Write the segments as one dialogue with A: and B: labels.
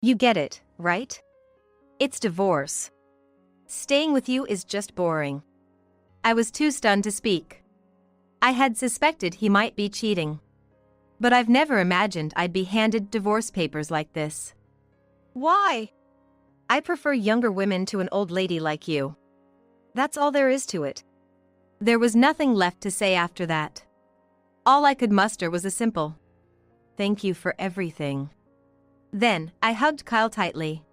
A: You get it, right? It's divorce. Staying with you is just boring. I was too stunned to speak. I had suspected he might be cheating. But I've never imagined I'd be handed divorce papers like this.
B: Why?
A: I prefer younger women to an old lady like you. That's all there is to it. There was nothing left to say after that. All I could muster was a simple, "Thank you for everything." Then, I hugged Kyle tightly.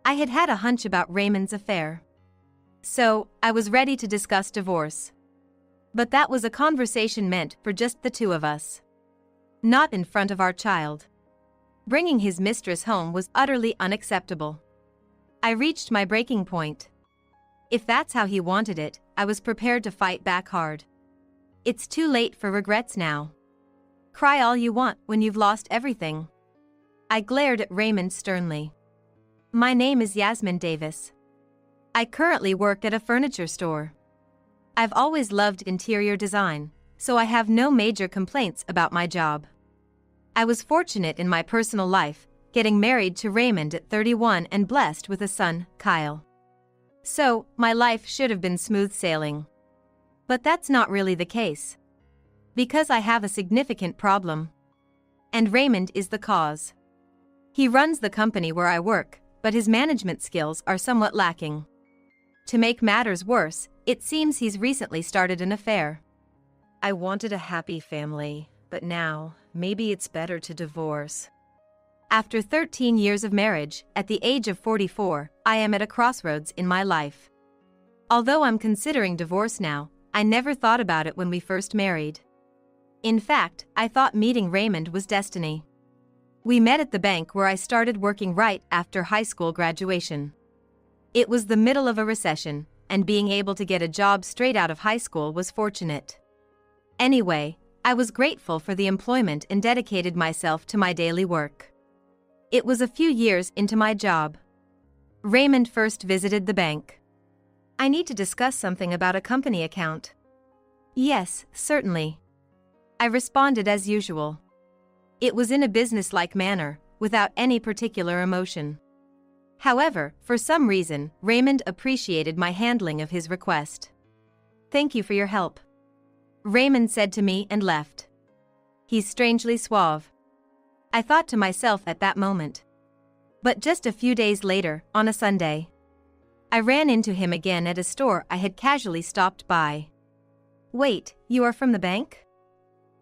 A: I had had a hunch about Raymond's affair. So, I was ready to discuss divorce. But that was a conversation meant for just the two of us. Not in front of our child. Bringing his mistress home was utterly unacceptable. I reached my breaking point. If that's how he wanted it, I was prepared to fight back hard. It's too late for regrets now. Cry all you want when you've lost everything. I glared at Raymond sternly. My name is Yasmin Davis. I currently work at a furniture store. I've always loved interior design, so I have no major complaints about my job. I was fortunate in my personal life, getting married to Raymond at 31 and blessed with a son, Kyle. So, my life should have been smooth sailing. But that's not really the case. Because I have a significant problem. And Raymond is the cause. He runs the company where I work, but his management skills are somewhat lacking. To make matters worse, it seems he's recently started an affair. I wanted a happy family, but now, maybe it's better to divorce. After 13 years of marriage, at the age of 44, I am at a crossroads in my life. Although I'm considering divorce now, I never thought about it when we first married. In fact, I thought meeting Raymond was destiny. We met at the bank where I started working right after high school graduation. It was the middle of a recession, and being able to get a job straight out of high school was fortunate. Anyway, I was grateful for the employment and dedicated myself to my daily work. It was a few years into my job. Raymond first visited the bank. I need to discuss something about a company account. Yes, certainly. I responded as usual. It was in a businesslike manner, without any particular emotion. However, for some reason, Raymond appreciated my handling of his request. Thank you for your help, Raymond said to me and left. He's strangely suave. I thought to myself at that moment. But just a few days later, on a Sunday, I ran into him again at a store I had casually stopped by. Wait, you are from the bank?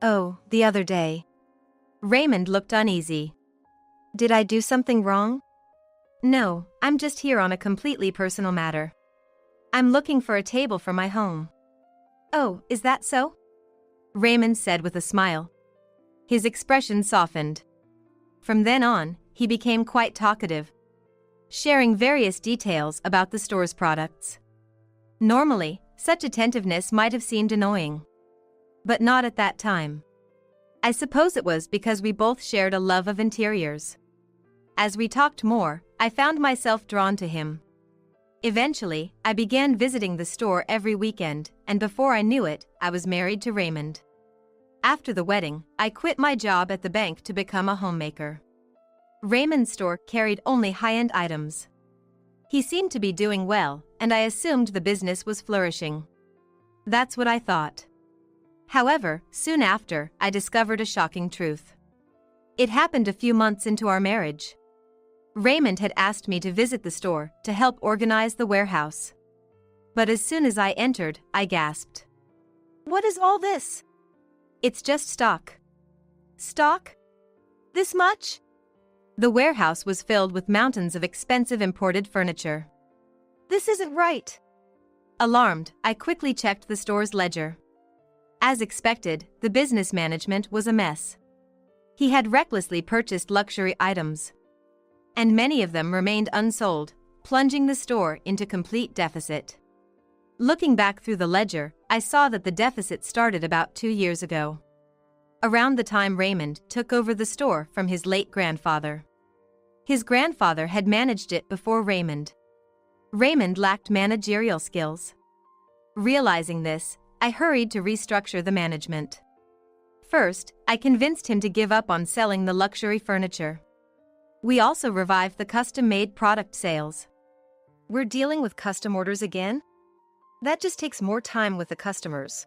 A: Oh, the other day. Raymond looked uneasy. Did I do something wrong? No, I'm just here on a completely personal matter. I'm looking for a table for my home. Oh, is that so? Raymond said with a smile. His expression softened. From then on, he became quite talkative, sharing various details about the store's products. Normally, such attentiveness might have seemed annoying. But not at that time. I suppose it was because we both shared a love of interiors. As we talked more, I found myself drawn to him. Eventually, I began visiting the store every weekend, and before I knew it, I was married to Raymond. After the wedding, I quit my job at the bank to become a homemaker. Raymond's store carried only high-end items. He seemed to be doing well, and I assumed the business was flourishing. That's what I thought. However, soon after, I discovered a shocking truth. It happened a few months into our marriage. Raymond had asked me to visit the store to help organize the warehouse. But as soon as I entered, I gasped.
B: What is all this?
A: It's just stock.
B: Stock? This much?
A: The warehouse was filled with mountains of expensive imported furniture.
B: This isn't right.
A: Alarmed, I quickly checked the store's ledger. As expected, the business management was a mess. He had recklessly purchased luxury items. And many of them remained unsold, plunging the store into complete deficit. Looking back through the ledger, I saw that the deficit started about 2 years ago. Around the time Raymond took over the store from his late grandfather. His grandfather had managed it before Raymond. Raymond lacked managerial skills. Realizing this, I hurried to restructure the management. First, I convinced him to give up on selling the luxury furniture. We also revived the custom-made product sales.
B: We're dealing with custom orders again? That just takes more time with the customers.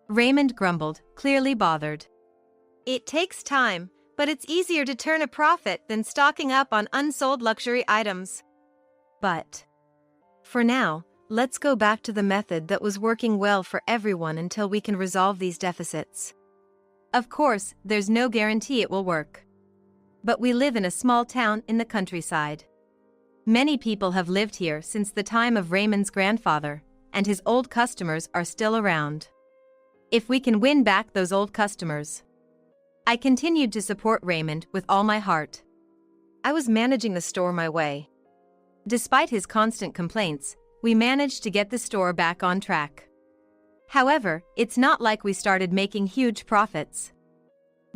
A: Raymond grumbled, clearly bothered.
B: It takes time, but it's easier to turn a profit than stocking up on unsold luxury items.
A: But
B: For now, let's go back to the method that was working well for everyone until we can resolve these deficits.
A: of course, there's no guarantee it will work. But we live in a small town in the countryside. Many people have lived here since the time of Raymond's grandfather, and his old customers are still around. If we can win back those old customers. I continued to support Raymond with all my heart.
B: I was managing the store my way.
A: Despite his constant complaints, we managed to get the store back on track. However, it's not like we started making huge profits.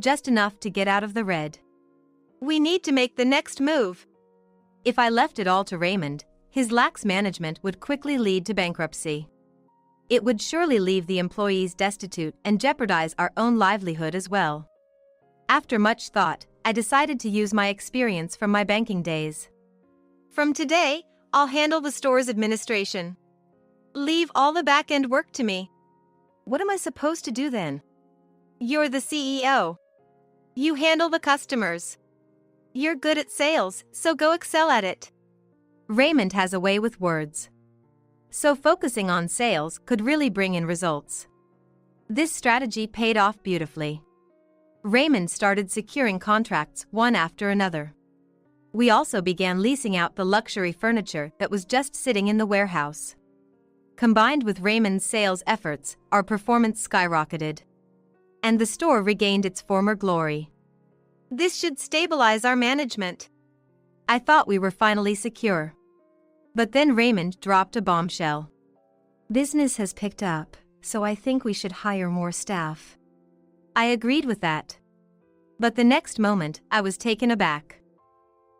A: Just enough to get out of the red.
B: We need to make the next move.
A: If I left it all to Raymond, his lax management would quickly lead to bankruptcy. It would surely leave the employees destitute and jeopardize our own livelihood as well. After much thought, I decided to use my experience from my banking days.
B: From today, I'll handle the store's administration. Leave all the back-end work to me.
A: What am I supposed to do then?
B: You're the CEO. You handle the customers. You're good at sales, so go excel at it.
A: Raymond has a way with words. So focusing on sales could really bring in results. This strategy paid off beautifully. Raymond started securing contracts one after another. We also began leasing out the luxury furniture that was just sitting in the warehouse. Combined with Raymond's sales efforts, our performance skyrocketed. And the store regained its former glory.
B: This should stabilize our management.
A: I thought we were finally secure. But then Raymond dropped a bombshell.
B: Business has picked up, so I think we should hire more staff.
A: I agreed with that. But the next moment, I was taken aback.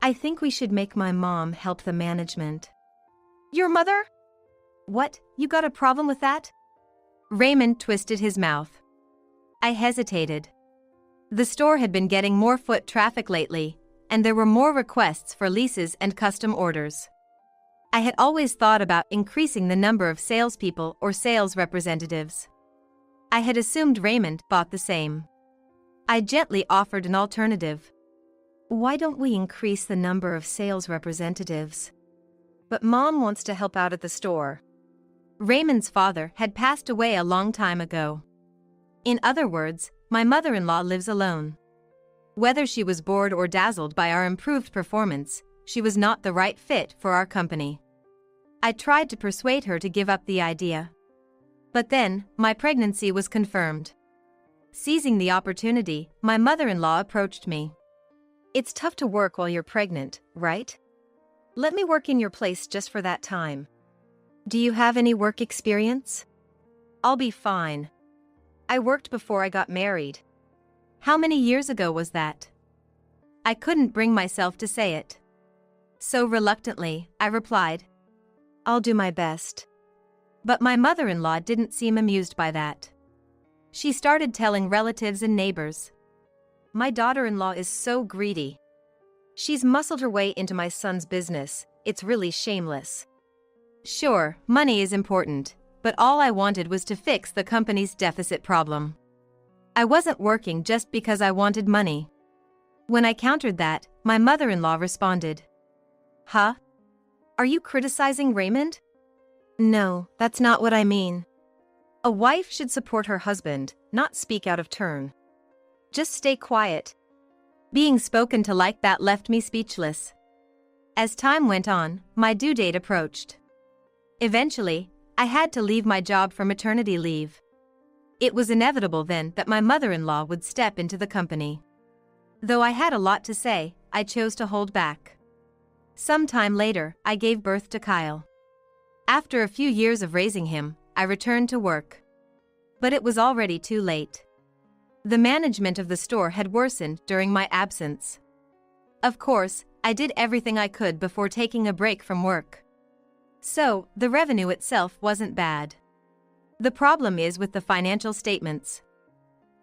B: I think we should make my mom help the management. Your mother?
A: What, you got a problem with that? Raymond twisted his mouth. I hesitated. The store had been getting more foot traffic lately, and there were more requests for leases and custom orders. I had always thought about increasing the number of salespeople or sales representatives. I had assumed Raymond thought the same. I gently offered an alternative.
B: Why don't we increase the number of sales representatives? But Mom wants to help out at the store.
A: Raymond's father had passed away a long time ago. In other words, my mother-in-law lives alone. Whether she was bored or dazzled by our improved performance, she was not the right fit for our company. I tried to persuade her to give up the idea. But then, my pregnancy was confirmed. Seizing the opportunity, my mother-in-law approached me.
B: It's tough to work while you're pregnant, right? Let me work in your place just for that time. Do you have any work experience?
A: I'll be fine.
B: I worked before I got married.
A: How many years ago was that? I couldn't bring myself to say it. So reluctantly, I replied,
B: I'll do my best.
A: But my mother-in-law didn't seem amused by that. She started telling relatives and neighbors.
B: My daughter-in-law is so greedy. She's muscled her way into my son's business. It's really shameless.
A: Sure, money is important, but all I wanted was to fix the company's deficit problem. I wasn't working just because I wanted money. When I countered that, my mother-in-law responded,
B: Huh? Are you criticizing Raymond? No, that's not what I mean. A wife should support her husband, not speak out of turn. Just stay quiet.
A: Being spoken to like that left me speechless. As time went on, my due date approached. Eventually, I had to leave my job for maternity leave. It was inevitable then that my mother-in-law would step into the company. Though I had a lot to say, I chose to hold back. Some time later, I gave birth to Kyle. After a few years of raising him, I returned to work. But it was already too late. The management of the store had worsened during my absence. Of course, I did everything I could before taking a break from work. So, the revenue itself wasn't bad. The problem is with the financial statements.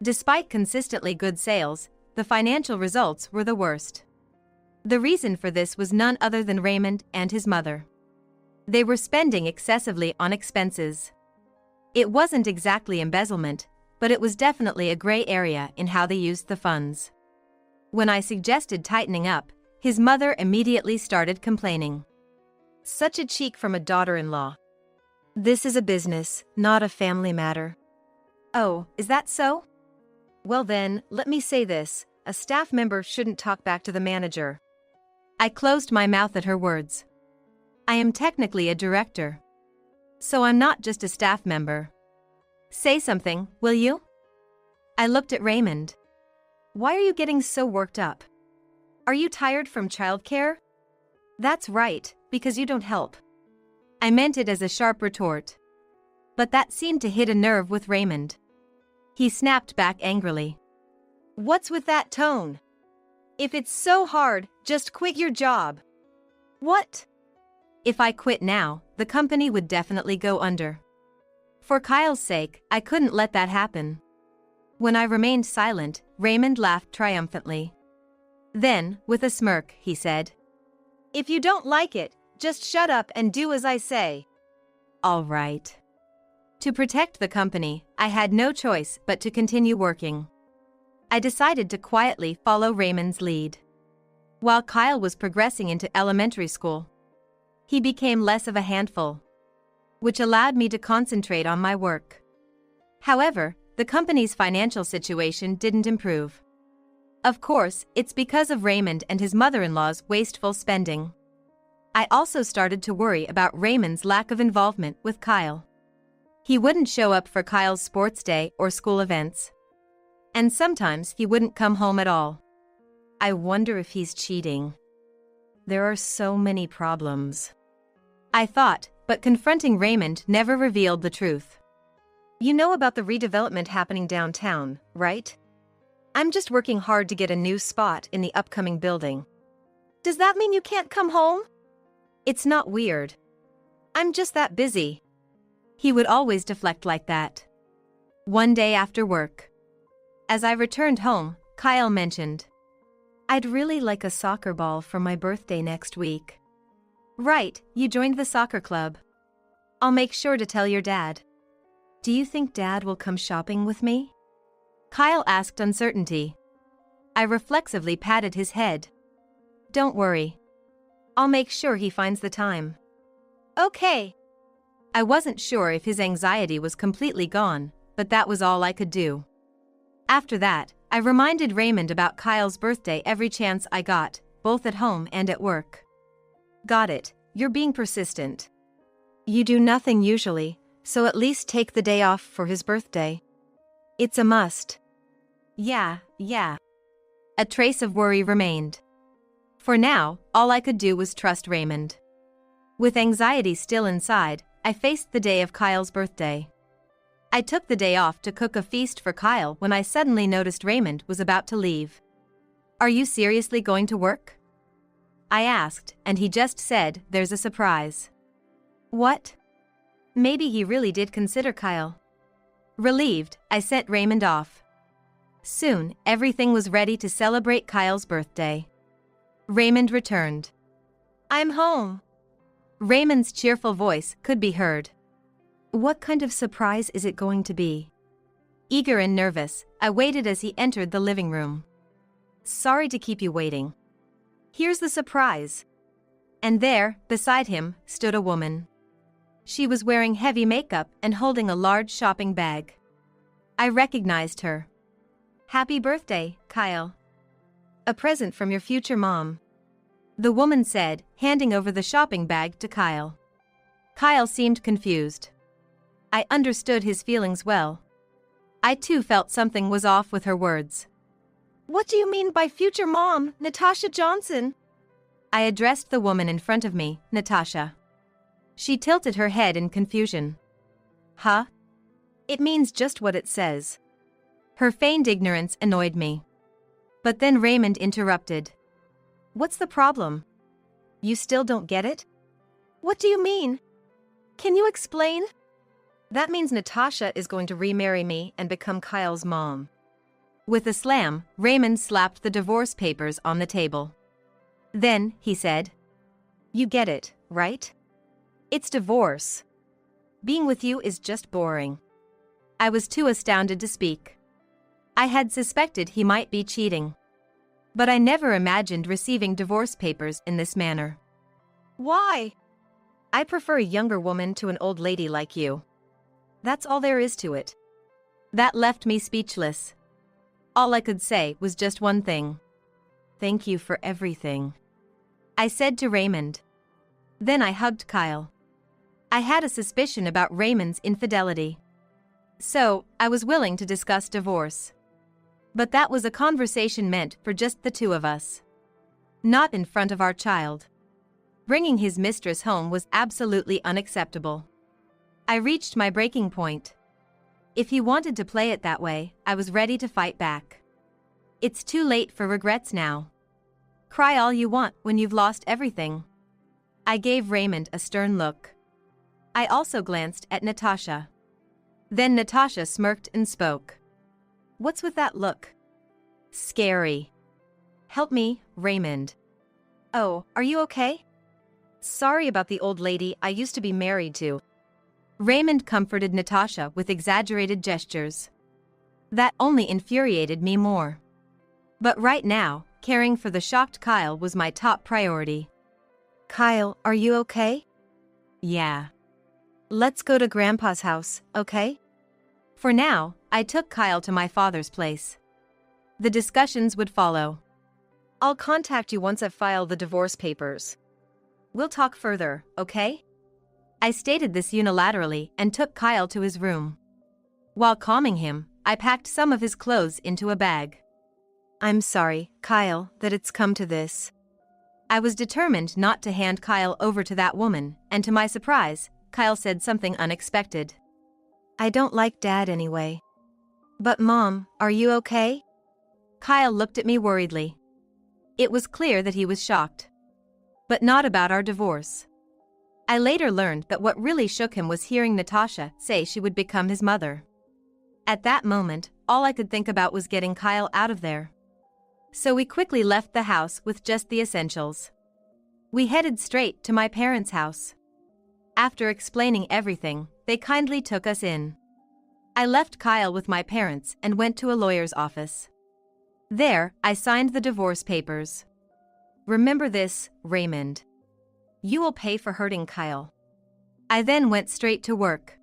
A: Despite consistently good sales, the financial results were the worst. The reason for this was none other than Raymond and his mother. They were spending excessively on expenses. It wasn't exactly embezzlement, but it was definitely a gray area in how they used the funds. When I suggested tightening up, his mother immediately started complaining.
B: Such a cheek from a daughter-in-law. This is a business, not a family matter.
A: Oh, is that so?
B: Well then, let me say this, a staff member shouldn't talk back to the manager.
A: I closed my mouth at her words. I am technically a director. So I'm not just a staff member. Say something, will you? I looked at Raymond.
B: Why are you getting so worked up? Are you tired from childcare?
A: That's right, because you don't help. I meant it as a sharp retort. But that seemed to hit a nerve with Raymond. He snapped back angrily.
B: What's with that tone? If it's so hard, just quit your job.
A: What? If I quit now, the company would definitely go under. For Kyle's sake, I couldn't let that happen. When I remained silent, Raymond laughed triumphantly. Then, with a smirk, he said,
B: If you don't like it, just shut up and do as I say.
A: All right. To protect the company, I had no choice but to continue working. I decided to quietly follow Raymond's lead. While Kyle was progressing into elementary school, he became less of a handful, which allowed me to concentrate on my work. However, the company's financial situation didn't improve. Of course, it's because of Raymond and his mother-in-law's wasteful spending. I also started to worry about Raymond's lack of involvement with Kyle. He wouldn't show up for Kyle's sports day or school events. And sometimes he wouldn't come home at all. I wonder if he's cheating. There are so many problems, I thought, but confronting Raymond never revealed the truth.
B: You know about the redevelopment happening downtown, right? I'm just working hard to get a new spot in the upcoming building. Does that mean you can't come home?
A: It's not weird.
B: I'm just that busy.
A: He would always deflect like that. One day after work, as I returned home, Kyle mentioned,
B: I'd really like a soccer ball for my birthday next week.
A: Right, you joined the soccer club. I'll make sure to tell your dad.
B: Do you think Dad will come shopping with me?
A: Kyle asked uncertainty. I reflexively patted his head. Don't worry. I'll make sure he finds the time.
B: Okay.
A: I wasn't sure if his anxiety was completely gone, but that was all I could do. After that, I reminded Raymond about Kyle's birthday every chance I got, both at home and at work.
B: Got it, you're being persistent. You do nothing usually, so at least take the day off for his birthday. It's a must.
A: Yeah. A trace of worry remained. For now, all I could do was trust Raymond. With anxiety still inside, I faced the day of Kyle's birthday. I took the day off to cook a feast for Kyle when I suddenly noticed Raymond was about to leave. Are you seriously going to work? I asked, and he just said, there's a surprise.
B: What?
A: Maybe he really did consider Kyle. Relieved, I sent Raymond off. Soon, everything was ready to celebrate Kyle's birthday. Raymond returned.
B: I'm home.
A: Raymond's cheerful voice could be heard.
B: What kind of surprise is it going to be?
A: Eager and nervous, I waited as he entered the living room.
B: Sorry to keep you waiting. Here's the surprise.
A: And there, beside him, stood a woman. She was wearing heavy makeup and holding a large shopping bag. I recognized her.
B: Happy birthday, Kyle. A present from your future mom.
A: The woman said, handing over the shopping bag to Kyle. Kyle seemed confused. I understood his feelings well. I too felt something was off with her words.
B: What do you mean by future mom, Natasha Johnson?
A: I addressed the woman in front of me, Natasha. She tilted her head in confusion.
B: Huh? It means just what it says.
A: Her feigned ignorance annoyed me. But then Raymond interrupted.
B: What's the problem? You still don't get it? What do you mean? Can you explain? That means Natasha is going to remarry me and become Kyle's mom.
A: With a slam, Raymond slapped the divorce papers on the table. Then, he said, "You get it, right? It's divorce. Being with you is just boring." I was too astounded to speak. I had suspected he might be cheating. But I never imagined receiving divorce papers in this manner.
B: Why?
A: I prefer a younger woman to an old lady like you. That's all there is to it. That left me speechless. All I could say was just one thing. "Thank you for everything," I said to Raymond. Then I hugged Kyle. I had a suspicion about Raymond's infidelity. So, I was willing to discuss divorce. But that was a conversation meant for just the two of us. Not in front of our child. Bringing his mistress home was absolutely unacceptable. I reached my breaking point. If he wanted to play it that way, I was ready to fight back. It's too late for regrets now. Cry all you want when you've lost everything. I gave Raymond a stern look. I also glanced at Natasha. Then Natasha smirked and spoke. "What's with that look?" "Scary. Help me, Raymond."
B: "Oh, are you okay?"
A: "Sorry about the old lady I used to be married to." Raymond comforted Natasha with exaggerated gestures. That only infuriated me more. But right now, caring for the shocked Kyle was my top priority.
B: "Kyle, are you okay?"
A: "Yeah."
B: "Let's go to Grandpa's house, okay?"
A: For now, I took Kyle to my father's place. The discussions would follow.
B: "I'll contact you once I've filed the divorce papers.
A: We'll talk further, okay?" I stated this unilaterally and took Kyle to his room. While calming him, I packed some of his clothes into a bag.
B: "I'm sorry, Kyle, that it's come to this."
A: I was determined not to hand Kyle over to that woman, and to my surprise, Kyle said something unexpected.
B: "I don't like Dad anyway." "But Mom, are you okay?"
A: Kyle looked at me worriedly. It was clear that he was shocked. But not about our divorce. I later learned that what really shook him was hearing Natasha say she would become his mother. At that moment, all I could think about was getting Kyle out of there. So we quickly left the house with just the essentials. We headed straight to my parents' house. After explaining everything, they kindly took us in. I left Kyle with my parents and went to a lawyer's office. There, I signed the divorce papers. "Remember this, Raymond. You will pay for hurting Kyle." I then went straight to work.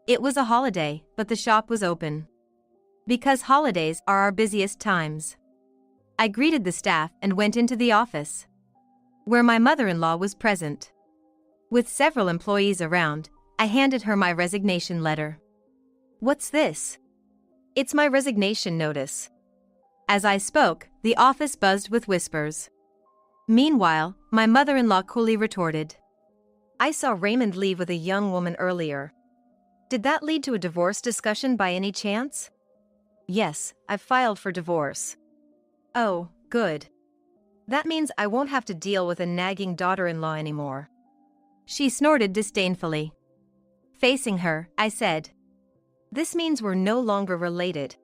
A: It was a holiday, but the shop was open. Because holidays are our busiest times. I greeted the staff and went into the office, where my mother-in-law was present. With several employees around, I handed her my resignation letter. "What's this?" "It's my resignation notice." As I spoke, the office buzzed with whispers. Meanwhile, my mother-in-law coolly retorted.
B: "I saw Raymond leave with a young woman earlier. Did that lead to a divorce discussion by any chance?"
A: "Yes, I've filed for divorce."
B: "Oh, good. That means I won't have to deal with a nagging daughter-in-law anymore."
A: She snorted disdainfully. Facing her, I said,
B: "This means we're no longer related.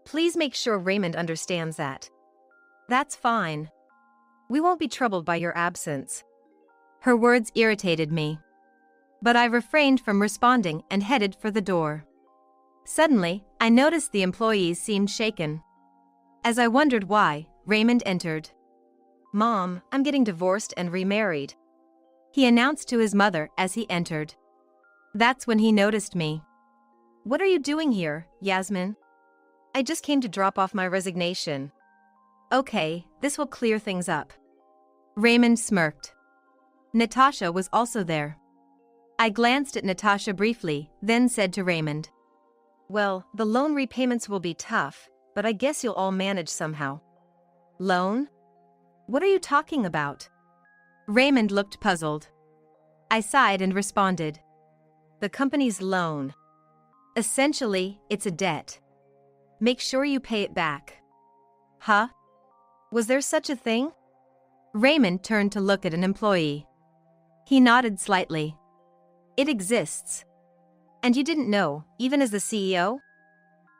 B: Please make sure Raymond understands that."
A: "That's fine.
B: We won't be troubled by your absence."
A: Her words irritated me. But I refrained from responding and headed for the door. Suddenly, I noticed the employees seemed shaken. As I wondered why, Raymond entered.
B: "Mom, I'm getting divorced and remarried,"
A: he announced to his mother as he entered. That's when he noticed me.
B: "What are you doing here, Yasmin?" "I just came to drop off my resignation."
A: "Okay, this will clear things up." Raymond smirked. Natasha was also there. I glanced at Natasha briefly, then said to Raymond,
B: "Well, the loan repayments will be tough, but I guess you'll all manage somehow."
A: "Loan? What are you talking about?" Raymond looked puzzled. I sighed and responded,
B: "The company's loan.
A: Essentially, it's a debt. Make sure you pay it back."
B: "Huh? Was there such a thing?"
A: Raymond turned to look at an employee. He nodded slightly. "It exists.
B: And you didn't know, even as the CEO?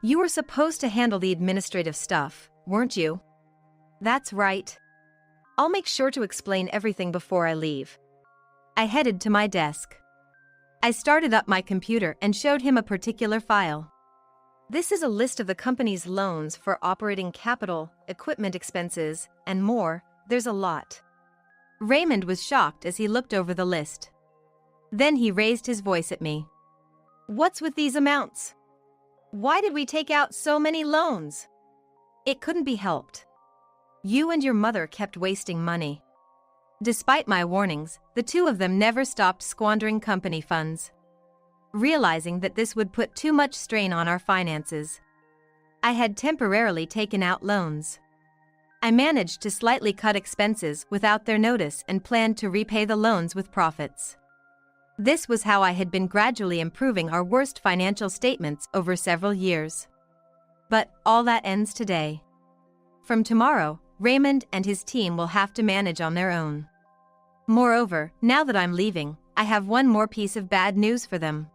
B: You were supposed to handle the administrative stuff, weren't you?"
A: "That's right.
B: I'll make sure to explain everything before I leave. I headed to my desk. I started up my computer and showed him a particular file. This is a list of the company's loans for operating capital, equipment expenses, and more. There's a lot. Raymond was shocked as he looked over the list. Then he raised his voice at me. What's with these amounts? Why did we take out so many loans? It couldn't be helped. You and your mother kept wasting money. Despite my warnings, the two of them never stopped squandering company funds. Realizing that this would put too much strain on our finances, I had temporarily taken out loans. I managed to slightly cut expenses without their notice and planned to repay the loans with profits. This was how I had been gradually improving our worst financial statements over several years. But all that ends today. From tomorrow, Raymond and his team will have to manage on their own. Moreover, now that I'm leaving, I have one more piece of bad news for them.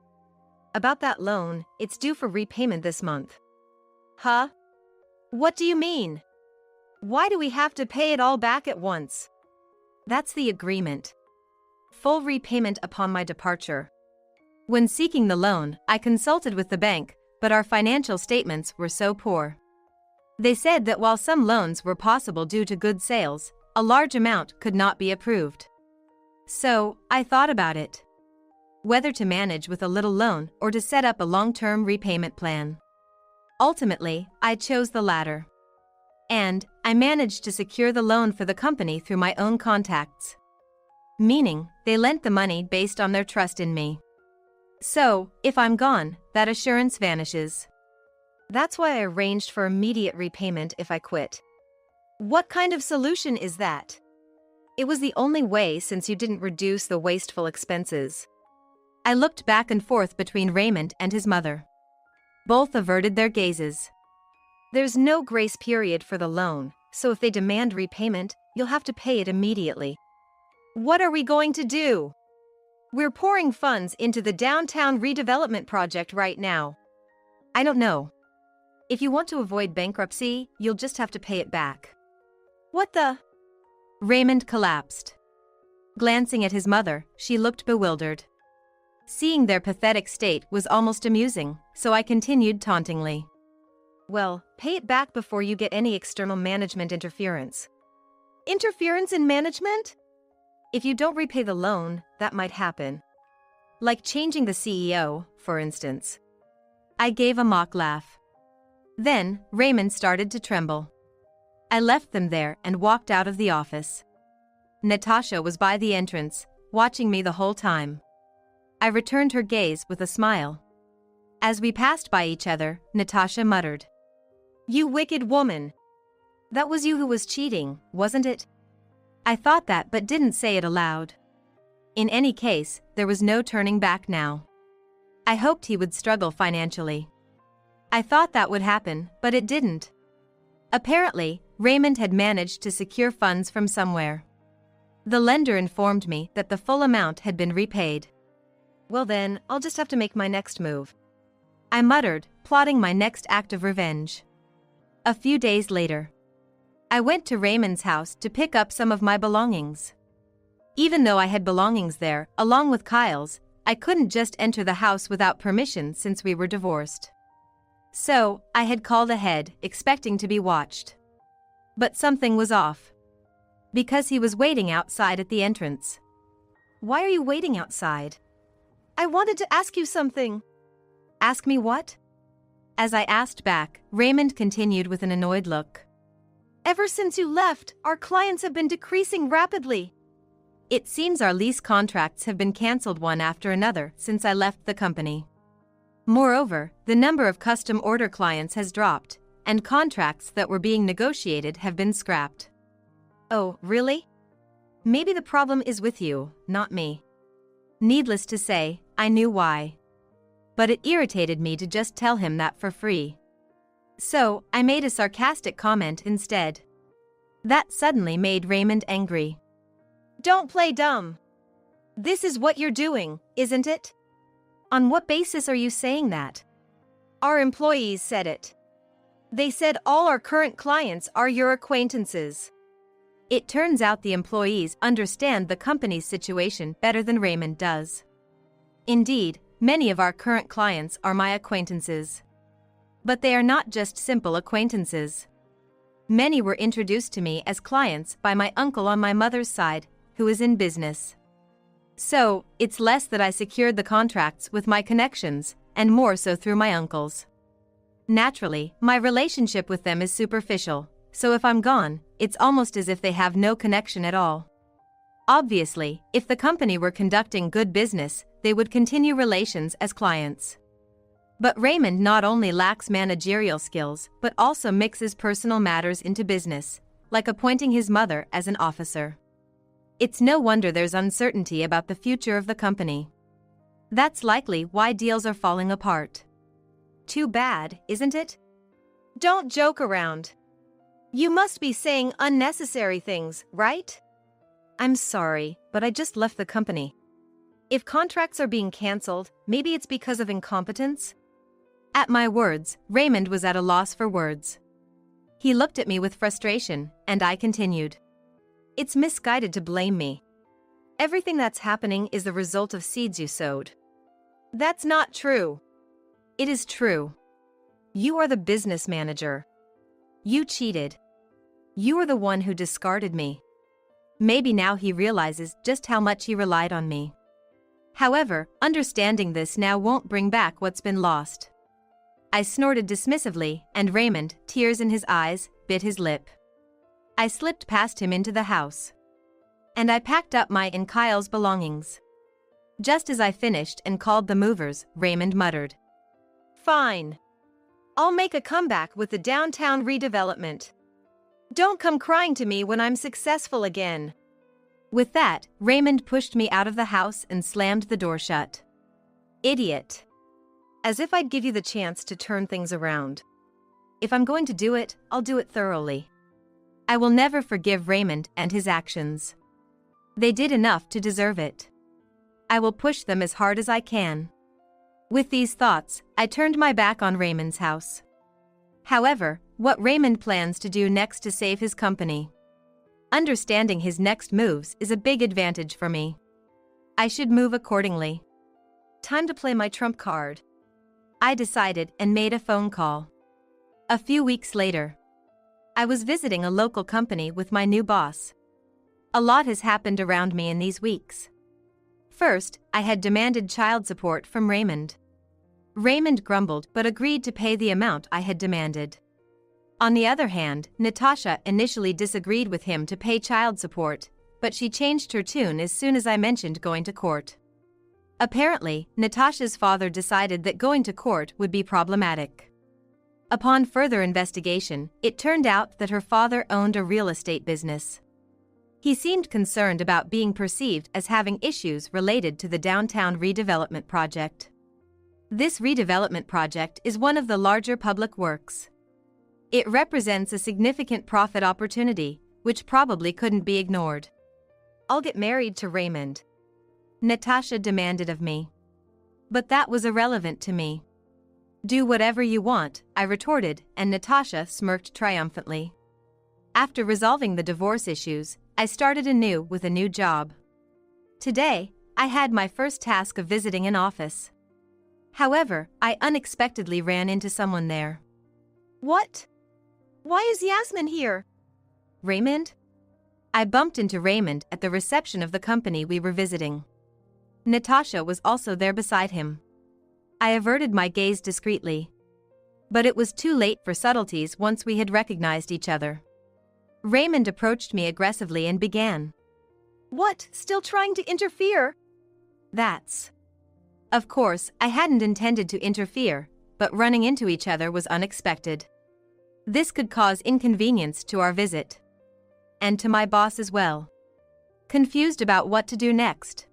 B: About that loan, it's due for repayment this month. Huh? What do you mean? Why do we have to pay it all back at once? That's the agreement. Full repayment upon my departure. When seeking the loan, I consulted with the bank, but our financial statements were so poor. They said that while some loans were possible due to good sales, a large amount could not be approved. So, I thought about it. Whether to manage with a little loan or to set up a long-term repayment plan. Ultimately, I chose the latter. And I managed to secure the loan for the company through my own contacts. Meaning, they lent the money based on their trust in me. So, if I'm gone, that assurance vanishes. That's why I arranged for immediate repayment if I quit. What kind of solution is that? It was the only way since you didn't reduce the wasteful expenses. I looked back and forth between Raymond and his mother. Both averted their gazes. There's no grace period for the loan, so if they demand repayment, you'll have to pay it immediately. What are we going to do? We're pouring funds into the downtown redevelopment project right now. I don't know. If you want to avoid bankruptcy, you'll just have to pay it back. What the? Raymond collapsed. Glancing at his mother, she looked bewildered. Seeing their pathetic state was almost amusing, so I continued tauntingly. Well, pay it back before you get any external management interference. Interference in management? If you don't repay the loan, that might happen. Like changing the CEO, for instance. I gave a mock laugh. Then, Raymond started to tremble. I left them there and walked out of the office. Natasha was by the entrance, watching me the whole time. I returned her gaze with a smile. As we passed by each other, Natasha muttered, "You wicked woman! That was you who was cheating, wasn't it?" I thought that but didn't say it aloud. In any case, there was no turning back now. I hoped he would struggle financially. I thought that would happen, but it didn't. Apparently, Raymond had managed to secure funds from somewhere. The lender informed me that the full amount had been repaid. Well then, I'll just have to make my next move. I muttered, plotting my next act of revenge. A few days later, I went to Raymond's house to pick up some of my belongings. Even though I had belongings there, along with Kyle's, I couldn't just enter the house without permission since we were divorced. So, I had called ahead, expecting to be watched. But something was off. Because he was waiting outside at the entrance. Why are you waiting outside? I wanted to ask you something. Ask me what? As I asked back, Raymond continued with an annoyed look. Ever since you left, our clients have been decreasing rapidly. It seems our lease contracts have been cancelled one after another since I left the company. Moreover, the number of custom order clients has dropped, and contracts that were being negotiated have been scrapped. Oh, really? Maybe the problem is with you, not me. Needless to say, I knew why. But it irritated me to just tell him that for free. So, I made a sarcastic comment instead. That suddenly made Raymond angry. Don't play dumb. This is what you're doing, isn't it? On what basis are you saying that? Our employees said it. They said all our current clients are your acquaintances.
A: It turns out the employees understand the company's situation better than Raymond does. Indeed, many of our current clients are my acquaintances. But they are not just simple acquaintances. Many were introduced to me as clients by my uncle on my mother's side, who is in business. So, it's less that I secured the contracts with my connections, and more so through my uncles. Naturally, my relationship with them is superficial, so if I'm gone, it's almost as if they have no connection at all. Obviously, if the company were conducting good business, they would continue relations as clients. But Raymond not only lacks managerial skills but also mixes personal matters into business, like appointing his mother as an officer. It's no wonder there's uncertainty about the future of the company. That's likely why deals are falling apart. Too bad, isn't it?
B: Don't joke around. You must be saying unnecessary things, right?
A: I'm sorry, but I just left the company.
B: If contracts are being cancelled, maybe it's because of incompetence?
A: At my words, Raymond was at a loss for words. He looked at me with frustration, and I continued.
B: It's misguided to blame me. Everything that's happening is the result of seeds you sowed. That's not true.
A: It is true.
B: You are the business manager.
A: You cheated.
B: You are the one who discarded me.
A: Maybe now he realizes just how much he relied on me. However, understanding this now won't bring back what's been lost. I snorted dismissively, and Raymond, tears in his eyes, bit his lip. I slipped past him into the house. And I packed up my and Kyle's belongings. Just as I finished and called the movers, Raymond muttered.
B: Fine. I'll make a comeback with the downtown redevelopment. Don't come crying to me when I'm successful again.
A: With that, Raymond pushed me out of the house and slammed the door shut.
B: Idiot. As if I'd give you the chance to turn things around. If I'm going to do it, I'll do it thoroughly.
A: I will never forgive Raymond and his actions. They did enough to deserve it. I will push them as hard as I can. With these thoughts, I turned my back on Raymond's house. However, what Raymond plans to do next to save his company? Understanding his next moves is a big advantage for me. I should move accordingly.
B: Time to play my trump card.
A: I decided and made a phone call. A few weeks later, I was visiting a local company with my new boss. A lot has happened around me in these weeks. First, I had demanded child support from Raymond. Raymond grumbled but agreed to pay the amount I had demanded. On the other hand, Natasha initially disagreed with him to pay child support, but she changed her tune as soon as I mentioned going to court. Apparently, Natasha's father decided that going to court would be problematic. Upon further investigation, it turned out that her father owned a real estate business. He seemed concerned about being perceived as having issues related to the downtown redevelopment project. This redevelopment project is one of the larger public works. It represents a significant profit opportunity, which probably couldn't be ignored.
B: I'll get married to Raymond,
A: Natasha demanded of me. But that was irrelevant to me. Do whatever you want, I retorted, and Natasha smirked triumphantly. After resolving the divorce issues, I started anew with a new job. Today, I had my first task of visiting an office. However, I unexpectedly ran into someone there.
B: What? Why is Yasmin here?
A: Raymond? I bumped into Raymond at the reception of the company we were visiting. Natasha was also there beside him. I averted my gaze discreetly. But it was too late for subtleties once we had recognized each other. Raymond approached me aggressively and began.
B: What, still trying to interfere?
A: That's. Of course, I hadn't intended to interfere, but running into each other was unexpected. This could cause inconvenience to our visit. And to my boss as well. Confused about what to do next,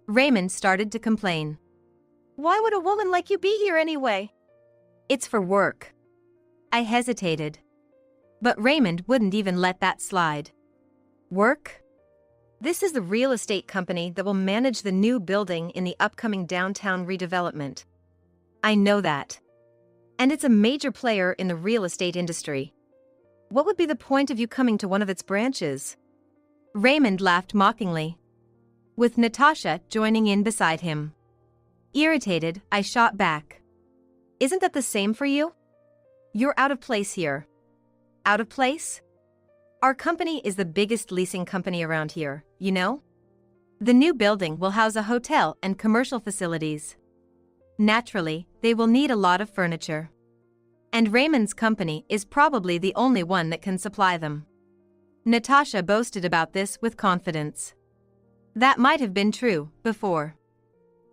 A: Raymond started to complain.
B: Why would a woman like you be here anyway?
A: It's for work. I hesitated. But Raymond wouldn't even let that slide. Work?
B: This is the real estate company that will manage the new building in the upcoming downtown redevelopment.
A: I know that.
B: And it's a major player in the real estate industry. What would be the point of you coming to one of its branches? Raymond laughed mockingly, with Natasha joining in beside him. Irritated, I shot back. Isn't that the same for you? You're out of place here. Out of place? Our company is the biggest leasing company around here, you know? The new building will house a hotel and commercial facilities. Naturally, they will need a lot of furniture. And Raymond's company is probably the only one that can supply them. Natasha boasted about this with confidence. That might have been true before.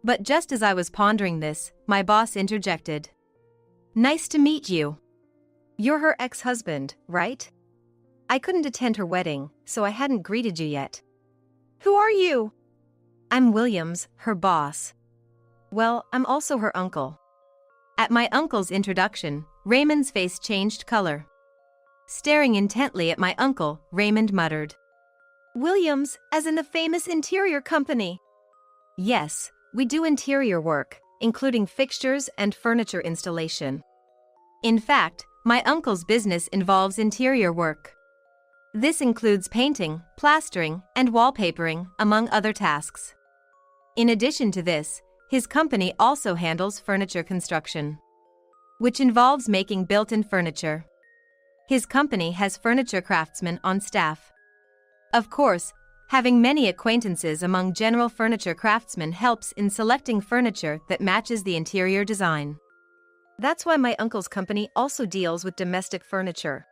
B: But just as I was pondering this, my boss interjected. Nice to meet you. You're her ex-husband, right? I couldn't attend her wedding, so I hadn't greeted you yet. Who are you? I'm Williams, her boss. Well, I'm also her uncle. At my uncle's introduction, Raymond's face changed color. Staring intently at my uncle, Raymond muttered. Williams, as in the famous interior company. Yes, we do interior work, including fixtures and furniture installation. In fact, my uncle's business involves interior work. This includes painting, plastering, and wallpapering, among other tasks. In addition to this, his company also handles furniture construction, which involves making built-in furniture. His company has furniture craftsmen on staff. Of course, having many acquaintances among general furniture craftsmen helps in selecting furniture that matches the interior design. That's why my uncle's company also deals with domestic furniture.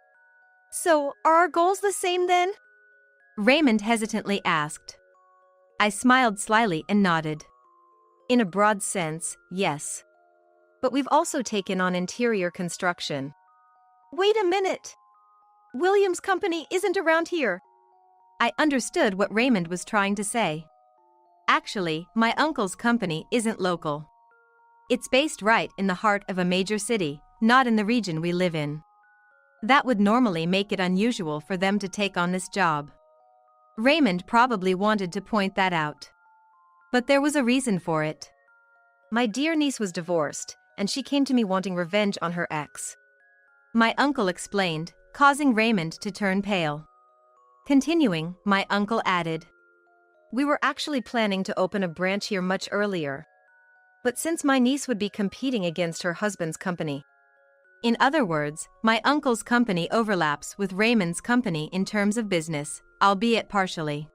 B: So, are our goals the same then? Raymond hesitantly asked. I smiled slyly and nodded. In a broad sense, yes. But we've also taken on interior construction. Wait a minute! William's company isn't around here. I understood what Raymond was trying to say. Actually, my uncle's company isn't local. It's based right in the heart of a major city, not in the region we live in. That would normally make it unusual for them to take on this job. Raymond probably wanted to point that out. But there was a reason for it. My dear niece was divorced, and she came to me wanting revenge on her ex. My uncle explained, causing Raymond to turn pale. Continuing, my uncle added. We were actually planning to open a branch here much earlier. But since my niece would be competing against her husband's company. In other words, my uncle's company overlaps with Raymond's company in terms of business, albeit partially.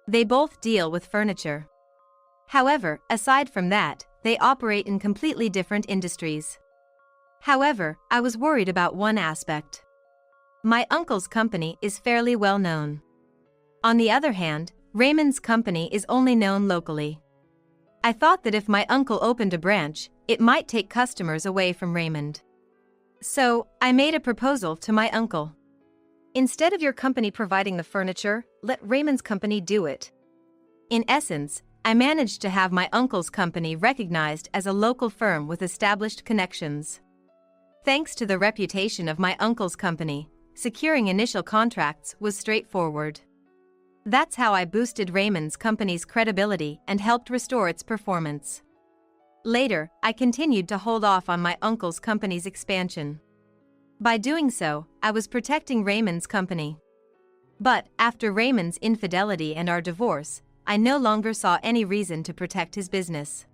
B: They both deal with furniture. However, aside from that, they operate in completely different industries. However, I was worried about one aspect. My uncle's company is fairly well known. On the other hand, Raymond's company is only known locally. I thought that if my uncle opened a branch, it might take customers away from Raymond. So, I made a proposal to my uncle. Instead of your company providing the furniture, let Raymond's company do it. In essence, I managed to have my uncle's company recognized as a local firm with established connections. Thanks to the reputation of my uncle's company, securing initial contracts was straightforward. That's how I boosted Raymond's company's credibility and helped restore its performance. Later, I continued to hold off on my uncle's company's expansion. By doing so, I was protecting Raymond's company. But, after Raymond's infidelity and our divorce, I no longer saw any reason to protect his business.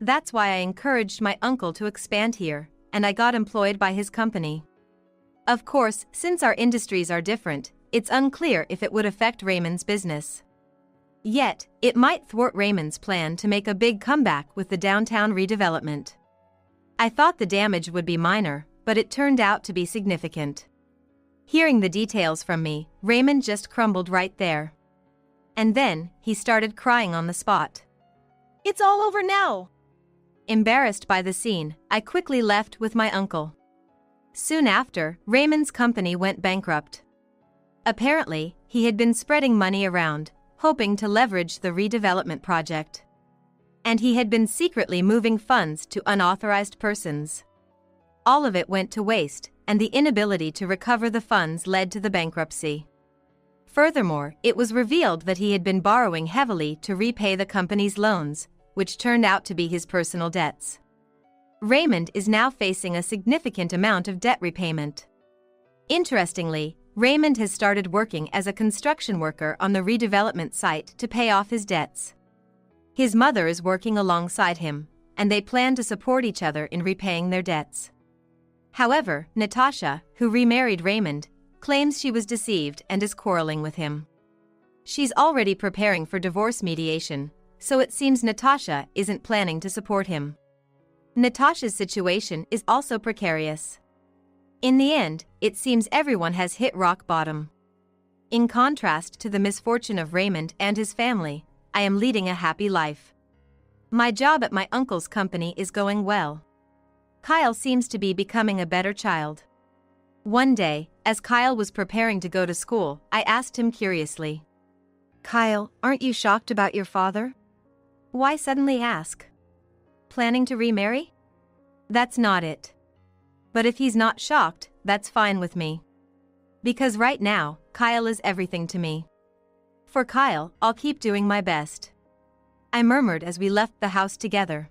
B: That's why I encouraged my uncle to expand here, and I got employed by his company. Of course, since our industries are different, it's unclear if it would affect Raymond's business. Yet, it might thwart Raymond's plan to make a big comeback with the downtown redevelopment. I thought the damage would be minor, but it turned out to be significant. Hearing the details from me, Raymond just crumbled right there. And then, he started crying on the spot. It's all over now! Embarrassed by the scene, I quickly left with my uncle. Soon after, Raymond's company went bankrupt. Apparently, he had been spreading money around, hoping to leverage the redevelopment project. And he had been secretly moving funds to unauthorized persons. All of it went to waste, and the inability to recover the funds led to the bankruptcy. Furthermore, it was revealed that he had been borrowing heavily to repay the company's loans, which turned out to be his personal debts. Raymond is now facing a significant amount of debt repayment.
A: Interestingly, Raymond has started working as a construction worker on the redevelopment site to pay off his debts. His mother is working alongside him, and they plan to support each other in repaying their debts. However, Natasha, who remarried Raymond, claims she was deceived and is quarreling with him. She's already preparing for divorce mediation, so it seems Natasha isn't planning to support him. Natasha's situation is also precarious. In the end, it seems everyone has hit rock bottom. In contrast to the misfortune of Raymond and his family, I am leading a happy life. My job at my uncle's company is going well. Kyle seems to be becoming a better child. One day, as Kyle was preparing to go to school, I asked him curiously, "Kyle, aren't you shocked about your father?" "Why suddenly ask? Planning to remarry?" "That's not it. But if he's not shocked, that's fine with me. Because right now, Kyle is everything to me. For Kyle, I'll keep doing my best," I murmured as we left the house together.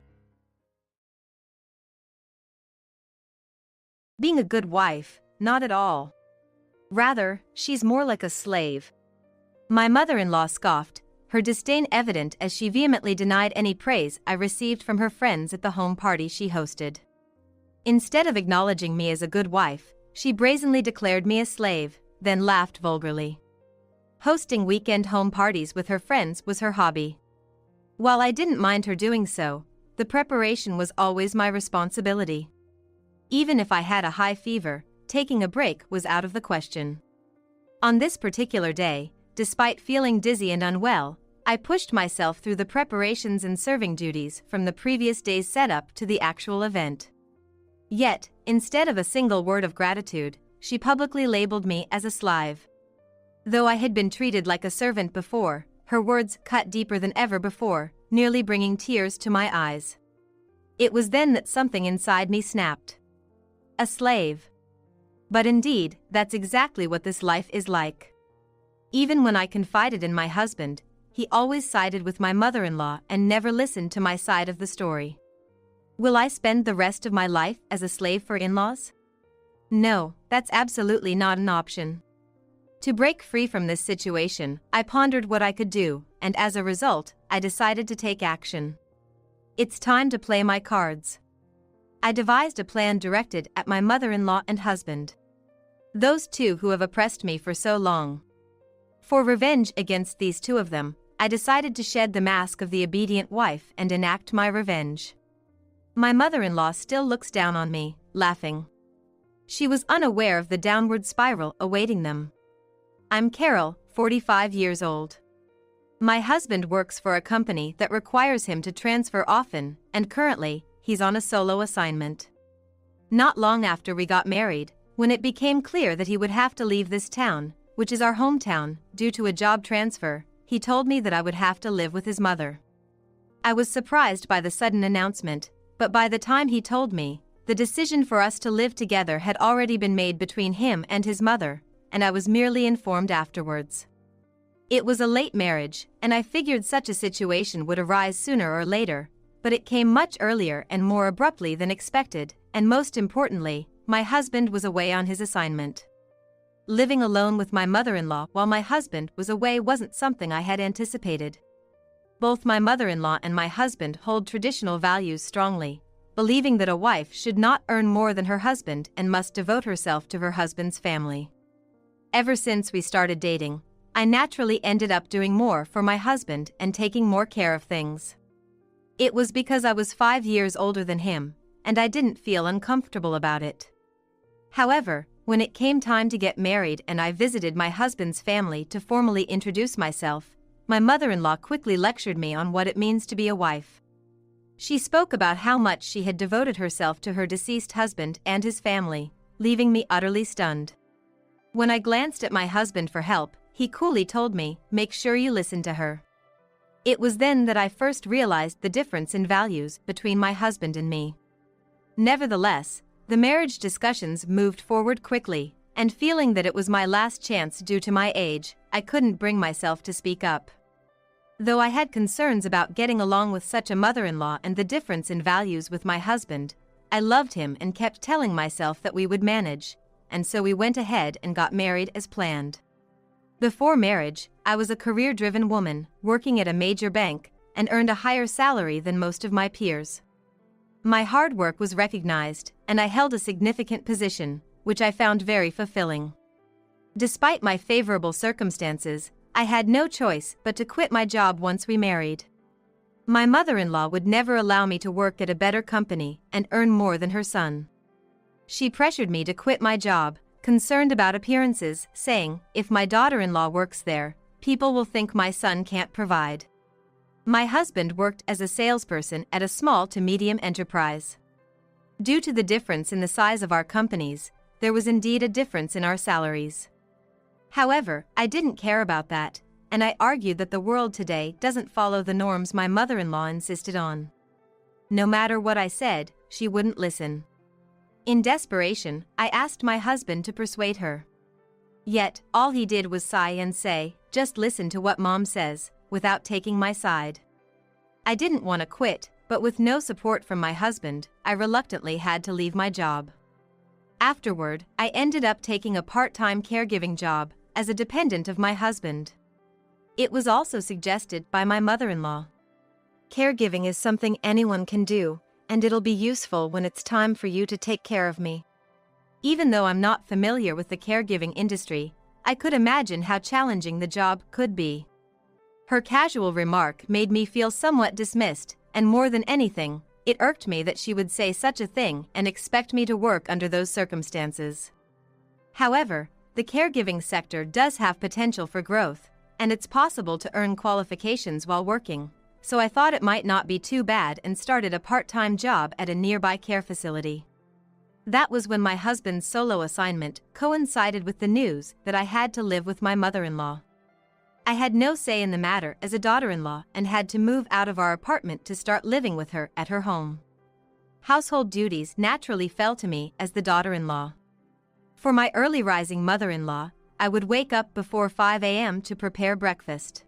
A: Being a good wife, not at all. Rather, she's more like a slave. My mother-in-law scoffed, her disdain evident as she vehemently denied any praise I received from her friends at the home party she hosted. Instead of acknowledging me as a good wife, she brazenly declared me a slave, then laughed vulgarly. Hosting weekend home parties with her friends was her hobby. While I didn't mind her doing so, the preparation was always my responsibility. Even if I had a high fever, taking a break was out of the question. On this particular day, despite feeling dizzy and unwell, I pushed myself through the preparations and serving duties from the previous day's setup to the actual event. Yet, instead of a single word of gratitude, she publicly labeled me as a slave. Though I had been treated like a servant before, her words cut deeper than ever before, nearly bringing tears to my eyes. It was then that something inside me snapped. A slave. But indeed, that's exactly what this life is like. Even when I confided in my husband, he always sided with my mother-in-law and never listened to my side of the story. Will I spend the rest of my life as a slave for in-laws? No, that's absolutely not an option. To break free from this situation, I pondered what I could do, and as a result, I decided to take action. It's time to play my cards. I devised a plan directed at my mother-in-law and husband. Those two who have oppressed me for so long. For revenge against these two of them, I decided to shed the mask of the obedient wife and enact my revenge. My mother-in-law still looks down on me, laughing. She was unaware of the downward spiral awaiting them. I'm Carol, 45 years old. My husband works for a company that requires him to transfer often, and currently, he's on a solo assignment. Not long after we got married, when it became clear that he would have to leave this town, which is our hometown, due to a job transfer, he told me that I would have to live with his mother. I was surprised by the sudden announcement, but by the time he told me, the decision for us to live together had already been made between him and his mother, and I was merely informed afterwards. It was a late marriage, and I figured such a situation would arise sooner or later, but it came much earlier and more abruptly than expected, and most importantly, my husband was away on his assignment. Living alone with my mother-in-law while my husband was away wasn't something I had anticipated. Both my mother-in-law and my husband hold traditional values strongly, believing that a wife should not earn more than her husband and must devote herself to her husband's family. Ever since we started dating, I naturally ended up doing more for my husband and taking more care of things. It was because I was 5 years older than him, and I didn't feel uncomfortable about it. However, when it came time to get married and I visited my husband's family to formally introduce myself, my mother-in-law quickly lectured me on what it means to be a wife. She spoke about how much she had devoted herself to her deceased husband and his family, leaving me utterly stunned. When I glanced at my husband for help, he coolly told me, "Make sure you listen to her." It was then that I first realized the difference in values between my husband and me. Nevertheless, the marriage discussions moved forward quickly, and feeling that it was my last chance due to my age, I couldn't bring myself to speak up. Though I had concerns about getting along with such a mother-in-law and the difference in values with my husband, I loved him and kept telling myself that we would manage, and so we went ahead and got married as planned. Before marriage, I was a career-driven woman, working at a major bank, and earned a higher salary than most of my peers. My hard work was recognized, and I held a significant position, which I found very fulfilling. Despite my favorable circumstances, I had no choice but to quit my job once we married. My mother-in-law would never allow me to work at a better company and earn more than her son. She pressured me to quit my job, concerned about appearances, saying, "If my daughter-in-law works there, people will think my son can't provide." My husband worked as a salesperson at a small to medium enterprise. Due to the difference in the size of our companies, there was indeed a difference in our salaries. However, I didn't care about that, and I argued that the world today doesn't follow the norms my mother-in-law insisted on. No matter what I said, she wouldn't listen. In desperation, I asked my husband to persuade her. Yet, all he did was sigh and say, "Just listen to what Mom says," without taking my side. I didn't want to quit, but with no support from my husband, I reluctantly had to leave my job. Afterward, I ended up taking a part-time caregiving job, as a dependent of my husband. It was also suggested by my mother-in-law.
B: Caregiving is something anyone can do, and it'll be useful when it's time for you to take care of me.
A: Even though I'm not familiar with the caregiving industry, I could imagine how challenging the job could be. Her casual remark made me feel somewhat dismissed, and more than anything, it irked me that she would say such a thing and expect me to work under those circumstances. However, the caregiving sector does have potential for growth, and it's possible to earn qualifications while working, so I thought it might not be too bad and started a part-time job at a nearby care facility. That was when my husband's solo assignment coincided with the news that I had to live with my mother-in-law. I had no say in the matter as a daughter-in-law and had to move out of our apartment to start living with her at her home. Household duties naturally fell to me as the daughter-in-law. For my early rising mother-in-law, I would wake up before 5 a.m. to prepare breakfast.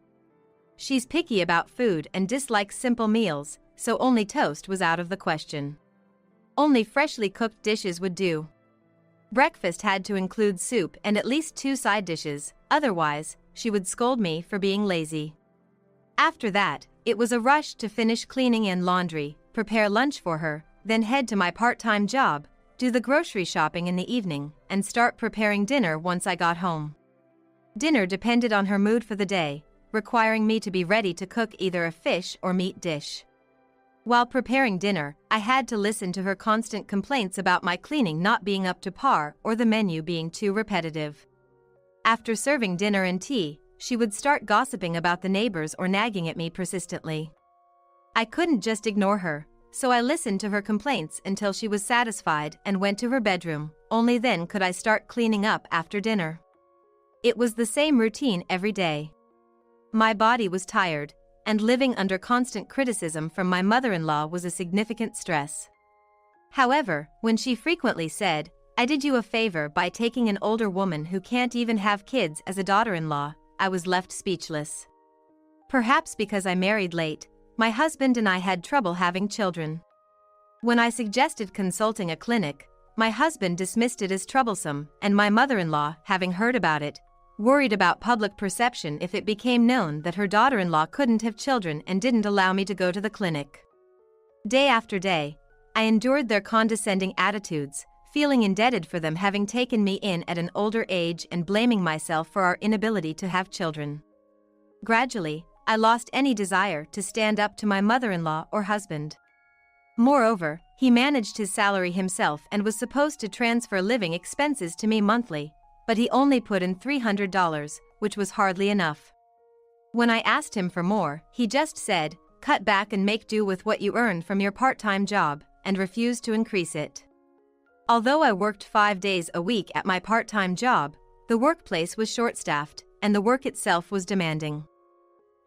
A: She's picky about food and dislikes simple meals, so only toast was out of the question. Only freshly cooked dishes would do. Breakfast had to include soup and at least 2 side dishes, otherwise, she would scold me for being lazy. After that, it was a rush to finish cleaning and laundry, prepare lunch for her, then head to my part-time job, do the grocery shopping in the evening, and start preparing dinner once I got home. Dinner depended on her mood for the day, requiring me to be ready to cook either a fish or meat dish. While preparing dinner, I had to listen to her constant complaints about my cleaning not being up to par or the menu being too repetitive. After serving dinner and tea, she would start gossiping about the neighbors or nagging at me persistently. I couldn't just ignore her, so I listened to her complaints until she was satisfied and went to her bedroom. Only then could I start cleaning up after dinner. It was the same routine every day. My body was tired, and living under constant criticism from my mother-in-law was a significant stress. However, when she frequently said, "I did you a favor by taking an older woman who can't even have kids as a daughter-in-law," I was left speechless. Perhaps because I married late, my husband and I had trouble having children. When I suggested consulting a clinic, my husband dismissed it as troublesome, and my mother-in-law, having heard about it, worried about public perception if it became known that her daughter-in-law couldn't have children and didn't allow me to go to the clinic. Day after day, I endured their condescending attitudes, feeling indebted for them having taken me in at an older age and blaming myself for our inability to have children. Gradually, I lost any desire to stand up to my mother-in-law or husband. Moreover, he managed his salary himself and was supposed to transfer living expenses to me monthly, but he only put in $300, which was hardly enough. When I asked him for more, he just said, "Cut back and make do with what you earn from your part-time job," and refused to increase it. Although I worked 5 days a week at my part-time job, the workplace was short-staffed, and the work itself was demanding.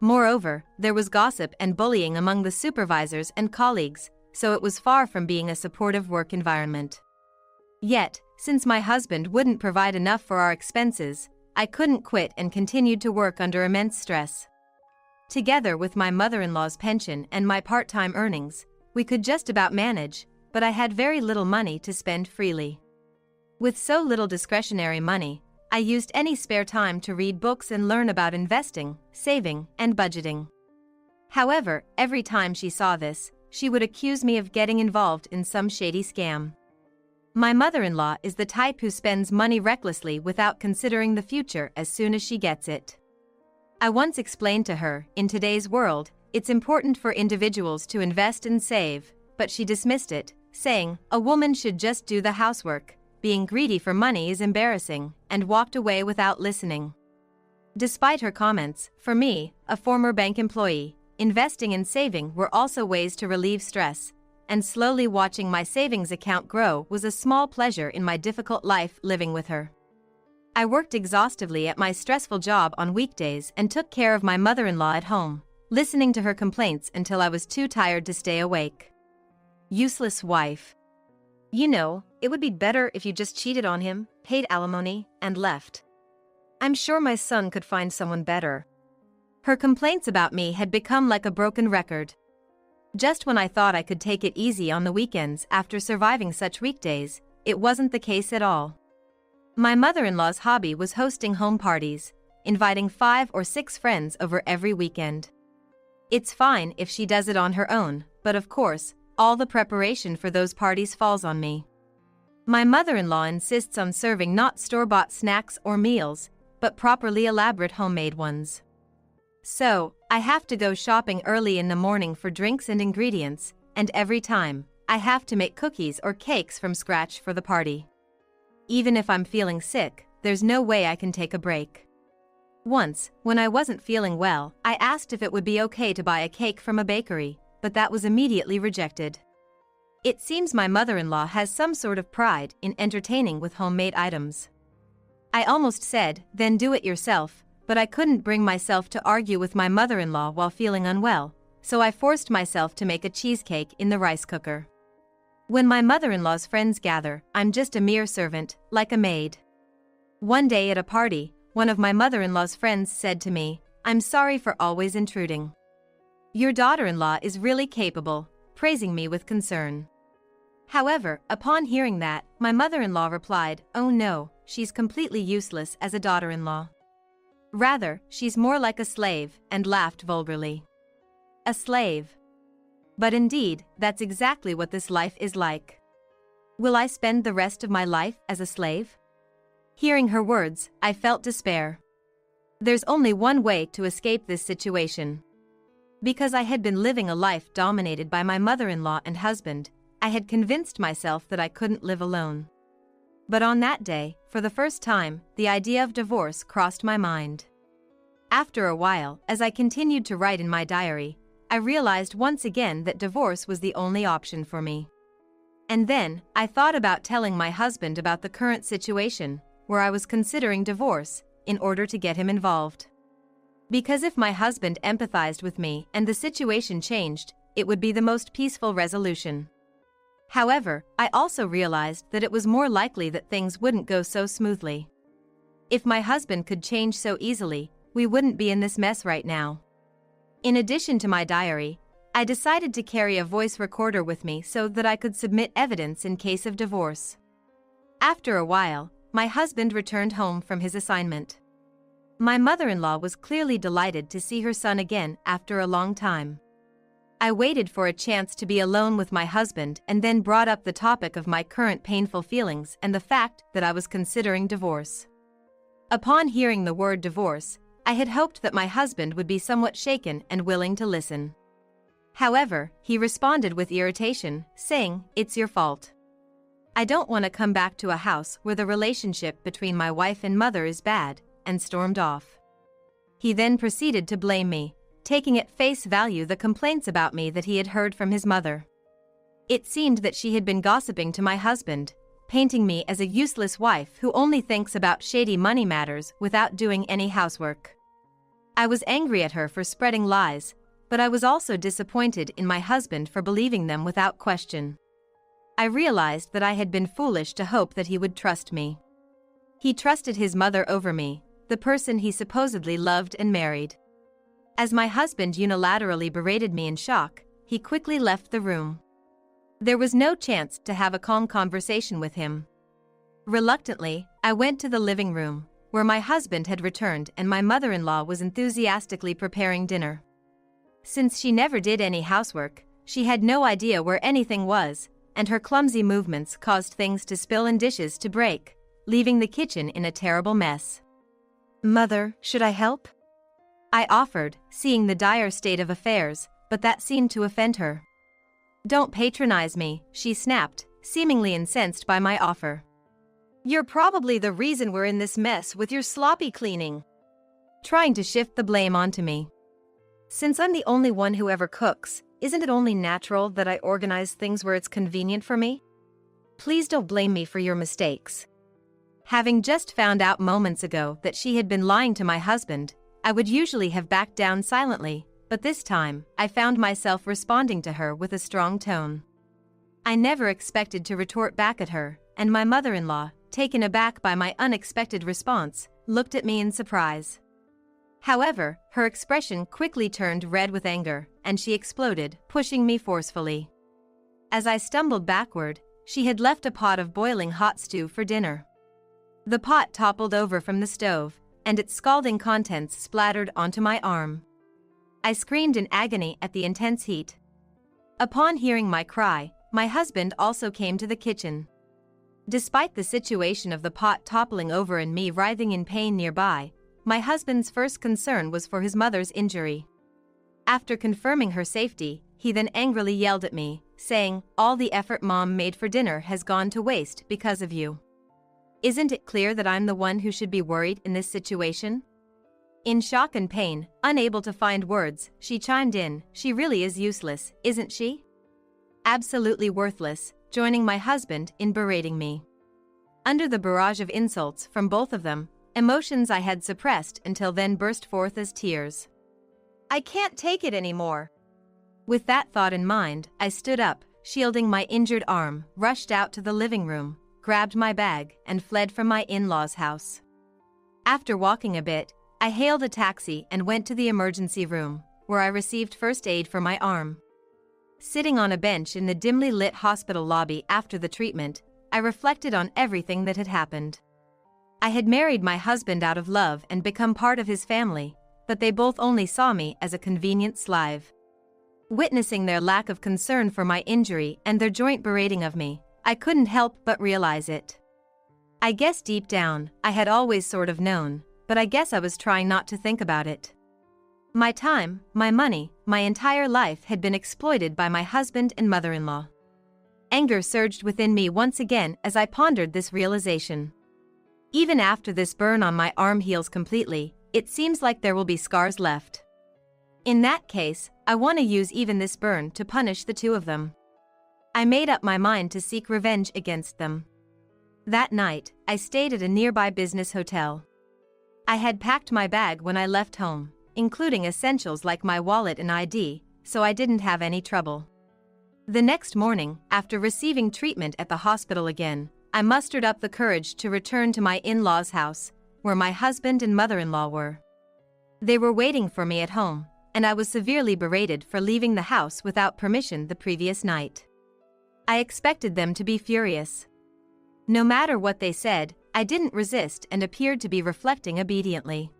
A: Moreover, there was gossip and bullying among the supervisors and colleagues, so it was far from being a supportive work environment. Yet, since my husband wouldn't provide enough for our expenses, I couldn't quit and continued to work under immense stress. Together with my mother-in-law's pension and my part-time earnings, we could just about manage, but I had very little money to spend freely. With so little discretionary money, I used any spare time to read books and learn about investing, saving, and budgeting. However, every time she saw this, she would accuse me of getting involved in some shady scam. My mother-in-law is the type who spends money recklessly without considering the future as soon as she gets it. I once explained to her, in today's world, it's important for individuals to invest and save, but she dismissed it, saying, a woman should just do the housework, being greedy for money is embarrassing, and walked away without listening. Despite her comments, for me, a former bank employee, investing and saving were also ways to relieve stress, and slowly watching my savings account grow was a small pleasure in my difficult life living with her. I worked exhaustively at my stressful job on weekdays and took care of my mother-in-law at home, listening to her complaints until I was too tired to stay awake. Useless wife. You know, it would be better if you just cheated on him, paid alimony, and left. I'm sure my son could find someone better. Her complaints about me had become like a broken record. Just when I thought I could take it easy on the weekends after surviving such weekdays, it wasn't the case at all. My mother-in-law's hobby was hosting home parties, inviting 5 or 6 friends over every weekend. It's fine if she does it on her own, but of course, all the preparation for those parties falls on me. My mother-in-law insists on serving not store-bought snacks or meals, but properly elaborate homemade ones. So, I have to go shopping early in the morning for drinks and ingredients, and every time, I have to make cookies or cakes from scratch for the party. Even if I'm feeling sick, there's no way I can take a break. Once, when I wasn't feeling well, I asked if it would be okay to buy a cake from a bakery, but that was immediately rejected. It seems my mother-in-law has some sort of pride in entertaining with homemade items. I almost said, then do it yourself, but I couldn't bring myself to argue with my mother-in-law while feeling unwell, so I forced myself to make a cheesecake in the rice cooker. When my mother-in-law's friends gather, I'm just a mere servant, like a maid. One day at a party, one of my mother-in-law's friends said to me, "I'm sorry for always intruding. Your daughter-in-law is really capable," praising me with concern. However, upon hearing that, my mother-in-law replied, "Oh no, she's completely useless as a daughter-in-law. Rather, she's more like a slave," and laughed vulgarly. A slave. But indeed, that's exactly what this life is like. Will I spend the rest of my life as a slave? Hearing her words, I felt despair. There's only one way to escape this situation. Because I had been living a life dominated by my mother-in-law and husband, I had convinced myself that I couldn't live alone. But on that day, for the first time, the idea of divorce crossed my mind. After a while, as I continued to write in my diary, I realized once again that divorce was the only option for me. And then, I thought about telling my husband about the current situation, where I was considering divorce, in order to get him involved. Because if my husband empathized with me and the situation changed, it would be the most peaceful resolution. However, I also realized that it was more likely that things wouldn't go so smoothly. If my husband could change so easily, we wouldn't be in this mess right now. In addition to my diary, I decided to carry a voice recorder with me so that I could submit evidence in case of divorce. After a while, my husband returned home from his assignment. My mother-in-law was clearly delighted to see her son again after a long time. I waited for a chance to be alone with my husband and then brought up the topic of my current painful feelings and the fact that I was considering divorce. Upon hearing the word divorce, I had hoped that my husband would be somewhat shaken and willing to listen. However, he responded with irritation, saying, "It's your fault. I don't want to come back to a house where the relationship between my wife and mother is bad," and stormed off. He then proceeded to blame me, taking at face value the complaints about me that he had heard from his mother. It seemed that she had been gossiping to my husband, painting me as a useless wife who only thinks about shady money matters without doing any housework. I was angry at her for spreading lies, but I was also disappointed in my husband for believing them without question. I realized that I had been foolish to hope that he would trust me. He trusted his mother over me, the person he supposedly loved and married. As my husband unilaterally berated me in shock, he quickly left the room. There was no chance to have a calm conversation with him. Reluctantly, I went to the living room, where my husband had returned and my mother-in-law was enthusiastically preparing dinner. Since she never did any housework, she had no idea where anything was, and her clumsy movements caused things to spill and dishes to break, leaving the kitchen in a terrible mess.
B: Mother, should I help?
A: I offered, seeing the dire state of affairs, but that seemed to offend her. Don't patronize me, she snapped, seemingly incensed by my offer.
B: You're probably the reason we're in this mess with your sloppy cleaning.
A: Trying to shift the blame onto me.
B: Since I'm the only one who ever cooks, isn't it only natural that I organize things where it's convenient for me? Please don't blame me for your mistakes.
A: Having just found out moments ago that she had been lying to my husband, I would usually have backed down silently, but this time, I found myself responding to her with a strong tone. I never expected to retort back at her, and my mother-in-law, taken aback by my unexpected response, looked at me in surprise. However, her expression quickly turned red with anger, and she exploded, pushing me forcefully. As I stumbled backward, she had left a pot of boiling hot stew for dinner. The pot toppled over from the stove, and its scalding contents splattered onto my arm. I screamed in agony at the intense heat. Upon hearing my cry, my husband also came to the kitchen. Despite the situation of the pot toppling over and me writhing in pain nearby, my husband's first concern was for his mother's injury. After confirming her safety, he then angrily yelled at me, saying, "All the effort Mom made for dinner has gone to waste because of you. Isn't it clear that I'm the one who should be worried in this situation?" In shock and pain, unable to find words, she chimed in, "She really is useless, isn't she? Absolutely worthless," joining my husband in berating me. Under the barrage of insults from both of them, emotions I had suppressed until then burst forth as tears.
B: I can't take it anymore.
A: With that thought in mind, I stood up, shielding my injured arm, rushed out to the living room, grabbed my bag, and fled from my in-laws' house. After walking a bit, I hailed a taxi and went to the emergency room, where I received first aid for my arm. Sitting on a bench in the dimly lit hospital lobby after the treatment, I reflected on everything that had happened. I had married my husband out of love and become part of his family, but they both only saw me as a convenient slave. Witnessing their lack of concern for my injury and their joint berating of me, I couldn't help but realize it. I guess deep down, I had always sort of known, but I guess I was trying not to think about it. My time, my money, my entire life had been exploited by my husband and mother-in-law. Anger surged within me once again as I pondered this realization. Even after this burn on my arm heals completely, it seems like there will be scars left. In that case, I want to use even this burn to punish the two of them. I made up my mind to seek revenge against them. That night, I stayed at a nearby business hotel. I had packed my bag when I left home, including essentials like my wallet and ID, so I didn't have any trouble. The next morning, after receiving treatment at the hospital again, I mustered up the courage to return to my in-laws' house, where my husband and mother-in-law were. They were waiting for me at home, and I was severely berated for leaving the house without permission the previous night. I expected them to be furious. No matter what they said, I didn't resist and appeared to be reflecting obediently.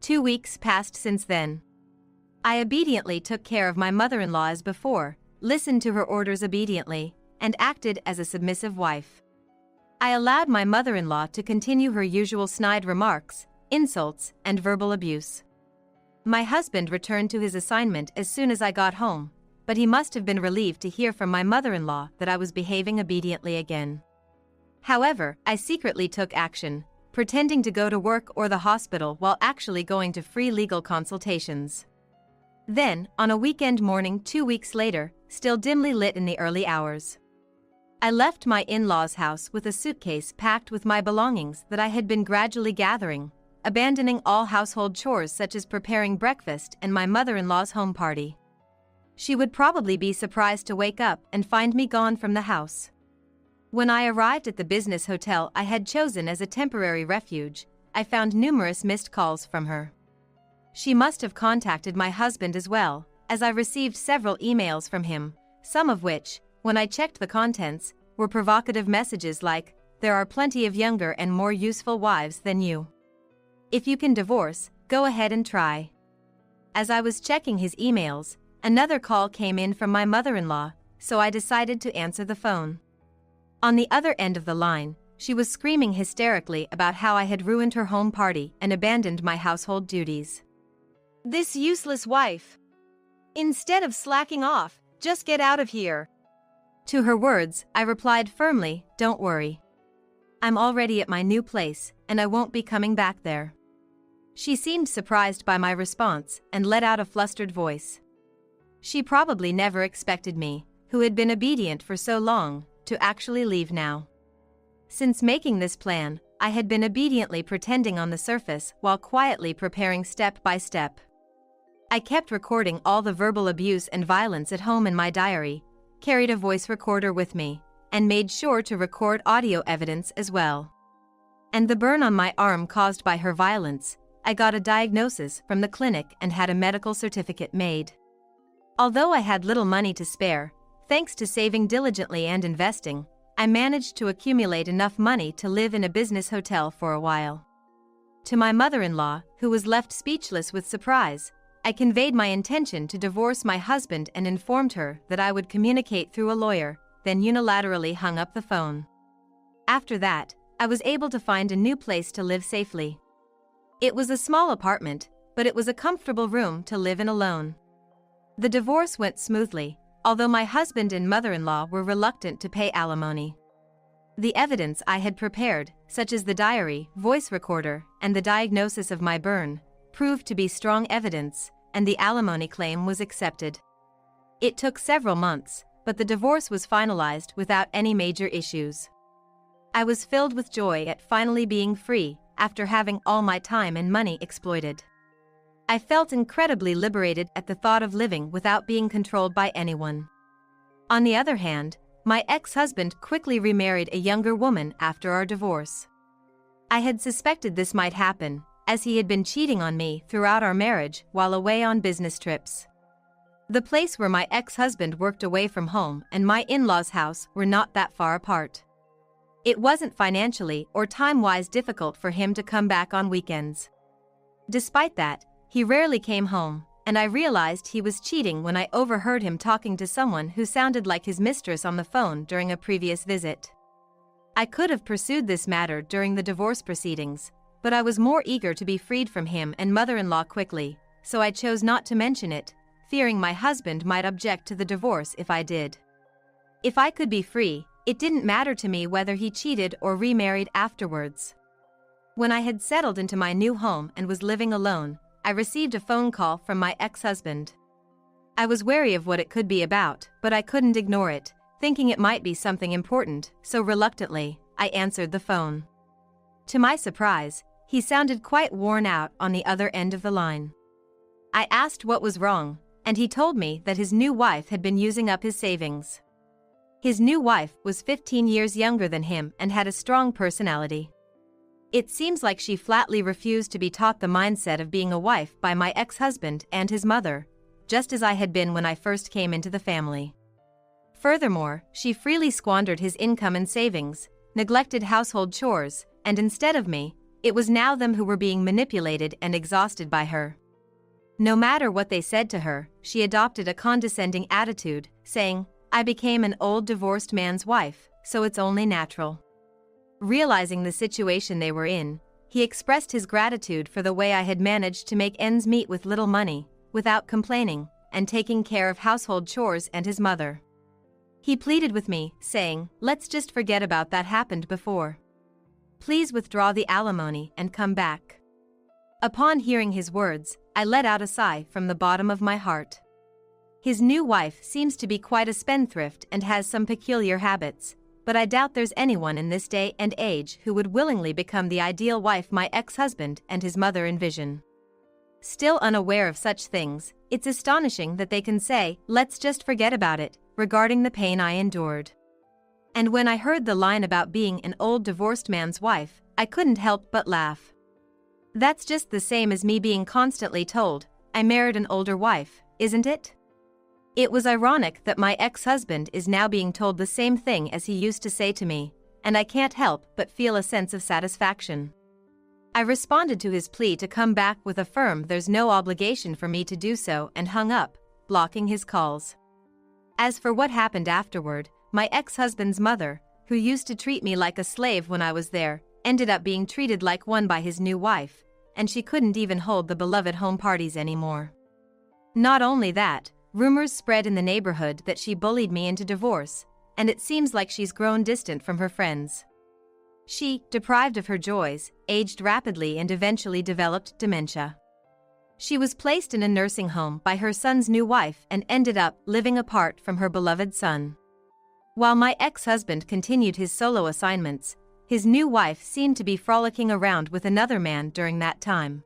A: 2 weeks passed since then. I obediently took care of my mother-in-law as before, listened to her orders obediently, and acted as a submissive wife. I allowed my mother-in-law to continue her usual snide remarks, insults, and verbal abuse. My husband returned to his assignment as soon as I got home, but he must have been relieved to hear from my mother-in-law that I was behaving obediently again. However, I secretly took action, pretending to go to work or the hospital while actually going to free legal consultations. Then, on a weekend morning 2 weeks later, still dimly lit in the early hours, I left my in-laws' house with a suitcase packed with my belongings that I had been gradually gathering, abandoning all household chores such as preparing breakfast and my mother-in-law's home party. She would probably be surprised to wake up and find me gone from the house. When I arrived at the business hotel I had chosen as a temporary refuge, I found numerous missed calls from her. She must have contacted my husband as well, as I received several emails from him, some of which, when I checked the contents, were provocative messages like, there are plenty of younger and more useful wives than you. If you can divorce, go ahead and try." As I was checking his emails, another call came in from my mother-in-law, so I decided to answer the phone. On the other end of the line, she was screaming hysterically about how I had ruined her home party and abandoned my household duties. "This useless wife! Instead of slacking off, just get out of here." To her words, I replied firmly, "Don't worry. I'm already at my new place, and I won't be coming back there." She seemed surprised by my response and let out a flustered voice. She probably never expected me, who had been obedient for so long, to actually leave now. Since making this plan, I had been obediently pretending on the surface while quietly preparing step by step. I kept recording all the verbal abuse and violence at home in my diary, carried a voice recorder with me, and made sure to record audio evidence as well. And the burn on my arm caused by her violence, I got a diagnosis from the clinic and had a medical certificate made. Although I had little money to spare, thanks to saving diligently and investing, I managed to accumulate enough money to live in a business hotel for a while. To my mother-in-law, who was left speechless with surprise, I conveyed my intention to divorce my husband and informed her that I would communicate through a lawyer, then unilaterally hung up the phone. After that, I was able to find a new place to live safely. It was a small apartment, but it was a comfortable room to live in alone. The divorce went smoothly, although my husband and mother-in-law were reluctant to pay alimony. The evidence I had prepared, such as the diary, voice recorder, and the diagnosis of my burn, proved to be strong evidence, and the alimony claim was accepted. It took several months, but the divorce was finalized without any major issues. I was filled with joy at finally being free, after having all my time and money exploited. I felt incredibly liberated at the thought of living without being controlled by anyone. On the other hand, my ex-husband quickly remarried a younger woman after our divorce. I had suspected this might happen, as he had been cheating on me throughout our marriage while away on business trips. The place where my ex-husband worked away from home and my in-laws' house were not that far apart. It wasn't financially or time-wise difficult for him to come back on weekends. Despite that, he rarely came home, and I realized he was cheating when I overheard him talking to someone who sounded like his mistress on the phone during a previous visit. I could have pursued this matter during the divorce proceedings, but I was more eager to be freed from him and mother-in-law quickly, so I chose not to mention it, fearing my husband might object to the divorce if I did. If I could be free, it didn't matter to me whether he cheated or remarried afterwards. When I had settled into my new home and was living alone, I received a phone call from my ex-husband. I was wary of what it could be about, but I couldn't ignore it, thinking it might be something important, so reluctantly, I answered the phone. To my surprise, he sounded quite worn out on the other end of the line. I asked what was wrong, and he told me that his new wife had been using up his savings. His new wife was 15 years younger than him and had a strong personality. It seems like she flatly refused to be taught the mindset of being a wife by my ex-husband and his mother, just as I had been when I first came into the family. Furthermore, she freely squandered his income and savings, neglected household chores, and instead of me, it was now them who were being manipulated and exhausted by her. No matter what they said to her, she adopted a condescending attitude, saying, "I became an old divorced man's wife, so it's only natural." Realizing the situation they were in, he expressed his gratitude for the way I had managed to make ends meet with little money, without complaining, and taking care of household chores and his mother. He pleaded with me, saying, "Let's just forget about that happened before. Please withdraw the alimony and come back." Upon hearing his words, I let out a sigh from the bottom of my heart. His new wife seems to be quite a spendthrift and has some peculiar habits, but I doubt there's anyone in this day and age who would willingly become the ideal wife my ex-husband and his mother envision. Still unaware of such things, it's astonishing that they can say, "Let's just forget about it," regarding the pain I endured. And when I heard the line about being an old divorced man's wife, I couldn't help but laugh. That's just the same as me being constantly told, "I married an older wife," isn't it? It was ironic that my ex-husband is now being told the same thing as he used to say to me, and I can't help but feel a sense of satisfaction. I responded to his plea to come back with a firm there's no obligation for me to do so and hung up, blocking his calls. As for what happened afterward, my ex-husband's mother, who used to treat me like a slave when I was there, ended up being treated like one by his new wife, and she couldn't even hold the beloved home parties anymore. Not only that, rumors spread in the neighborhood that she bullied me into divorce, and it seems like she's grown distant from her friends. She, deprived of her joys, aged rapidly and eventually developed dementia. She was placed in a nursing home by her son's new wife and ended up living apart from her beloved son. While my ex-husband continued his solo assignments, his new wife seemed to be frolicking around with another man during that time.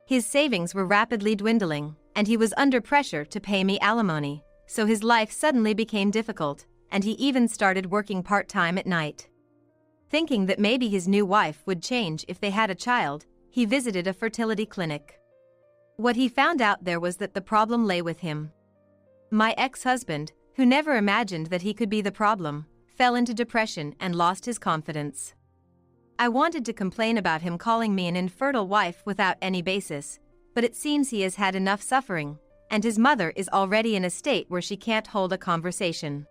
A: His savings were rapidly dwindling, and he was under pressure to pay me alimony, so his life suddenly became difficult, and he even started working part-time at night. Thinking that maybe his new wife would change if they had a child, he visited a fertility clinic. What he found out there was that the problem lay with him. My ex-husband, who never imagined that he could be the problem, fell into depression and lost his confidence. I wanted to complain about him calling me an infertile wife without any basis, but it seems he has had enough suffering, and his mother is already in a state where she can't hold a conversation.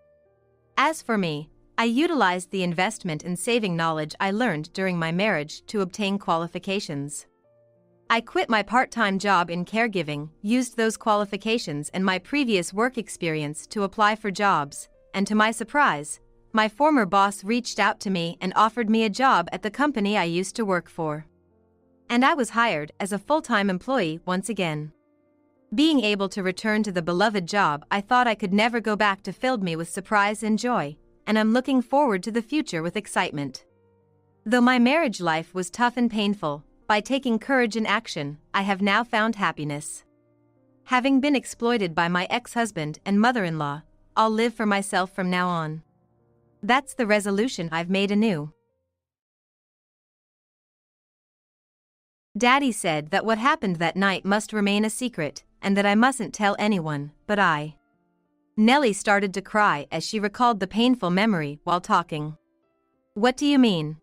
A: As for me, I utilized the investment and saving knowledge I learned during my marriage to obtain qualifications. I quit my part-time job in caregiving, used those qualifications and my previous work experience to apply for jobs, and to my surprise, my former boss reached out to me and offered me a job at the company I used to work for. And I was hired as a full-time employee once again. Being able to return to the beloved job I thought I could never go back to filled me with surprise and joy, and I'm looking forward to the future with excitement. Though my marriage life was tough and painful, by taking courage and action, I have now found happiness. Having been exploited by my ex-husband and mother-in-law, I'll live for myself from now on. That's the resolution I've made anew. Daddy said that what happened that night must remain a secret, and that I mustn't tell anyone, but I. Nellie started to cry as she recalled the painful memory while talking. What do you mean?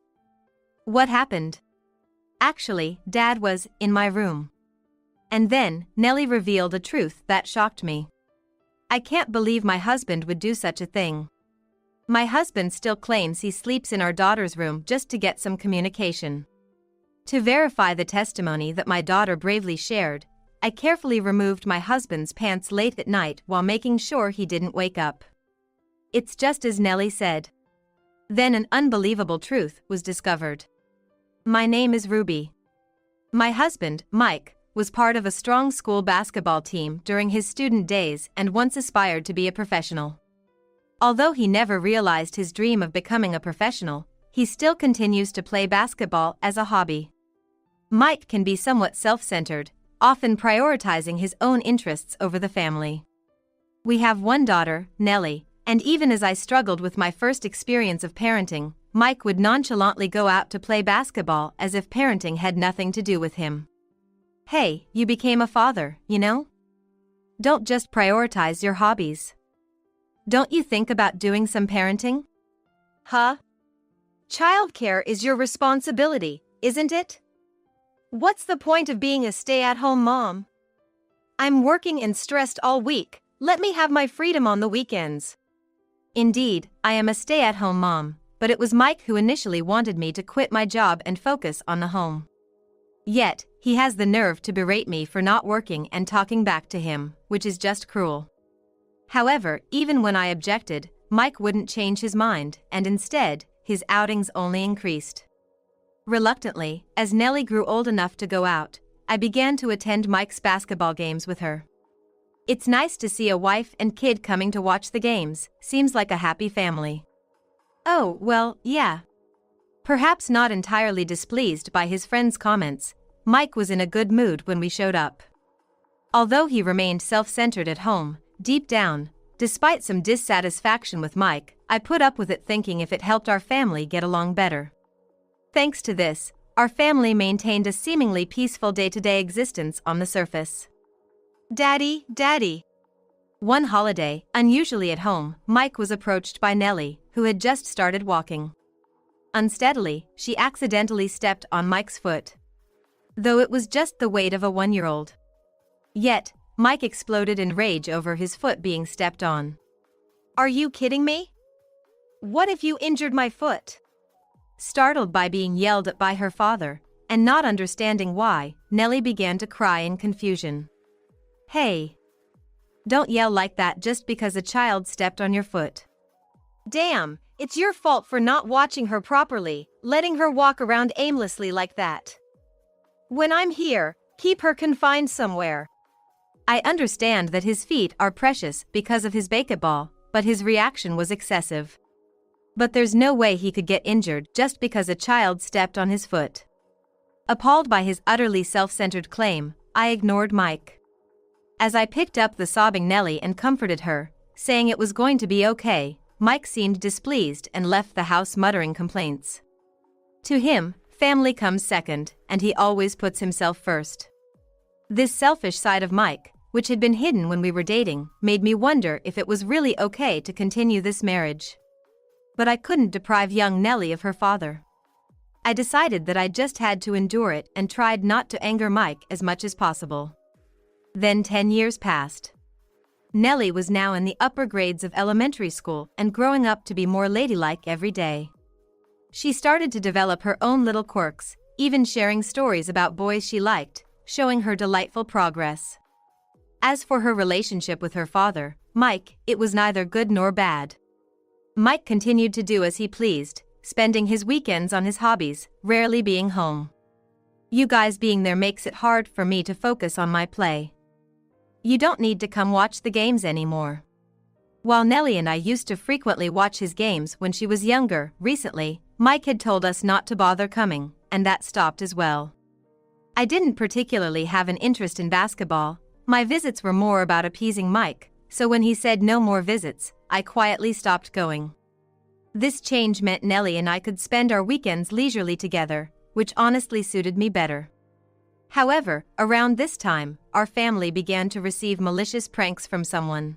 A: What happened? Actually, Dad was in my room. And then, Nellie revealed a truth that shocked me. I can't believe my husband would do such a thing. My husband still claims he sleeps in our daughter's room just to get some communication. To verify the testimony that my daughter bravely shared, I carefully removed my husband's pants late at night while making sure he didn't wake up. It's just as Nellie said. Then an unbelievable truth was discovered. My name is Ruby. My husband, Mike, was part of a strong school basketball team during his student days and once aspired to be a professional. Although he never realized his dream of becoming a professional, he still continues to play basketball as a hobby. Mike can be somewhat self-centered, often prioritizing his own interests over the family. We have one daughter, Nellie, and even as I struggled with my first experience of parenting, Mike would nonchalantly go out to play basketball as if parenting had nothing to do with him. Hey, you became a father, you know? Don't just prioritize your hobbies. Don't you think about doing some parenting? Huh? Childcare is your responsibility, isn't it? What's the point of being a stay-at-home mom? I'm working and stressed all week, let me have my freedom on the weekends. Indeed, I am a stay-at-home mom, but it was Mike who initially wanted me to quit my job and focus on the home. Yet, he has the nerve to berate me for not working and talking back to him, which is just cruel. However, even when I objected, Mike wouldn't change his mind, and instead, his outings only increased. Reluctantly, as Nellie grew old enough to go out, I began to attend Mike's basketball games with her. It's nice to see a wife and kid coming to watch the games, seems like a happy family. Oh, well, yeah. Perhaps not entirely displeased by his friend's comments, Mike was in a good mood when we showed up. Although he remained self-centered at home, deep down, despite some dissatisfaction with Mike, I put up with it thinking if it helped our family get along better. Thanks to this, our family maintained a seemingly peaceful day-to-day existence on the surface. Daddy, Daddy. One holiday, unusually at home, Mike was approached by Nellie, who had just started walking. Unsteadily, she accidentally stepped on Mike's foot. Though it was just the weight of a 1-year-old. Yet, Mike exploded in rage over his foot being stepped on.
B: Are you kidding me? What if you injured my foot?
A: Startled by being yelled at by her father, and not understanding why, Nellie began to cry in confusion. Hey! Don't yell like that just because a child stepped on your foot.
B: Damn, it's your fault for not watching her properly, letting her walk around aimlessly like that. When I'm here, keep her confined somewhere.
A: I understand that his feet are precious because of his basketball, but his reaction was excessive. But there's no way he could get injured just because a child stepped on his foot. Appalled by his utterly self-centered claim, I ignored Mike. As I picked up the sobbing Nellie and comforted her, saying it was going to be okay, Mike seemed displeased and left the house muttering complaints. To him, family comes second, and he always puts himself first. This selfish side of Mike, which had been hidden when we were dating, made me wonder if it was really okay to continue this marriage. But I couldn't deprive young Nellie of her father. I decided that I just had to endure it and tried not to anger Mike as much as possible. Then 10 years passed. Nellie was now in the upper grades of elementary school and growing up to be more ladylike every day. She started to develop her own little quirks, even sharing stories about boys she liked, showing her delightful progress. As for her relationship with her father, Mike, it was neither good nor bad. Mike continued to do as he pleased, spending his weekends on his hobbies, rarely being home. You guys being there makes it hard for me to focus on my play. You don't need to come watch the games anymore. While Nellie and I used to frequently watch his games when she was younger, recently, Mike had told us not to bother coming, and that stopped as well. I didn't particularly have an interest in basketball. My visits were more about appeasing Mike, so when he said no more visits, I quietly stopped going. This change meant Nellie and I could spend our weekends leisurely together, which honestly suited me better. However, around this time, our family began to receive malicious pranks from someone.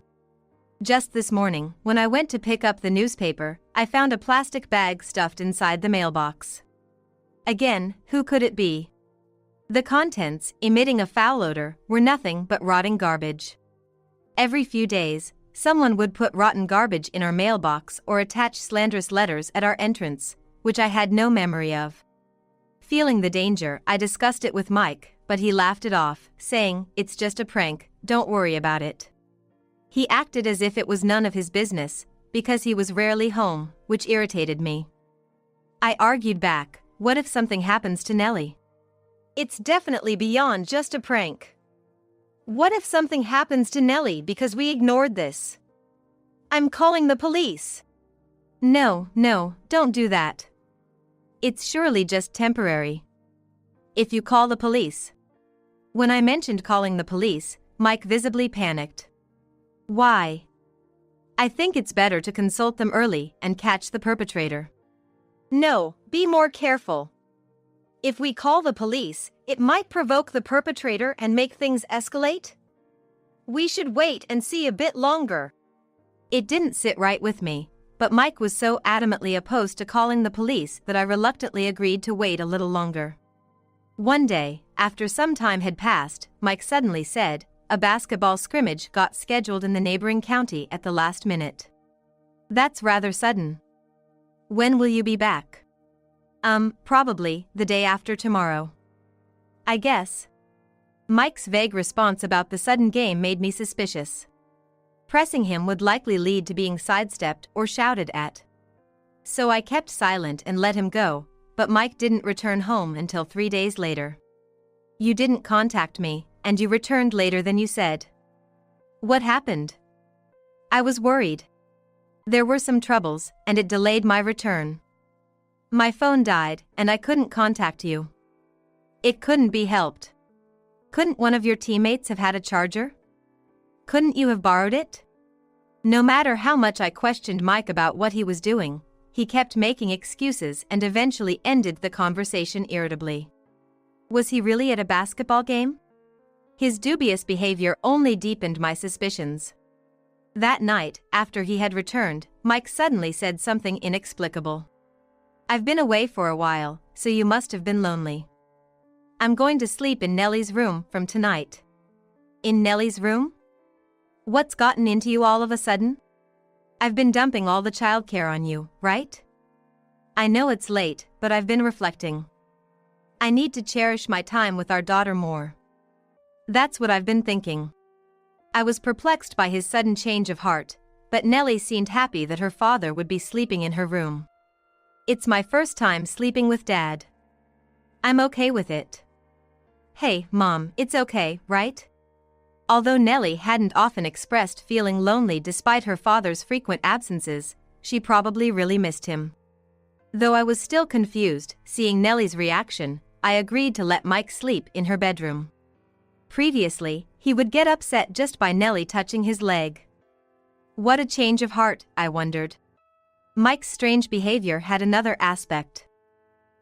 A: Just this morning, when I went to pick up the newspaper, I found a plastic bag stuffed inside the mailbox. Again, who could it be? The contents, emitting a foul odor, were nothing but rotting garbage. Every few days, someone would put rotten garbage in our mailbox or attach slanderous letters at our entrance, which I had no memory of. Feeling the danger, I discussed it with Mike, but he laughed it off, saying, "It's just a prank, don't worry about it." He acted as if it was none of his business, because he was rarely home, which irritated me. I argued back, what if something happens to Nellie?
B: It's definitely beyond just a prank. What if something happens to Nellie because we ignored this? I'm calling the police.
A: No, don't do that. It's surely just temporary. If you call the police. When I mentioned calling the police, Mike visibly panicked. Why? I think it's better to consult them early and catch the perpetrator.
B: No, be more careful. If we call the police, it might provoke the perpetrator and make things escalate. We should wait and see a bit longer.
A: It didn't sit right with me, but Mike was so adamantly opposed to calling the police that I reluctantly agreed to wait a little longer. One day, after some time had passed, Mike suddenly said, a basketball scrimmage got scheduled in the neighboring county at the last minute. That's rather sudden. When will you be back? Probably the day after tomorrow. I guess. Mike's vague response about the sudden game made me suspicious. Pressing him would likely lead to being sidestepped or shouted at. So I kept silent and let him go, but Mike didn't return home until 3 days later. You didn't contact me, and you returned later than you said. What happened? I was worried. There were some troubles, and it delayed my return. My phone died, and I couldn't contact you. It couldn't be helped. Couldn't one of your teammates have had a charger? Couldn't you have borrowed it? No matter how much I questioned Mike about what he was doing, he kept making excuses and eventually ended the conversation irritably. Was he really at a basketball game? His dubious behavior only deepened my suspicions. That night, after he had returned, Mike suddenly said something inexplicable. I've been away for a while, so you must have been lonely. I'm going to sleep in Nellie's room from tonight. In Nellie's room? What's gotten into you all of a sudden? I've been dumping all the childcare on you, right? I know it's late, but I've been reflecting. I need to cherish my time with our daughter more. That's what I've been thinking. I was perplexed by his sudden change of heart, but Nellie seemed happy that her father would be sleeping in her room. It's my first time sleeping with Dad. I'm okay with it. Hey, Mom, it's okay, right? Although Nellie hadn't often expressed feeling lonely despite her father's frequent absences, she probably really missed him. Though I was still confused, seeing Nellie's reaction, I agreed to let Mike sleep in her bedroom. Previously, he would get upset just by Nellie touching his leg. What a change of heart, I wondered. Mike's strange behavior had another aspect.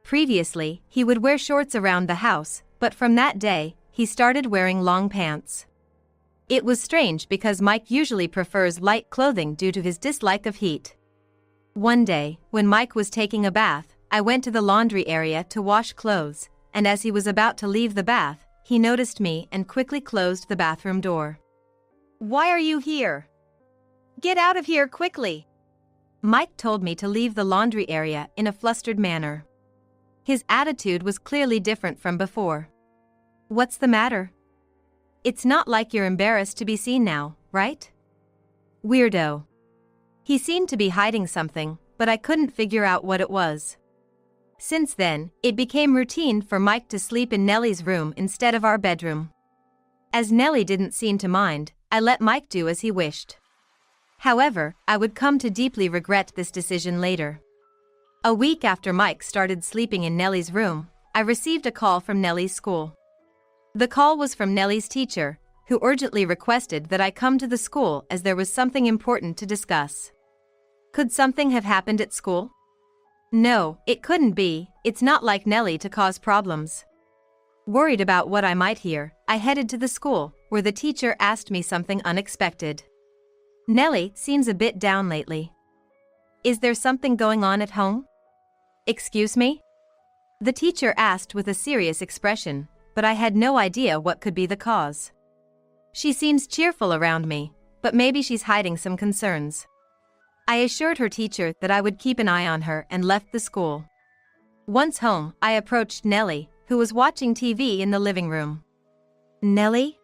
A: Previously, he would wear shorts around the house, but from that day, he started wearing long pants. It was strange because Mike usually prefers light clothing due to his dislike of heat. One day, when Mike was taking a bath, I went to the laundry area to wash clothes, and as he was about to leave the bath, he noticed me and quickly closed the bathroom door.
B: Why are you here? Get out of here quickly!
A: Mike told me to leave the laundry area in a flustered manner. His attitude was clearly different from before. What's the matter? It's not like you're embarrassed to be seen now, right? Weirdo. He seemed to be hiding something, but I couldn't figure out what it was. Since then, it became routine for Mike to sleep in Nellie's room instead of our bedroom. As Nellie didn't seem to mind, I let Mike do as he wished. However, I would come to deeply regret this decision later. A week after Mike started sleeping in Nellie's room, I received a call from Nellie's school. The call was from Nellie's teacher, who urgently requested that I come to the school as there was something important to discuss. Could something have happened at school? No, it couldn't be. It's not like Nellie to cause problems. Worried about what I might hear, I headed to the school, where the teacher asked me something unexpected. Nellie seems a bit down lately. Is there something going on at home? Excuse me? The teacher asked with a serious expression, but I had no idea what could be the cause. She seems cheerful around me, but maybe she's hiding some concerns. I assured her teacher that I would keep an eye on her and left the school. Once home, I approached Nellie, who was watching TV in the living room.
B: Nellie?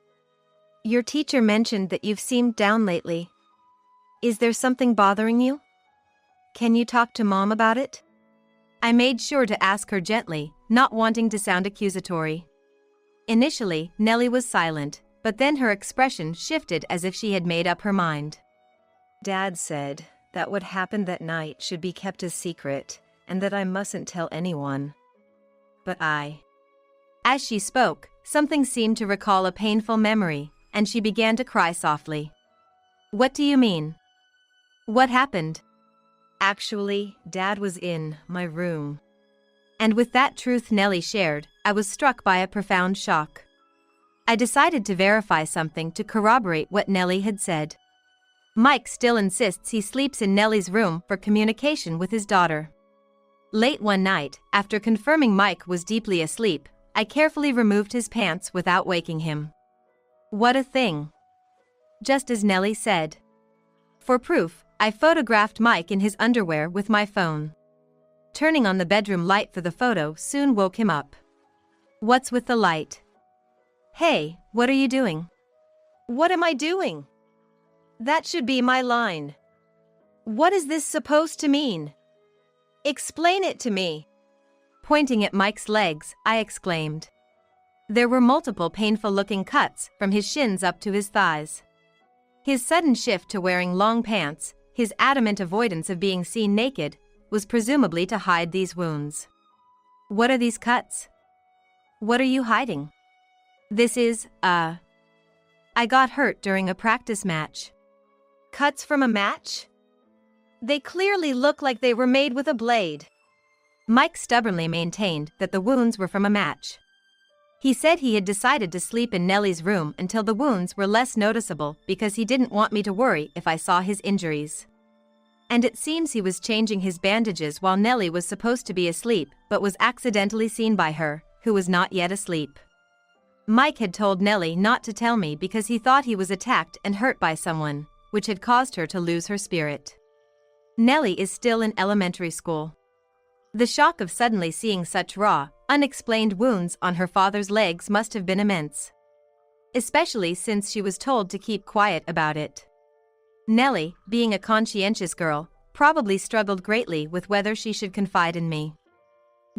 B: Your teacher mentioned that you've seemed down lately. Is there something bothering you? Can you talk to Mom about it?
A: I made sure to ask her gently, not wanting to sound accusatory. Initially, Nellie was silent, but then her expression shifted as if she had made up her mind.
B: Dad said that what happened that night should be kept a secret, and that I mustn't tell anyone. But
A: As she spoke, something seemed to recall a painful memory, and she began to cry softly. What do you mean? What happened?
B: Actually, Dad was in my room.
A: And with that truth Nellie shared, I was struck by a profound shock. I decided to verify something to corroborate what Nellie had said. Mike still insists he sleeps in Nellie's room for communication with his daughter. Late one night, after confirming Mike was deeply asleep, I carefully removed his pants without waking him. What a thing! Just as Nellie said. For proof, I photographed Mike in his underwear with my phone. Turning on the bedroom light for the photo soon woke him up. What's with the light? Hey, what are you doing?
B: What am I doing? That should be my line. What is this supposed to mean? Explain it to me.
A: Pointing at Mike's legs, I exclaimed. There were multiple painful-looking cuts from his shins up to his thighs. His sudden shift to wearing long pants, his adamant avoidance of being seen naked, was presumably to hide these wounds. What are these cuts? What are you hiding? This is, I got hurt during a practice match.
B: Cuts from a match? They clearly look like they were made with a blade.
A: Mike stubbornly maintained that the wounds were from a match. He said he had decided to sleep in Nellie's room until the wounds were less noticeable because he didn't want me to worry if I saw his injuries. And it seems he was changing his bandages while Nellie was supposed to be asleep but was accidentally seen by her, who was not yet asleep. Mike had told Nellie not to tell me because he thought he was attacked and hurt by someone, which had caused her to lose her spirit. Nellie is still in elementary school. The shock of suddenly seeing such raw, unexplained wounds on her father's legs must have been immense. Especially since she was told to keep quiet about it. Nellie, being a conscientious girl, probably struggled greatly with whether she should confide in me.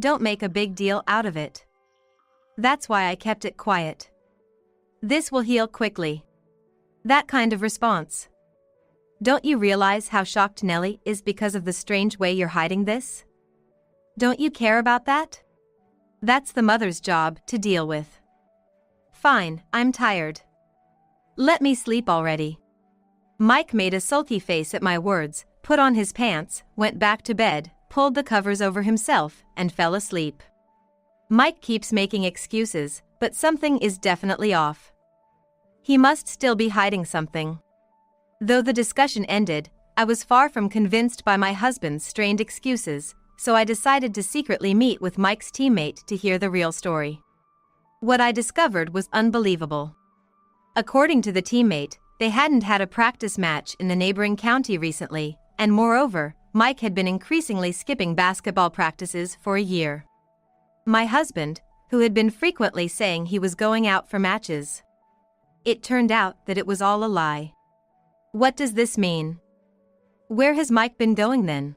A: Don't make a big deal out of it. That's why I kept it quiet. This will heal quickly. That kind of response. Don't you realize how shocked Nellie is because of the strange way you're hiding this? Don't you care about that? That's the mother's job to deal with. Fine, I'm tired. Let me sleep already. Mike made a sulky face at my words, put on his pants, went back to bed, pulled the covers over himself, and fell asleep. Mike keeps making excuses, but something is definitely off. He must still be hiding something. Though the discussion ended, I was far from convinced by my husband's strained excuses, so I decided to secretly meet with Mike's teammate to hear the real story. What I discovered was unbelievable. According to the teammate, they hadn't had a practice match in the neighboring county recently, and moreover, Mike had been increasingly skipping basketball practices for a year. My husband, who had been frequently saying he was going out for matches. It turned out that it was all a lie. What does this mean? Where has Mike been going then?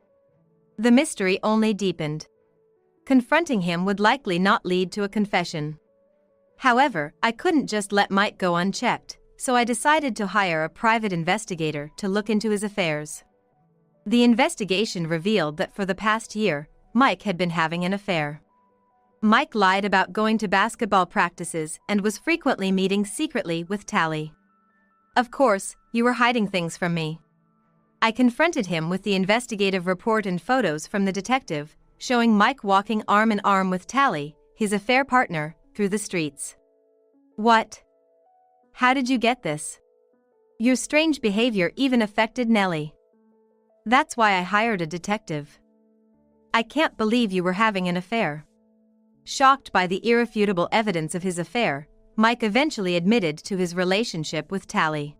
A: The mystery only deepened. Confronting him would likely not lead to a confession. However, I couldn't just let Mike go unchecked, so I decided to hire a private investigator to look into his affairs. The investigation revealed that for the past year, Mike had been having an affair. Mike lied about going to basketball practices and was frequently meeting secretly with Tally. Of course, you were hiding things from me. I confronted him with the investigative report and photos from the detective, showing Mike walking arm in arm with Tally, his affair partner, through the streets. What? How did you get this? Your strange behavior even affected Nellie. That's why I hired a detective. I can't believe you were having an affair. Shocked by the irrefutable evidence of his affair, Mike eventually admitted to his relationship with Tally.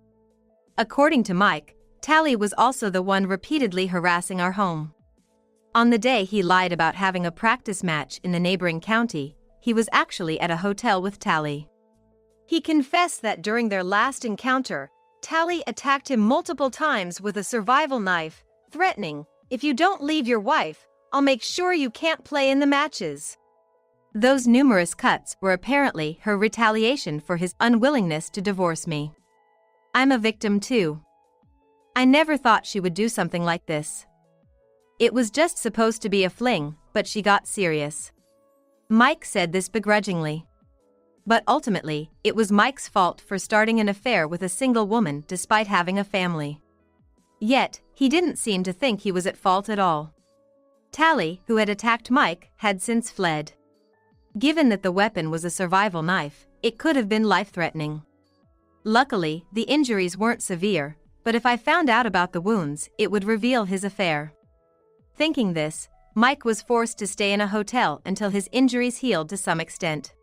A: According to Mike, Tally was also the one repeatedly harassing our home. On the day he lied about having a practice match in the neighboring county, he was actually at a hotel with Tally. He confessed that during their last encounter, Tally attacked him multiple times with a survival knife, threatening, "If you don't leave your wife, I'll make sure you can't play in the matches." Those numerous cuts were apparently her retaliation for his unwillingness to divorce me. I'm a victim too. I never thought she would do something like this. It was just supposed to be a fling, but she got serious. Mike said this begrudgingly. But ultimately, it was Mike's fault for starting an affair with a single woman despite having a family. Yet, he didn't seem to think he was at fault at all. Tally, who had attacked Mike, had since fled. Given that the weapon was a survival knife, it could have been life-threatening. Luckily, the injuries weren't severe, but if I found out about the wounds, it would reveal his affair. Thinking this, Mike was forced to stay in a hotel until his injuries healed to some extent.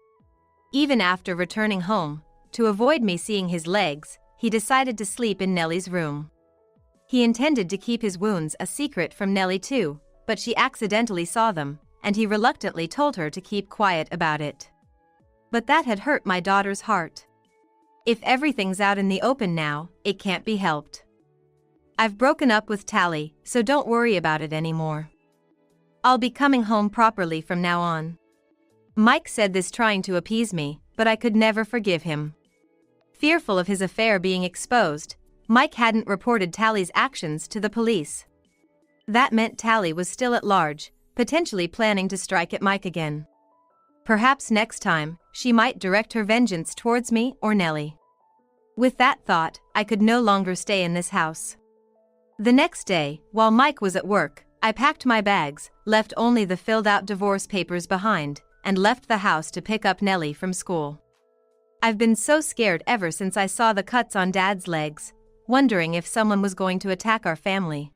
A: Even after returning home, to avoid me seeing his legs, he decided to sleep in Nellie's room. He intended to keep his wounds a secret from Nellie too, but she accidentally saw them, and he reluctantly told her to keep quiet about it. But that had hurt my daughter's heart. If everything's out in the open now, it can't be helped. I've broken up with Tally, so don't worry about it anymore. I'll be coming home properly from now on. Mike said this trying to appease me, but I could never forgive him. Fearful of his affair being exposed, Mike hadn't reported Tally's actions to the police. That meant Tally was still at large, potentially planning to strike at Mike again. Perhaps next time, she might direct her vengeance towards me or Nellie. With that thought, I could no longer stay in this house. The next day, while Mike was at work, I packed my bags, left only the filled-out divorce papers behind, and left the house to pick up Nellie from school. I've been so scared ever since I saw the cuts on Dad's legs, wondering if someone was going to attack our family.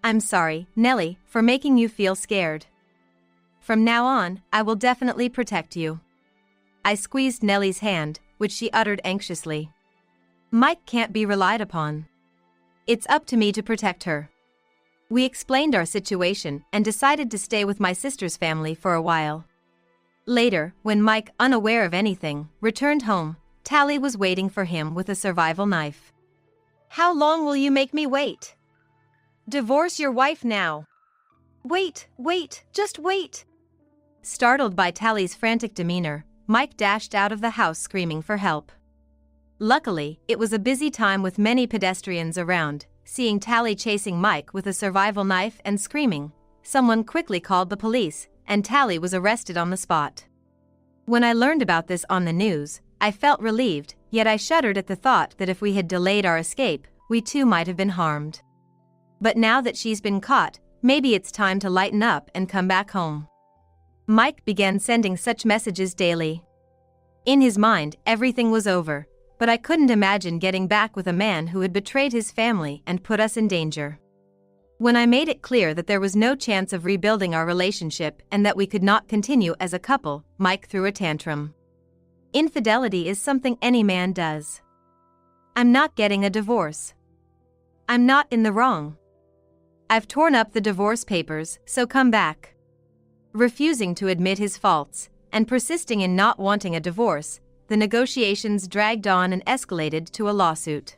A: I'm sorry, Nellie, for making you feel scared. From now on, I will definitely protect you. I squeezed Nellie's hand, which she uttered anxiously. Mike can't be relied upon. It's up to me to protect her. We explained our situation and decided to stay with my sister's family for a while. Later, when Mike, unaware of anything, returned home, Tally was waiting for him with a survival knife. How long will you make me wait? Divorce your wife now. Wait, just wait. Startled by Tally's frantic demeanor, Mike dashed out of the house screaming for help. Luckily, it was a busy time with many pedestrians around. Seeing Tally chasing Mike with a survival knife and screaming, someone quickly called the police, and Tally was arrested on the spot. When I learned about this on the news, I felt relieved, yet I shuddered at the thought that if we had delayed our escape, we too might have been harmed. But now that she's been caught, maybe it's time to lighten up and come back home. Mike began sending such messages daily. In his mind, everything was over, but I couldn't imagine getting back with a man who had betrayed his family and put us in danger. When I made it clear that there was no chance of rebuilding our relationship and that we could not continue as a couple, Mike threw a tantrum. Infidelity is something any man does. I'm not getting a divorce. I'm not in the wrong. I've torn up the divorce papers, so come back. Refusing to admit his faults, and persisting in not wanting a divorce, the negotiations dragged on and escalated to a lawsuit.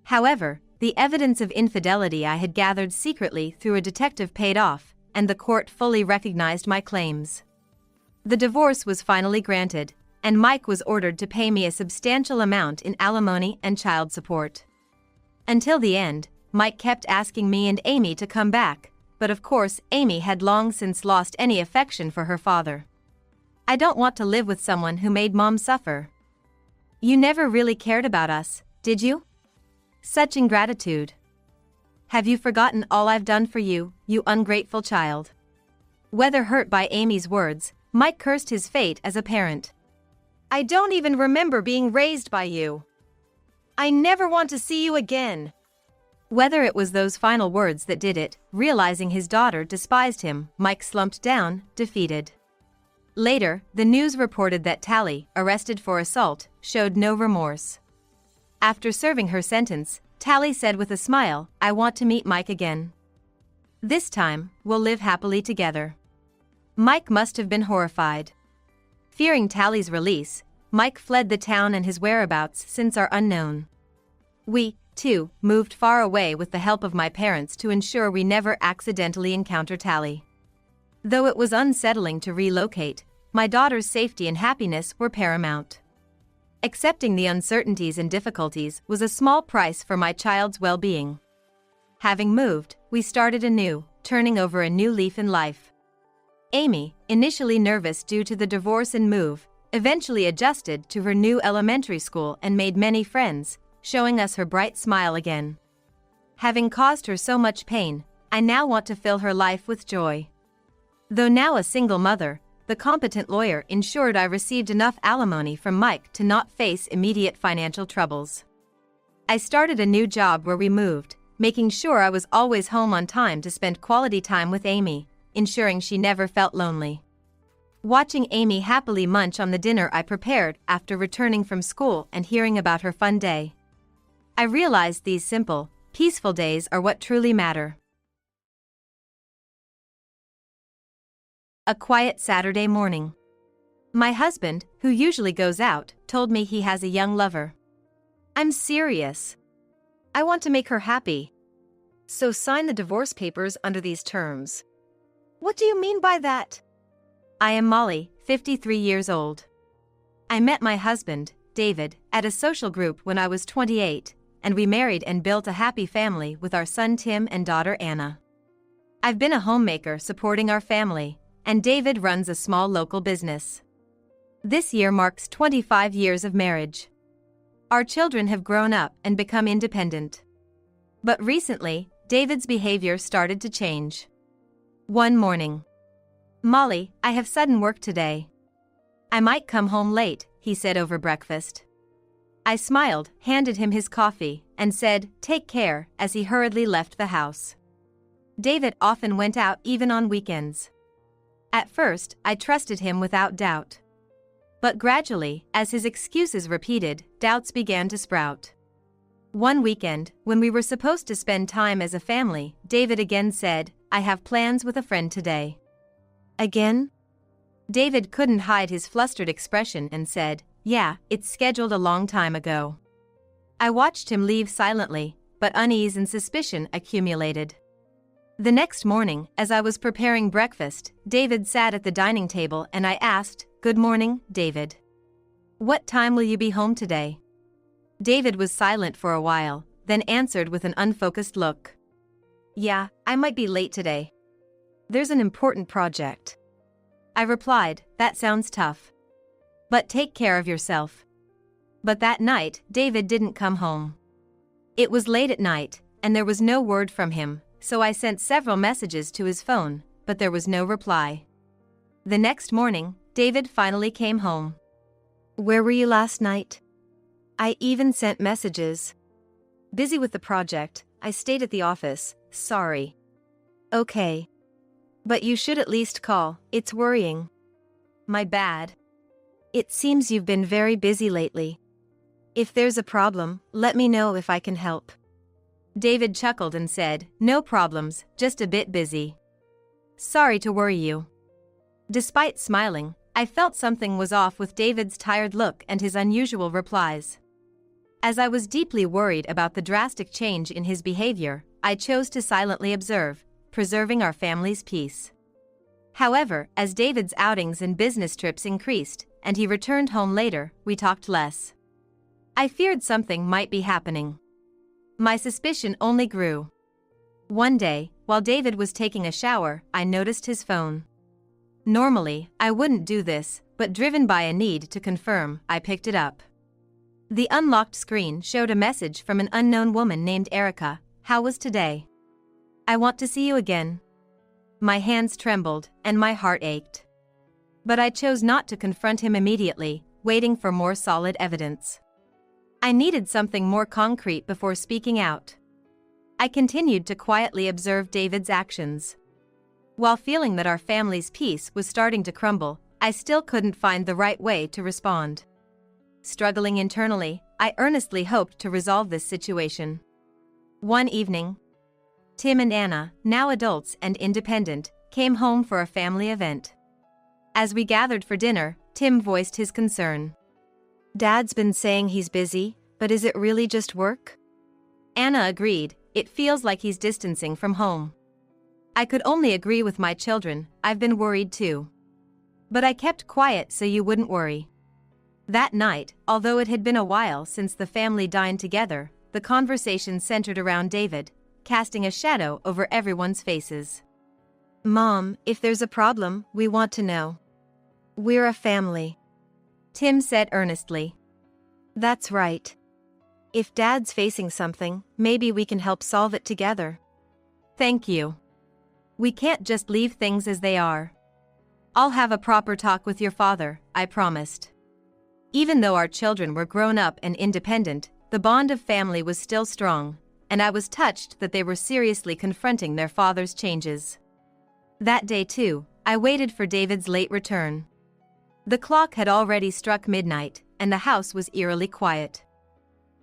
A: However, the evidence of infidelity I had gathered secretly through a detective paid off, and the court fully recognized my claims. The divorce was finally granted, and Mike was ordered to pay me a substantial amount in alimony and child support. Until the end, Mike kept asking me and Amy to come back, but of course Amy had long since lost any affection for her father. I don't want to live with someone who made Mom suffer. You never really cared about us, did you? Such ingratitude. Have you forgotten all I've done for you, you ungrateful child? Whether hurt by Amy's words, Mike cursed his fate as a parent. I don't even remember being raised by you. I never want to see you again. Whether it was those final words that did it, realizing his daughter despised him, Mike slumped down, defeated. Later, the news reported that Tally, arrested for assault, showed no remorse. After serving her sentence, Tally said with a smile, I want to meet Mike again. This time, we'll live happily together. Mike must have been horrified. Fearing Tally's release, Mike fled the town and his whereabouts since are unknown. We, too, moved far away with the help of my parents to ensure we never accidentally encounter Tally. Though it was unsettling to relocate, my daughter's safety and happiness were paramount. Accepting the uncertainties and difficulties was a small price for my child's well-being. Having moved, we started anew, turning over a new leaf in life. Amy, initially nervous due to the divorce and move, eventually adjusted to her new elementary school and made many friends, showing us her bright smile again. Having caused her so much pain, I now want to fill her life with joy. Though now a single mother, the competent lawyer ensured I received enough alimony from Mike to not face immediate financial troubles. I started a new job where we moved, making sure I was always home on time to spend quality time with Amy, ensuring she never felt lonely. Watching Amy happily munch on the dinner I prepared after returning from school and hearing about her fun day, I realized these simple, peaceful days are what truly matter. A quiet Saturday morning. My husband, who usually goes out, told me he has a young lover. I'm serious. I want to make her happy. So sign the divorce papers under these terms. What do you mean by that? I am Molly, 53 years old. I met my husband, David, at a social group when I was 28, and we married and built a happy family with our son Tim and daughter Anna. I've been a homemaker supporting our family, and David runs a small local business. This year marks 25 years of marriage. Our children have grown up and become independent. But recently, David's behavior started to change. One morning. Molly, I have sudden work today. I might come home late, he said over breakfast. I smiled, handed him his coffee, and said, take care, as he hurriedly left the house. David often went out even on weekends. At first, I trusted him without doubt. But gradually, as his excuses repeated, doubts began to sprout. One weekend, when we were supposed to spend time as a family, David again said, "I have plans with a friend today."
B: Again?
A: David couldn't hide his flustered expression and said, "Yeah, it's scheduled a long time ago." I watched him leave silently, but unease and suspicion accumulated. The next morning, as I was preparing breakfast, David sat at the dining table and I asked, "Good morning, David. What time will you be home today?" David was silent for a while, then answered with an unfocused look.
B: "Yeah, I might be late today. There's an important project."
A: I replied, "That sounds tough. But take care of yourself." But that night, David didn't come home. It was late at night, and there was no word from him, so I sent several messages to his phone, but there was no reply. The next morning, David finally came home.
B: "Where were you last night?" I even sent messages. "Busy with the project, I stayed at the office, sorry." "Okay. But you should at least call, it's worrying."
A: "My bad."
B: "It seems you've been very busy lately. If there's a problem, let me know if I can help."
A: David chuckled and said, "No problems, just a bit busy. Sorry to worry you." Despite smiling, I felt something was off with David's tired look and his unusual replies. As I was deeply worried about the drastic change in his behavior, I chose to silently observe, preserving our family's peace. However, as David's outings and business trips increased, and he returned home later, we talked less. I feared something might be happening. My suspicion only grew. One day, while David was taking a shower, I noticed his phone. Normally, I wouldn't do this, but driven by a need to confirm, I picked it up. The unlocked screen showed a message from an unknown woman named Erica. "How was today? I want to see you again." My hands trembled, and my heart ached. But I chose not to confront him immediately, waiting for more solid evidence. I needed something more concrete before speaking out. I continued to quietly observe David's actions. While feeling that our family's peace was starting to crumble, I still couldn't find the right way to respond. Struggling internally, I earnestly hoped to resolve this situation. One evening, Tim and Anna, now adults and independent, came home for a family event. As we gathered for dinner, Tim voiced his concern.
B: "Dad's been saying he's busy, but is it really just work?"
A: Anna agreed, "It feels like he's distancing from home." I could only agree with my children, "I've been worried too." But I kept quiet so you wouldn't worry. That night, although it had been a while since the family dined together, the conversation centered around David, casting a shadow over everyone's faces.
B: "Mom, if there's a problem, we want to know. We're a family,"
A: Tim said earnestly.
B: "That's right. If Dad's facing something, maybe we can help solve it together."
A: "Thank you. We can't just leave things as they are. I'll have a proper talk with your father," I promised. Even though our children were grown up and independent, the bond of family was still strong, and I was touched that they were seriously confronting their father's changes. That day too, I waited for David's late return. The clock had already struck midnight, and the house was eerily quiet.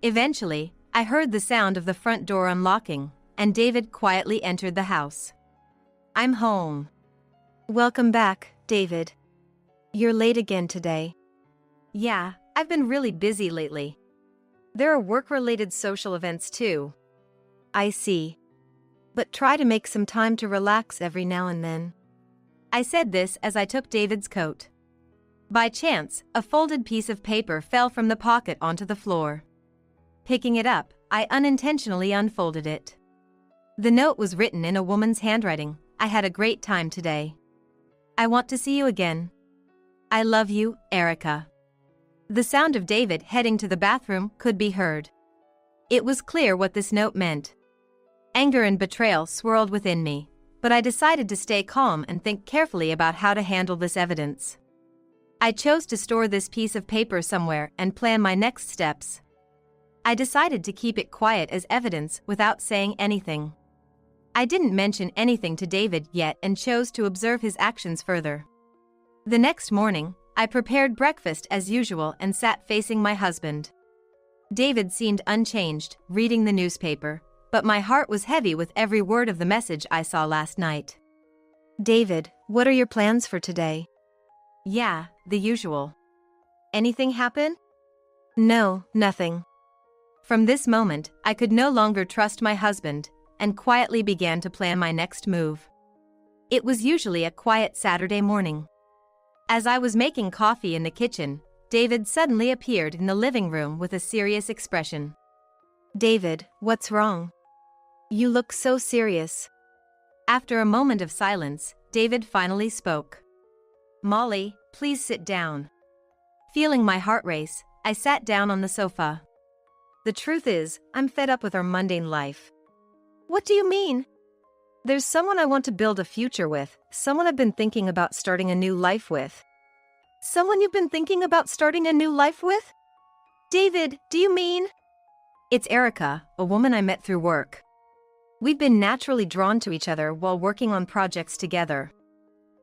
A: Eventually, I heard the sound of the front door unlocking, and David quietly entered the house. "I'm home."
B: "Welcome back, David. You're late again today."
A: "Yeah, I've been really busy lately. There are work-related social events too."
B: "I see. But try to make some time to relax every now and then."
A: I said this as I took David's coat. By chance, a folded piece of paper fell from the pocket onto the floor. Picking it up, I unintentionally unfolded it. The note was written in a woman's handwriting. "I had a great time today. I want to see you again. I love you, Erica." The sound of David heading to the bathroom could be heard. It was clear what this note meant. Anger and betrayal swirled within me, but I decided to stay calm and think carefully about how to handle this evidence. I chose to store this piece of paper somewhere and plan my next steps. I decided to keep it quiet as evidence without saying anything. I didn't mention anything to David yet and chose to observe his actions further. The next morning, I prepared breakfast as usual and sat facing my husband. David seemed unchanged, reading the newspaper, but my heart was heavy with every word of the message I saw last night.
B: David, what are your plans for today?
A: Yeah, the usual.
B: Anything happen? No, nothing.
A: From this moment, I could no longer trust my husband, and quietly began to plan my next move. It was usually a quiet Saturday morning. As I was making coffee in the kitchen, David suddenly appeared in the living room with a serious expression.
B: David, what's wrong? You look so serious.
A: After a moment of silence, David finally spoke. Molly, please sit down. Feeling my heart race, I sat down on the sofa.
B: The truth is, I'm fed up with our mundane life. What do you mean? There's someone I want to build a future with, someone I've been thinking about starting a new life with. Someone you've been thinking about starting a new life with? David, do you mean?
A: It's Erica, a woman I met through work. We've been naturally drawn to each other while working on projects together.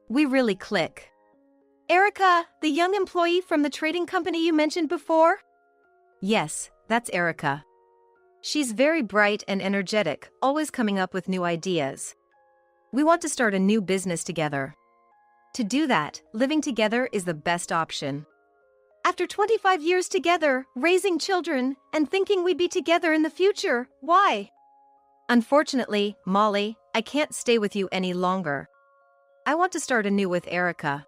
A: We really click.
B: Erica, the young employee from the trading company you mentioned before?
A: Yes, that's Erica.
B: She's very bright and energetic, always coming up with new ideas.
A: We want to start a new business together. To do that, living together is the best option.
B: After 25 years together, raising children, and thinking we'd be together in the future, why?
A: Unfortunately, Molly, I can't stay with you any longer. I want to start anew with Erica.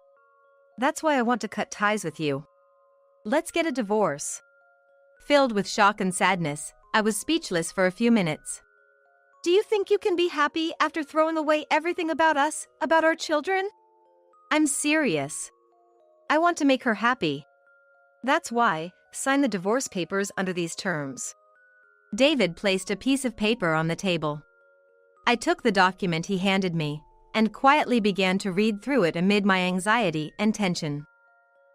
A: That's why I want to cut ties with you. Let's get a divorce. Filled with shock and sadness, I was speechless for a few minutes.
B: Do you think you can be happy after throwing away everything about us, about our children?
A: I'm serious. I want to make her happy.
B: That's why, sign the divorce papers under these terms.
A: David placed a piece of paper on the table. I took the document he handed me, and quietly began to read through it amid my anxiety and tension.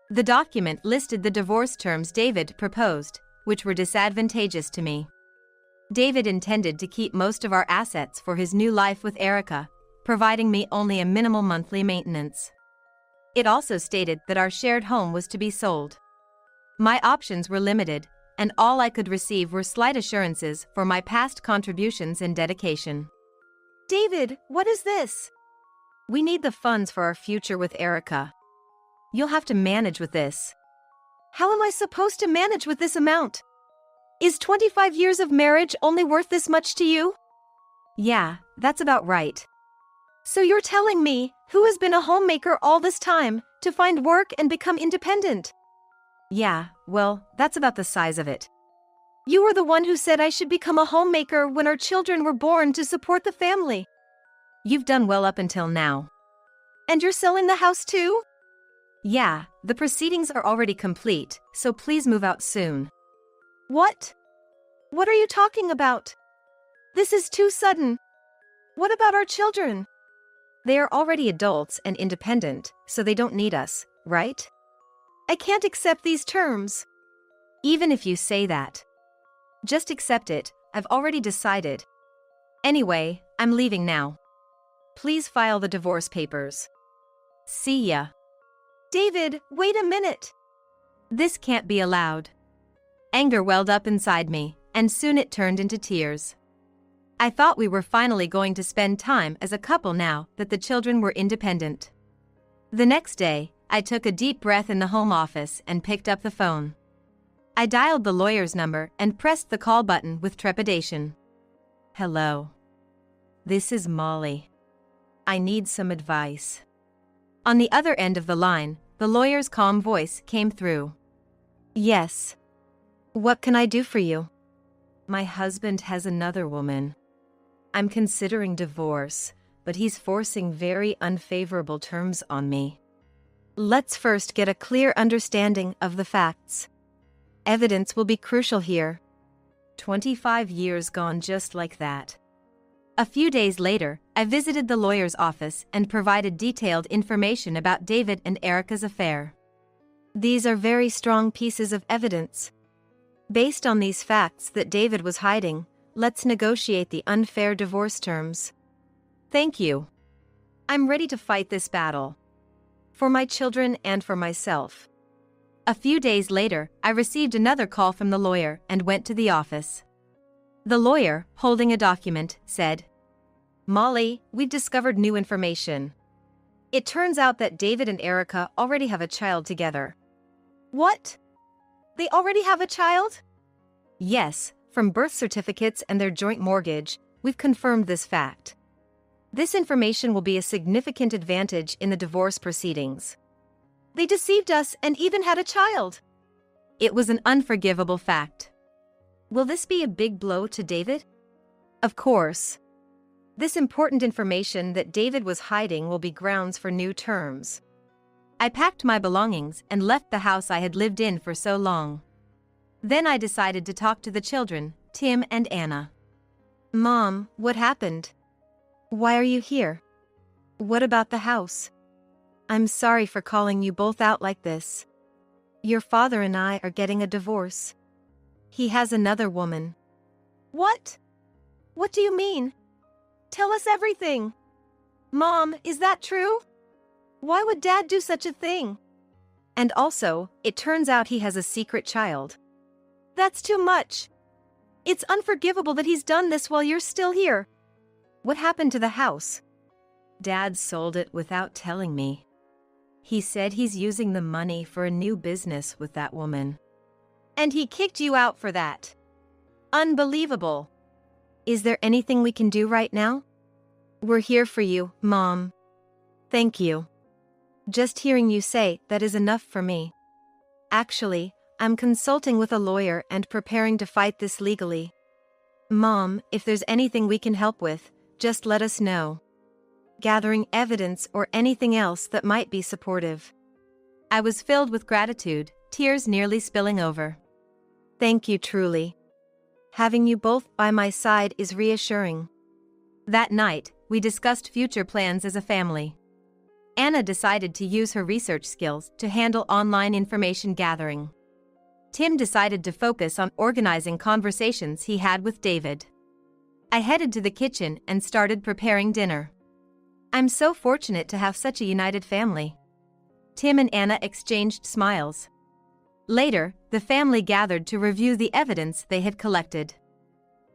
A: The document listed the divorce terms David proposed, which were disadvantageous to me. David intended to keep most of our assets for his new life with Erica, providing me only a minimal monthly maintenance. It also stated that our shared home was to be sold. My options were limited, and all I could receive were slight assurances for my past contributions and dedication.
B: David, what is this?
A: We need the funds for our future with Erica. You'll have to manage with this.
B: How am I supposed to manage with this amount? Is 25 years of marriage only worth this much to you?
A: Yeah, that's about right.
B: So you're telling me, who has been a homemaker all this time, to find work and become independent?
A: Yeah, well, that's about the size of it.
B: You were the one who said I should become a homemaker when our children were born to support the family.
A: You've done well up until now.
B: And you're selling the house too?
A: Yeah, the proceedings are already complete, so please move out soon.
B: What? What are you talking about? This is too sudden. What about our children?
A: They are already adults and independent, so they don't need us, right?
B: I can't accept these terms.
A: Even if you say that. Just accept it, I've already decided. Anyway, I'm leaving now. Please file the divorce papers. See ya.
B: David, wait a minute.
A: This can't be allowed. Anger welled up inside me, and soon it turned into tears. I thought we were finally going to spend time as a couple now that the children were independent. The next day, I took a deep breath in the home office and picked up the phone. I dialed the lawyer's number and pressed the call button with trepidation. Hello. This is Molly. I need some advice. On the other end of the line, the lawyer's calm voice came through.
B: Yes. What can I do for you?
A: My husband has another woman. I'm considering divorce, but he's forcing very unfavorable terms on me.
B: Let's first get a clear understanding of the facts. Evidence will be crucial here.
A: 25 years gone just like that. A few days later, I visited the lawyer's office and provided detailed information about David and Erica's affair.
B: These are very strong pieces of evidence. Based on these facts that David was hiding, let's negotiate the unfair divorce terms.
A: Thank you. I'm ready to fight this battle. For my children and for myself. A few days later, I received another call from the lawyer and went to the office. The lawyer, holding a document, said, "Molly, we've discovered new information. It turns out that David and Erica already have a child together."
B: What? They already have a child?
A: Yes, from birth certificates and their joint mortgage, we've confirmed this fact. This information will be a significant advantage in the divorce proceedings.
B: They deceived us and even had a child.
A: It was an unforgivable fact. Will this be a big blow to David? Of course. This important information that David was hiding will be grounds for new terms. I packed my belongings and left the house I had lived in for so long. Then I decided to talk to the children, Tim and Anna.
B: Mom, what happened? Why are you here? What about the house? I'm sorry for calling you both out like this. Your father and I are getting a divorce. He has another woman.
A: What?
B: What do you mean? Tell us everything. Mom, is that true? Why would Dad do such a thing?
A: And also, it turns out he has a secret child.
B: That's too much. It's unforgivable that he's done this while you're still here.
A: What happened to the house? Dad sold it without telling me. He said he's using the money for a new business with that woman.
B: And he kicked you out for that. Unbelievable.
A: Is there anything we can do right now?
B: We're here for you, Mom.
A: Thank you.
B: Just hearing you say that is enough for me. Actually, I'm consulting with a lawyer and preparing to fight this legally. Mom, if there's anything we can help with, just let us know. Gathering evidence or anything else that might be supportive.
A: I was filled with gratitude, tears nearly spilling over.
B: Thank you truly. Having you both by my side is reassuring.
A: That night, we discussed future plans as a family. Anna decided to use her research skills to handle online information gathering. Tim decided to focus on organizing conversations he had with David. I headed to the kitchen and started preparing dinner. I'm so fortunate to have such a united family. Tim and Anna exchanged smiles. Later, the family gathered to review the evidence they had collected.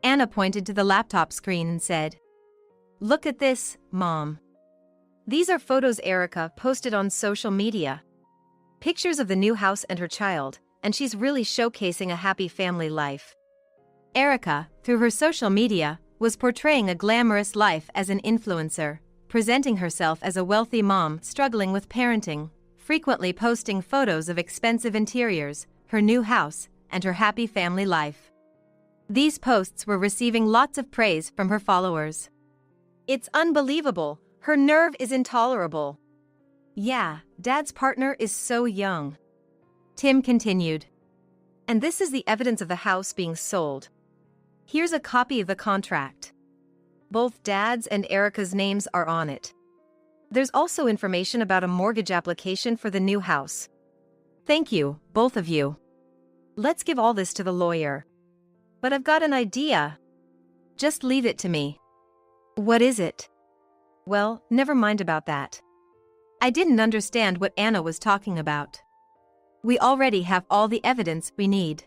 A: Anna pointed to the laptop screen and said, "Look at this, Mom. These are photos Erica posted on social media. Pictures of the new house and her child, and she's really showcasing a happy family life." Erica, through her social media, was portraying a glamorous life as an influencer, presenting herself as a wealthy mom struggling with parenting, frequently posting photos of expensive interiors, her new house, and her happy family life. These posts were receiving lots of praise from her followers.
B: It's unbelievable. Her nerve is intolerable.
A: Yeah, Dad's partner is so young. Tim continued. And this is the evidence of the house being sold. Here's a copy of the contract. Both Dad's and Erica's names are on it. There's also information about a mortgage application for the new house. Thank you, both of you. Let's give all this to the lawyer. But I've got an idea. Just leave it to me.
B: What is it?
A: Well, never mind about that. I didn't understand what Anna was talking about. We already have all the evidence we need.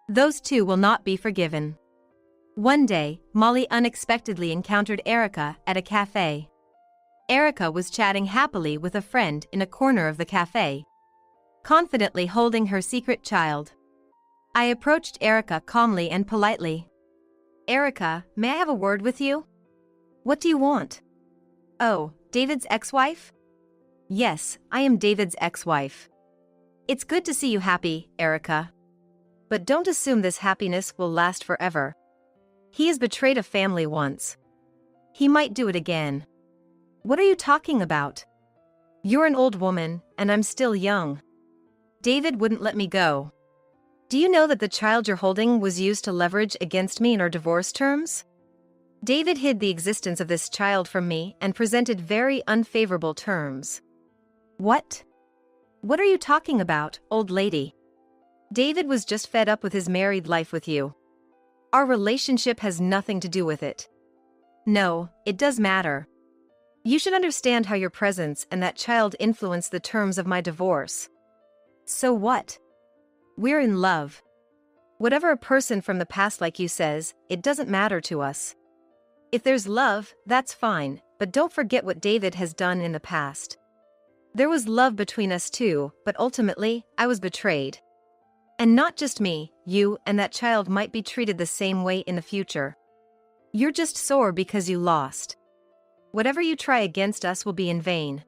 A: Those two will not be forgiven. One day, Molly unexpectedly encountered Erica at a cafe. Erica was chatting happily with a friend in a corner of the cafe, confidently holding her secret child. I approached Erica calmly and politely. "Erica, may I have a word with you?" "What do you want?" "Oh, David's ex-wife?" "Yes, I am David's ex-wife." "It's good to see you happy, Erica. But don't assume this happiness will last forever. He has betrayed a family once. He might do it again." "What are you talking about? You're an old woman, and I'm still young. David wouldn't let me go. Do you know that the child you're holding was used to leverage against me in our divorce terms? David hid the existence of this child from me and presented very unfavorable terms." "What? What are you talking about, old lady? David was just fed up with his married life with you. Our relationship has nothing to do with it." "No, it does matter.
B: You should understand how your presence and that child influenced the terms of my divorce. So what? We're in love. Whatever a person from the past like you says, it doesn't matter to us. If there's love, that's fine, but don't forget what David has done in the past. There was love between us too, but ultimately, I was betrayed. And not just me, you and that child might be treated the same way in the future. You're just sore because you lost. Whatever you try against us will be in vain.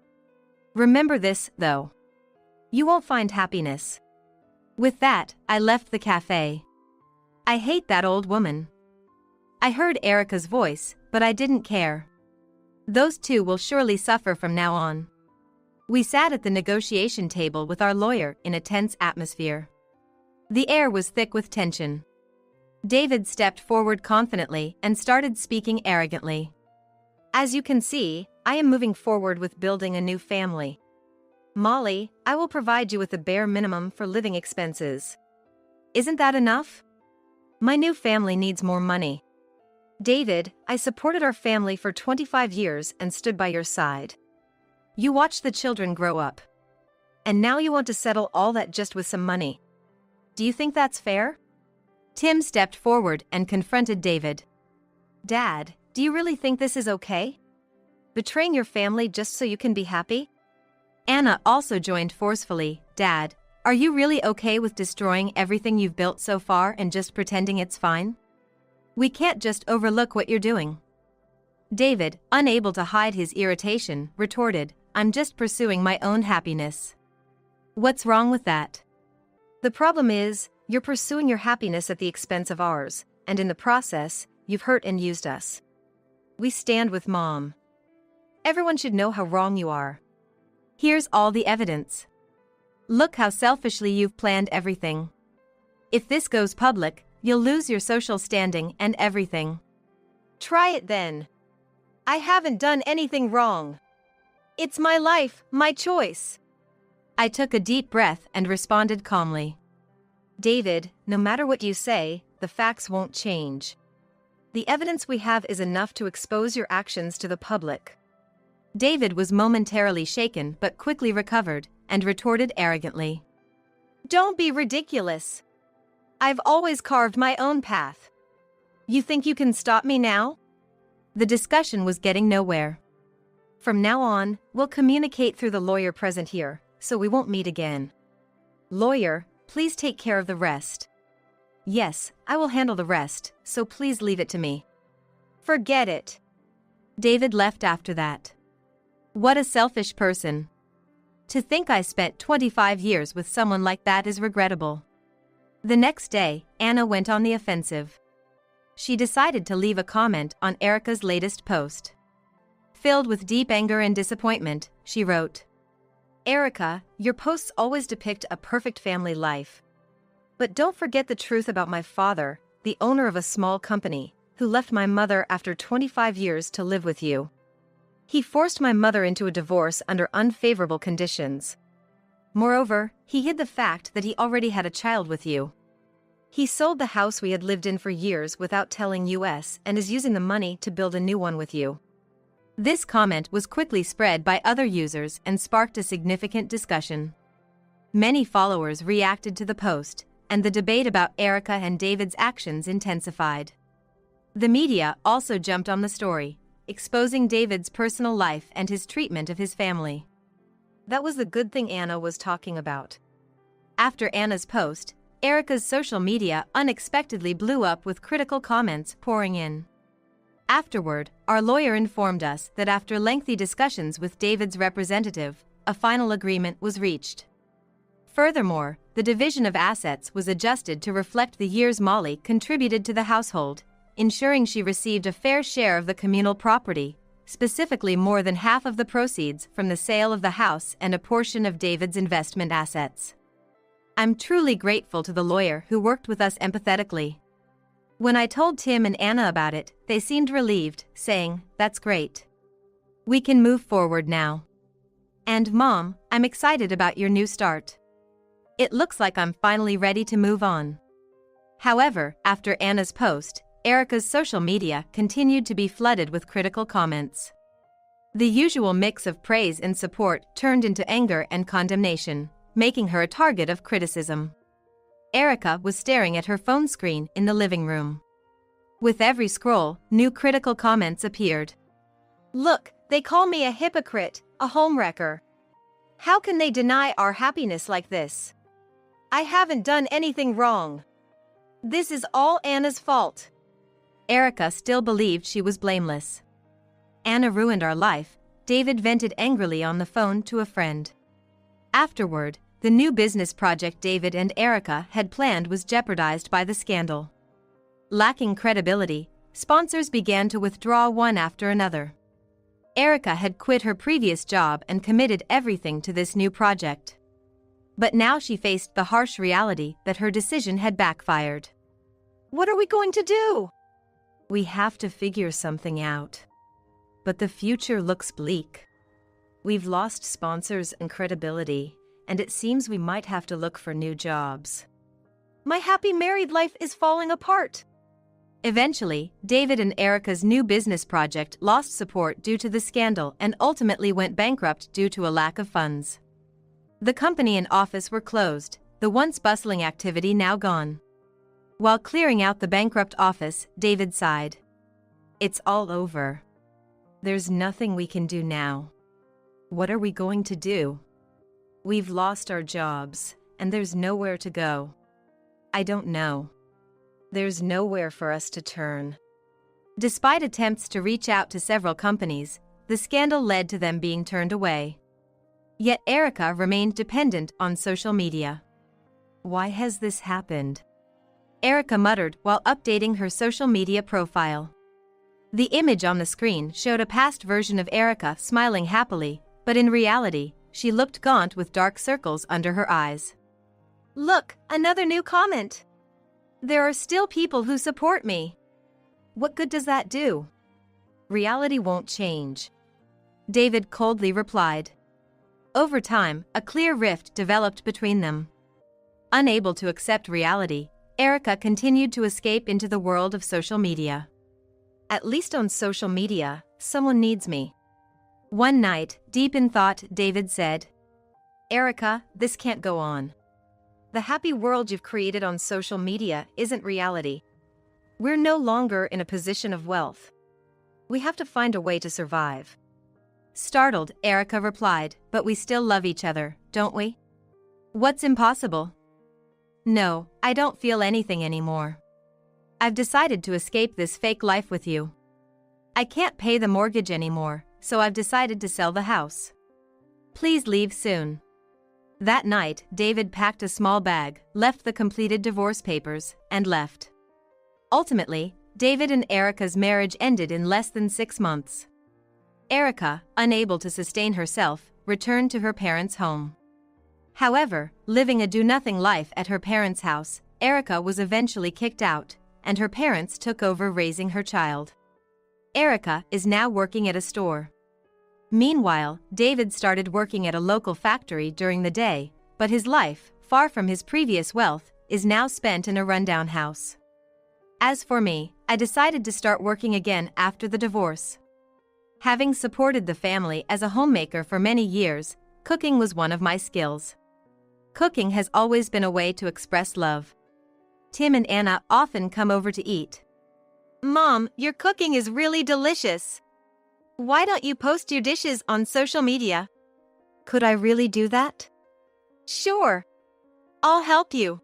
B: Remember this, though. You won't find happiness. With that, I left the cafe. I hate that old woman. I heard Erica's voice, but I didn't care. Those two will surely suffer from now on. We sat at the negotiation table with our lawyer in a tense atmosphere. The air was thick with tension. David stepped forward confidently and started speaking arrogantly. As you can see, I am moving forward with building a new family. Molly, I will provide you with the bare minimum for living expenses. Isn't that enough? My new family needs more money. David, I supported our family for 25 years and stood by your side. You watched the children grow up. And now you want to settle all that just with some money. Do you think that's fair? Tim stepped forward and confronted David. Dad, do you really think this is okay? Betraying your family just so you can be happy? Anna also joined forcefully. Dad, are you really okay with destroying everything you've built so far and just pretending it's fine? We can't just overlook what you're doing. David, unable to hide his irritation, retorted, I'm just pursuing my own happiness. What's wrong with that? The problem is, you're pursuing your happiness at the expense of ours, and in the process, you've hurt and used us. We stand with Mom. Everyone should know how wrong you are. Here's all the evidence. Look how selfishly you've planned everything. If this goes public, you'll lose your social standing and everything. Try it then. I haven't done anything wrong. It's my life, my choice. I took a deep breath and responded calmly. David, no matter what you say, the facts won't change. The evidence we have is enough to expose your actions to the public. David was momentarily shaken but quickly recovered and retorted arrogantly. Don't be ridiculous. I've always carved my own path. You think you can stop me now? The discussion was getting nowhere. From now on, we'll communicate through the lawyer present here, so we won't meet again. Lawyer, please take care of the rest. Yes, I will handle the rest, so please leave it to me. Forget it. David left after that. What a selfish person. To think I spent 25 years with someone like that is regrettable. The next day, Anna went on the offensive. She decided to leave a comment on Erica's latest post. Filled with deep anger and disappointment, she wrote, Erica, your posts always depict a perfect family life. But don't forget the truth about my father, the owner of a small company, who left my mother after 25 years to live with you. He forced my mother into a divorce under unfavorable conditions. Moreover, he hid the fact that he already had a child with you. He sold the house we had lived in for years without telling us and is using the money to build a new one with you. This comment was quickly spread by other users and sparked a significant discussion. Many followers reacted to the post, and the debate about Erica and David's actions intensified. The media also jumped on the story, exposing David's personal life and his treatment of his family. That was the good thing Anna was talking about. After Anna's post, Erica's social media unexpectedly blew up with critical comments pouring in. Afterward, our lawyer informed us that after lengthy discussions with David's representative, a final agreement was reached. Furthermore, the division of assets was adjusted to reflect the years Molly contributed to the household, ensuring she received a fair share of the communal property, specifically more than half of the proceeds from the sale of the house and a portion of David's investment assets. I'm truly grateful to the lawyer who worked with us empathetically. When I told Tim and Anna about it, they seemed relieved, saying, "That's great. We can move forward now. And Mom, I'm excited about your new start. It looks like I'm finally ready to move on." However, after Anna's post, Erica's social media continued to be flooded with critical comments.
A: The usual mix of praise and support turned into anger and condemnation, making her a target of criticism. Erica was staring at her phone screen in the living room. With every scroll, new critical comments appeared.
B: Look, they call me a hypocrite, a homewrecker. How can they deny our happiness like this? I haven't done anything wrong. This is all Anna's fault.
A: Erica still believed she was blameless. Anna ruined our life, David vented angrily on the phone to a friend. Afterward, the new business project David and Erica had planned was jeopardized by the scandal. Lacking credibility, sponsors began to withdraw one after another. Erica had quit her previous job and committed everything to this new project. But now she faced the harsh reality that her decision had backfired.
B: What are we going to do?
A: We have to figure something out. But the future looks bleak. We've lost sponsors and credibility, and it seems we might have to look for new jobs.
B: My happy married life is falling apart.
A: Eventually, David and Erica's new business project lost support due to the scandal and ultimately went bankrupt due to a lack of funds. The company and office were closed, the once bustling activity now gone. While clearing out the bankrupt office, David sighed. It's all over. There's nothing we can do now. What are we going to do? We've lost our jobs, and there's nowhere to go. I don't know. There's nowhere for us to turn. Despite attempts to reach out to several companies, the scandal led to them being turned away. Yet Erica remained dependent on social media. Why has this happened? Erica muttered while updating her social media profile. The image on the screen showed a past version of Erica smiling happily, but in reality, she looked gaunt with dark circles under her eyes.
B: Look, another new comment. There are still people who support me.
A: What good does that do? Reality won't change. David coldly replied. Over time, a clear rift developed between them. Unable to accept reality, Erica continued to escape into the world of social media. At least on social media, someone needs me. One night, deep in thought, David said, Erica, this can't go on. The happy world you've created on social media isn't reality. We're no longer in a position of wealth. We have to find a way to survive. Startled, Erica replied, but we still love each other, don't we? What's impossible? No, I don't feel anything anymore. I've decided to escape this fake life with you. I can't pay the mortgage anymore, so I've decided to sell the house. Please leave soon. That night, David packed a small bag, left the completed divorce papers, and left. Ultimately, David and Erica's marriage ended in less than 6 months. Erica, unable to sustain herself, returned to her parents' home. However, living a do-nothing life at her parents' house, Erica was eventually kicked out, and her parents took over raising her child. Erica is now working at a store. Meanwhile, David started working at a local factory during the day, but his life, far from his previous wealth, is now spent in a rundown house. As for me, I decided to start working again after the divorce. Having supported the family as a homemaker for many years, cooking was one of my skills. Cooking has always been a way to express love. Tim and Anna often come over to eat.
B: Mom, your cooking is really delicious. Why don't you post your dishes on social media?
A: Could I really do that?
B: Sure. I'll help you.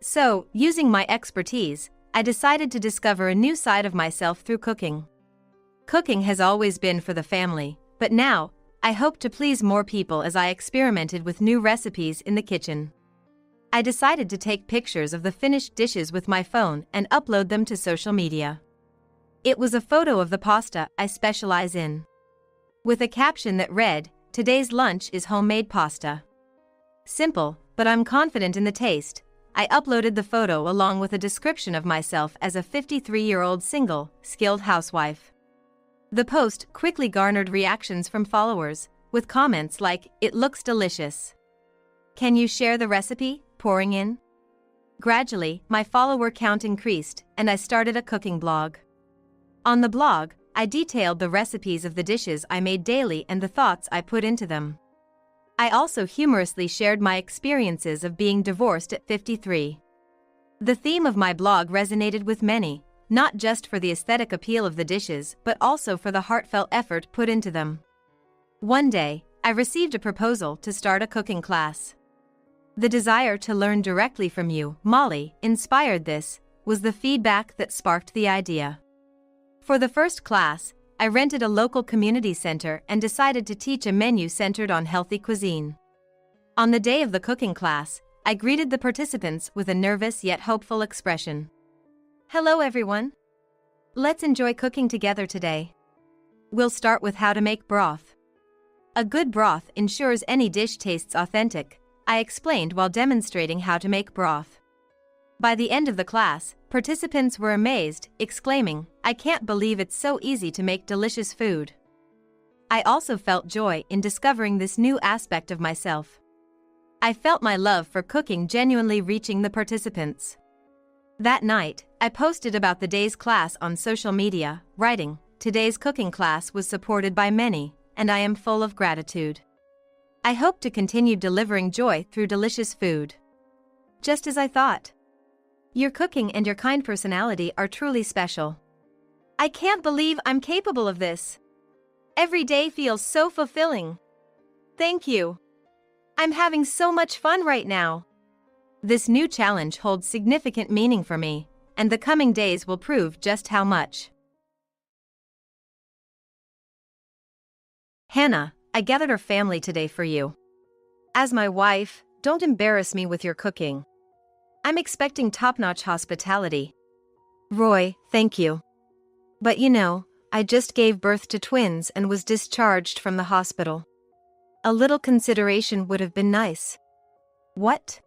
A: So, using my expertise, I decided to discover a new side of myself through cooking. Cooking has always been for the family, but now, I hope to please more people as I experimented with new recipes in the kitchen. I decided to take pictures of the finished dishes with my phone and upload them to social media. It was a photo of the pasta I specialize in, with a caption that read, "Today's lunch is homemade pasta." Simple, but I'm confident in the taste. I uploaded the photo along with a description of myself as a 53-year-old single, skilled housewife. The post quickly garnered reactions from followers, with comments like, "It looks delicious. Can you share the recipe?" pouring in. Gradually, my follower count increased, and I started a cooking blog. On the blog, I detailed the recipes of the dishes I made daily and the thoughts I put into them. I also humorously shared my experiences of being divorced at 53. The theme of my blog resonated with many, not just for the aesthetic appeal of the dishes but also for the heartfelt effort put into them. One day, I received a proposal to start a cooking class. The desire to learn directly from you, Molly, inspired this, was the feedback that sparked the idea. For the first class, I rented a local community center and decided to teach a menu centered on healthy cuisine. On the day of the cooking class, I greeted the participants with a nervous yet hopeful expression. Hello everyone. Let's enjoy cooking together today. We'll start with how to make broth. A good broth ensures any dish tastes authentic, I explained while demonstrating how to make broth. By the end of the class, participants were amazed, exclaiming, "I can't believe it's so easy to make delicious food." I also felt joy in discovering this new aspect of myself. I felt my love for cooking genuinely reaching the participants. That night, I posted about the day's class on social media, writing, "Today's cooking class was supported by many, and I am full of gratitude. I hope to continue delivering joy through delicious food." Just as I thought. Your cooking and your kind personality are truly special. I can't believe I'm capable of this. Every day feels so fulfilling. Thank you. I'm having so much fun right now. This new challenge holds significant meaning for me, and the coming days will prove just how much. Hannah, I gathered our family today for you. As my wife, don't embarrass me with your cooking. I'm expecting top-notch hospitality. Roy, thank you. But you know, I just gave birth to twins and was discharged from the hospital. A little consideration would have been nice. What?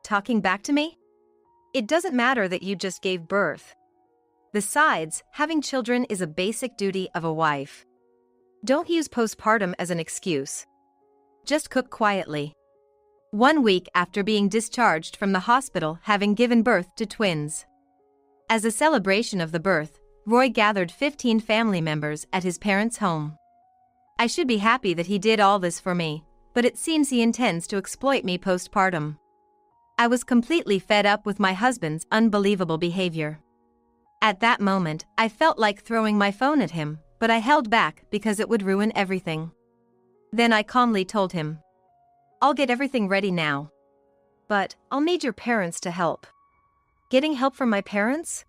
A: Talking back to me? It doesn't matter that you just gave birth. Besides, having children is a basic duty of a wife. Don't use postpartum as an excuse. Just cook quietly. 1 week after being discharged from the hospital having given birth to twins. As a celebration of the birth, Roy gathered 15 family members at his parents' home. I should be happy that he did all this for me, but it seems he intends to exploit me postpartum. I was completely fed up with my husband's unbelievable behavior. At that moment, I felt like throwing my phone at him, but I held back because it would ruin everything. Then I calmly told him, "I'll get everything ready now. But I'll need your parents to help." Getting help from my parents?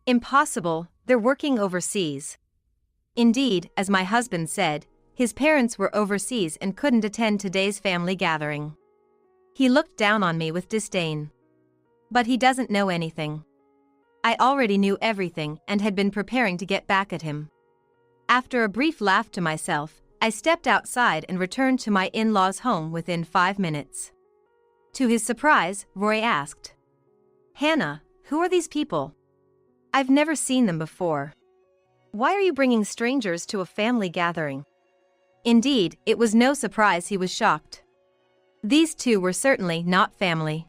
A: Impossible, they're working overseas. Indeed, as my husband said, his parents were overseas and couldn't attend today's family gathering. He looked down on me with disdain. But he doesn't know anything. I already knew everything and had been preparing to get back at him. After a brief laugh to myself, I stepped outside and returned to my in-laws' home within 5 minutes. To his surprise, Roy asked, "Hannah, who are these people? I've never seen them before. Why are you bringing strangers to a family gathering?" Indeed, it was no surprise he was shocked. These two were certainly not family.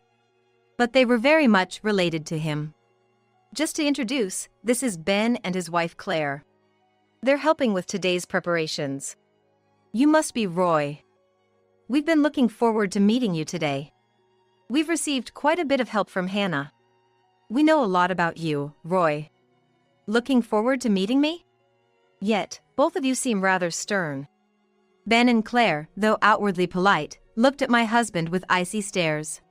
A: But they were very much related to him. Just to introduce, this is Ben and his wife Claire. They're helping with today's preparations. You must be Roy. We've been looking forward to meeting you today. We've received quite a bit of help from Hannah. We know a lot about you, Roy. Looking forward to meeting me? Yet, both of you seem rather stern. Ben and Claire, though outwardly polite, looked at my husband with icy stares.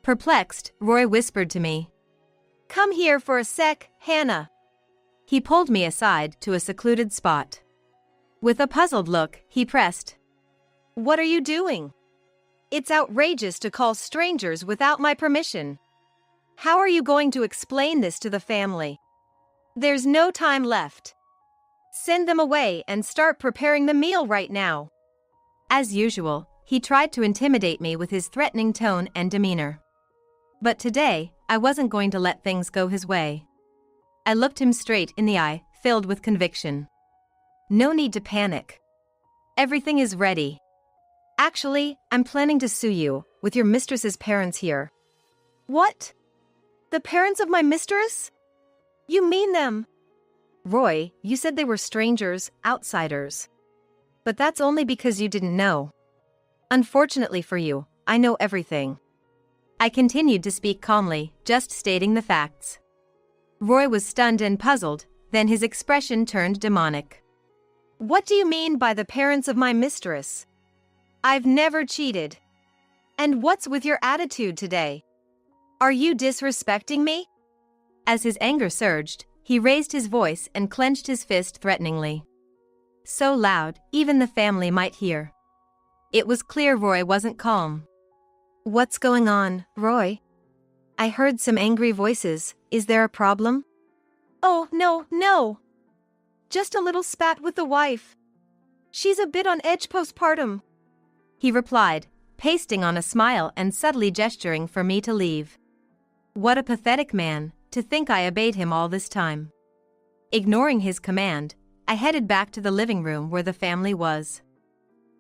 A: Perplexed, Roy whispered to me, "Come here for a sec, Hannah." He pulled me aside to a secluded spot. With a puzzled look, he pressed, "What are you doing? It's outrageous to call strangers without my permission. How are you going to explain this to the family? There's no time left. Send them away and start preparing the meal right now." As usual, he tried to intimidate me with his threatening tone and demeanor. But today, I wasn't going to let things go his way. I looked him straight in the eye, filled with conviction. No need to panic. Everything is ready. Actually, I'm planning to sue you, with your mistress's parents here. What? The parents of my mistress? You mean them?
B: Roy, you said they were strangers, outsiders. But that's only because you didn't know. Unfortunately for you, I know everything.
A: I continued to speak calmly, just stating the facts. Roy was stunned and puzzled, then his expression turned demonic.
B: What do you mean by the parents of my mistress? I've never cheated. And what's with your attitude today? Are you disrespecting me?
A: As his anger surged, he raised his voice and clenched his fist threateningly. So loud, even the family might hear. It was clear Roy wasn't calm.
B: What's going on, Roy? I heard some angry voices. Is there a problem? Oh, no. Just a little spat with the wife. She's a bit on edge postpartum,
A: he replied, pasting on a smile and subtly gesturing for me to leave. What a pathetic man, to think I obeyed him all this time. Ignoring his command, I headed back to the living room where the family was.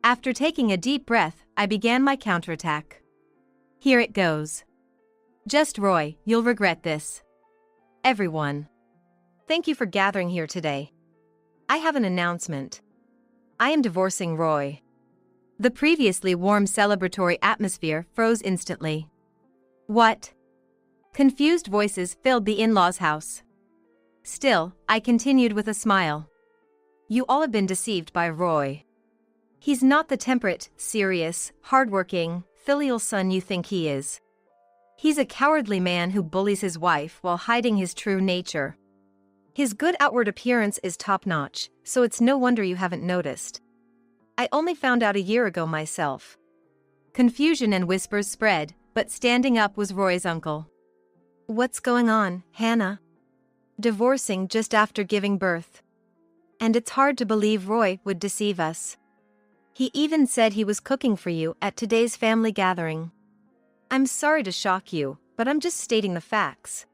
A: After taking a deep breath, I began my counterattack. Here it goes. Just Roy, you'll regret this. Everyone.
B: Thank you for gathering here today. I have an announcement. I am divorcing Roy.
A: The previously warm celebratory atmosphere froze instantly. What? Confused voices filled the in-laws' house. Still, I continued with a smile. You all have been deceived by Roy. He's not the temperate, serious, hardworking, filial son you think he is. He's a cowardly man who bullies his wife while hiding his true nature. His good outward appearance is top-notch, so it's no wonder you haven't noticed. I only found out a year ago myself. Confusion and whispers spread, but standing up was Roy's uncle.
B: What's going on, Hannah? Divorcing just after giving birth. And it's hard to believe Roy would deceive us. He even said he was cooking for you at today's family gathering. I'm sorry to shock you, but I'm just stating the facts.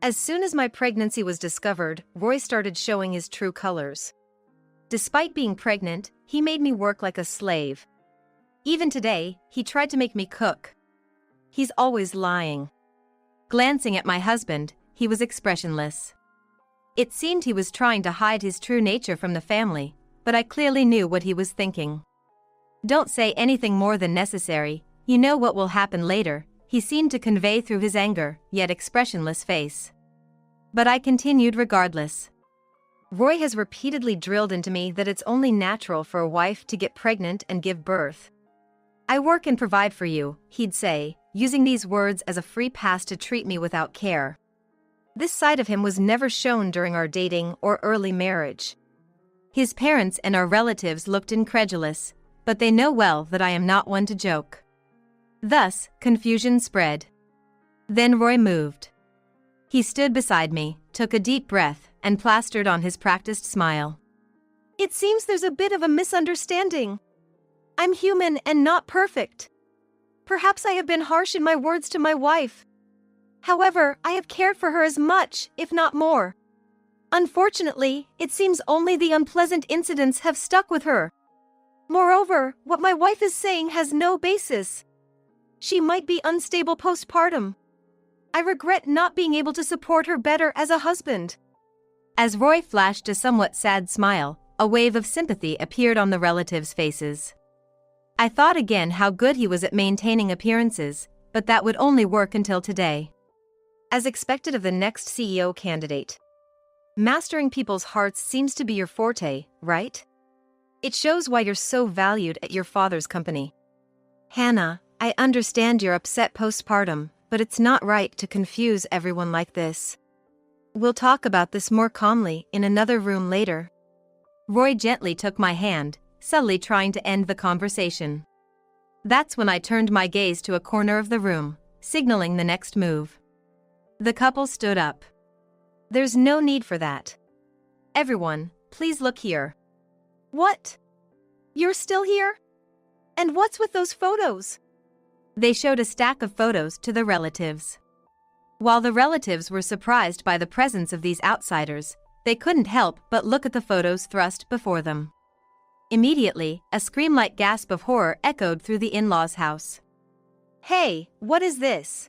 B: As soon as my pregnancy was discovered, Roy started showing his true colors. Despite being pregnant, he made me work like a slave. Even today, he tried to make me cook. He's always lying. Glancing at my husband, he was expressionless. It seemed he was trying to hide his true nature from the family, but I clearly knew what he was thinking. Don't say anything more than necessary, you know what will happen later, he seemed to convey through his anger, yet expressionless face. But I continued regardless. Roy has repeatedly drilled into me that it's only natural for a wife to get pregnant and give birth. I work and provide for you, he'd say, using these words as a free pass to treat me without care. This side of him was never shown during our dating or early marriage. His parents and our relatives looked incredulous, but they know well that I am not one to joke. Thus, confusion spread. Then Roy moved. He stood beside me, took a deep breath, and plastered on his practiced smile. It seems there's a bit of a misunderstanding. I'm human and not perfect. Perhaps I have been harsh in my words to my wife. However, I have cared for her as much, if not more. Unfortunately, it seems only the unpleasant incidents have stuck with her. Moreover, what my wife is saying has no basis. She might be unstable postpartum. I regret not being able to support her better as a husband. As Roy flashed a somewhat sad smile, a wave of sympathy appeared on the relatives' faces. I thought again how good he was at maintaining appearances, but that would only work until today. As expected of the next CEO candidate. Mastering people's hearts seems to be your forte, right? It shows why you're so valued at your father's company. Hannah, I understand you're upset postpartum, but it's not right to confuse everyone like this. We'll talk about this more calmly in another room later. Roy gently took my hand, subtly trying to end the conversation. That's when I turned my gaze to a corner of the room, signaling the next move. The couple stood up. There's no need for that. Everyone, please look here. What? You're still here? And what's with those photos? They showed a stack of photos to the relatives. While the relatives were surprised by the presence of these outsiders, they couldn't help but look at the photos thrust before them. Immediately, a scream-like gasp of horror echoed through the in-laws' house. Hey, what is this?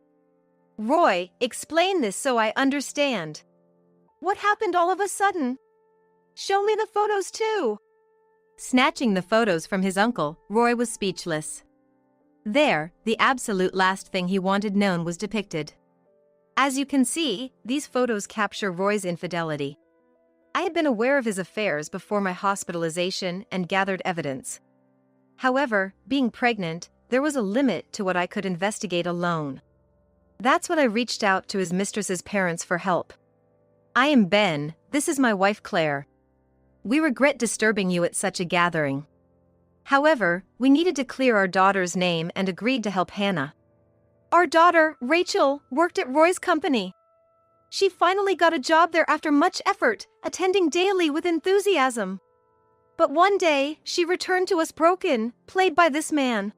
B: Roy, explain this so I understand. What happened all of a sudden? Show me the photos too.
A: Snatching the photos from his uncle, Roy was speechless. There, the absolute last thing he wanted known was depicted. As you can see, these photos capture Roy's infidelity. I had been aware of his affairs before my hospitalization and gathered evidence. However, being pregnant, there was a limit to what I could investigate alone. That's when I reached out to his mistress's parents for help. I am Ben, this is my wife Claire. We regret disturbing you at such a gathering. However, we needed to clear our daughter's name and agreed to help Hannah.
B: Our daughter, Rachel, worked at Roy's company. She finally got a job there after much effort, attending daily with enthusiasm. But one day, she returned to us broken, played by this man.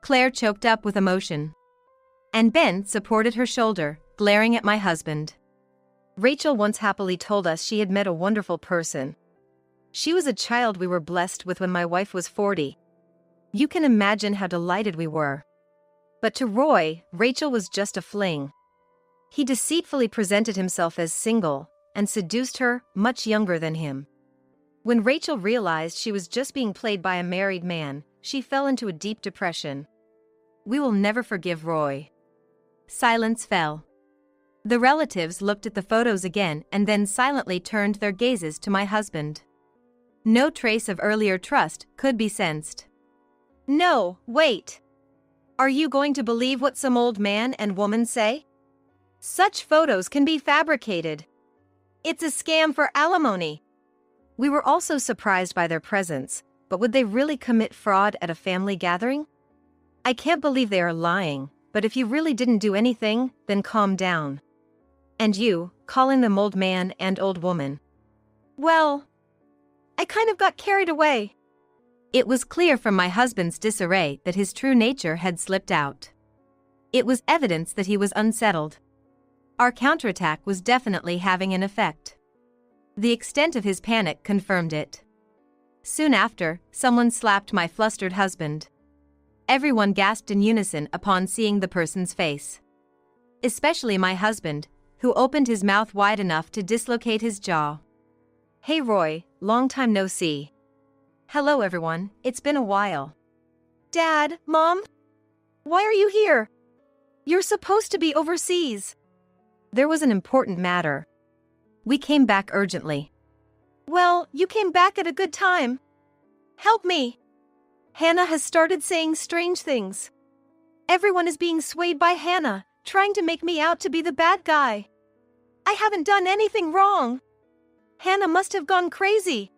A: Claire choked up with emotion. And Ben supported her shoulder, glaring at my husband.
B: Rachel once happily told us she had met a wonderful person. She was a child we were blessed with when my wife was 40. You can imagine how delighted we were. But to Roy, Rachel was just a fling. He deceitfully presented himself as single and seduced her, much younger than him. When Rachel realized she was just being played by a married man, she fell into a deep depression. We will never forgive Roy.
A: Silence fell. The relatives looked at the photos again and then silently turned their gazes to my husband. No trace of earlier trust could be sensed.
B: No, wait. Are you going to believe what some old man and woman say? Such photos can be fabricated. It's a scam for alimony. We were also surprised by their presence, but would they really commit fraud at a family gathering? I can't believe they are lying, but if you really didn't do anything, then calm down. And you, calling them old man and old woman. Well, I kind of got carried away.
A: It was clear from my husband's disarray that his true nature had slipped out. It was evidence that he was unsettled. Our counterattack was definitely having an effect. The extent of his panic confirmed it. Soon after, someone slapped my flustered husband. Everyone gasped in unison upon seeing the person's face. Especially my husband, who opened his mouth wide enough to dislocate his jaw.
B: Hey Roy, long time no see.
A: Hello everyone, it's been a while.
B: Dad, Mom? Why are you here? You're supposed to be overseas.
A: There was an important matter. We came back urgently.
B: Well, you came back at a good time. Help me. Hannah has started saying strange things. Everyone is being swayed by Hannah, trying to make me out to be the bad guy. I haven't done anything wrong. Hannah must have gone crazy.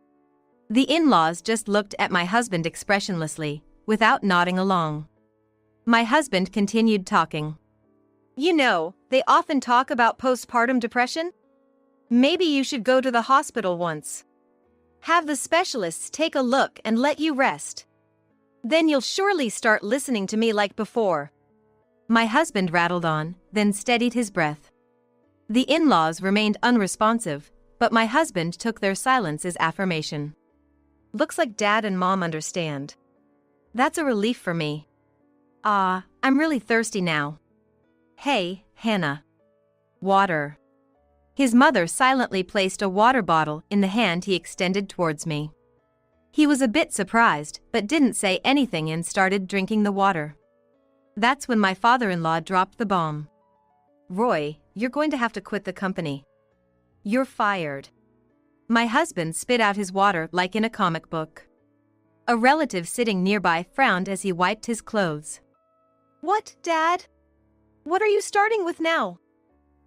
A: The in-laws just looked at my husband expressionlessly, without nodding along. My husband continued talking.
B: You know, they often talk about postpartum depression. Maybe you should go to the hospital once. Have the specialists take a look and let you rest. Then you'll surely start listening to me like before.
A: My husband rattled on, then steadied his breath. The in-laws remained unresponsive, but my husband took their silence as affirmation.
B: Looks like Dad and Mom understand.
A: That's a relief for me. I'm really thirsty now. Hey, Hannah. Water. His mother silently placed a water bottle in the hand he extended towards me. He was a bit surprised, but didn't say anything and started drinking the water. That's when my father-in-law dropped the bomb.
B: Roy, you're going to have to quit the company.
A: You're fired. My husband spit out his water like in a comic book. A relative sitting nearby frowned as he wiped his clothes.
B: What, Dad? What are you starting with now?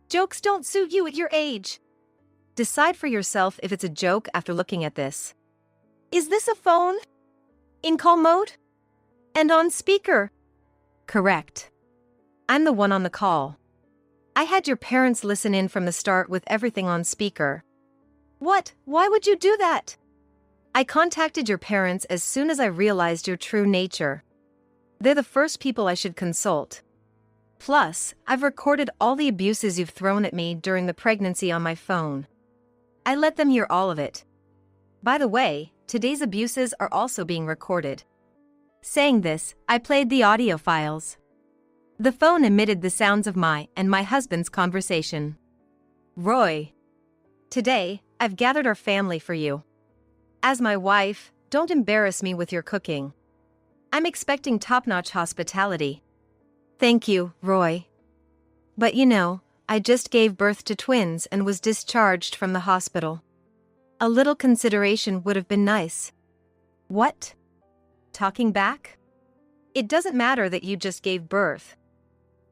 B: Jokes don't suit you at your age. Decide for yourself if it's a joke after looking at this. Is this a phone? In call mode? And on speaker?
A: Correct.
B: I'm the one on the call. I had your parents listen in from the start with everything on speaker. What? Why would you do that? I contacted your parents as soon as I realized your true nature. They're the first people I should consult. Plus, I've recorded all the abuses you've thrown at me during the pregnancy on my phone. I let them hear all of it. By the way, today's abuses are also being recorded.
A: Saying this, I played the audio files. The phone emitted the sounds of my and my husband's conversation.
B: Roy. Today, I've gathered our family for you. As my wife, don't embarrass me with your cooking. I'm expecting top-notch hospitality. Thank you, Roy. But I just gave birth to twins and was discharged from the hospital. A little consideration would have been nice. What? Talking back? It doesn't matter that you just gave birth.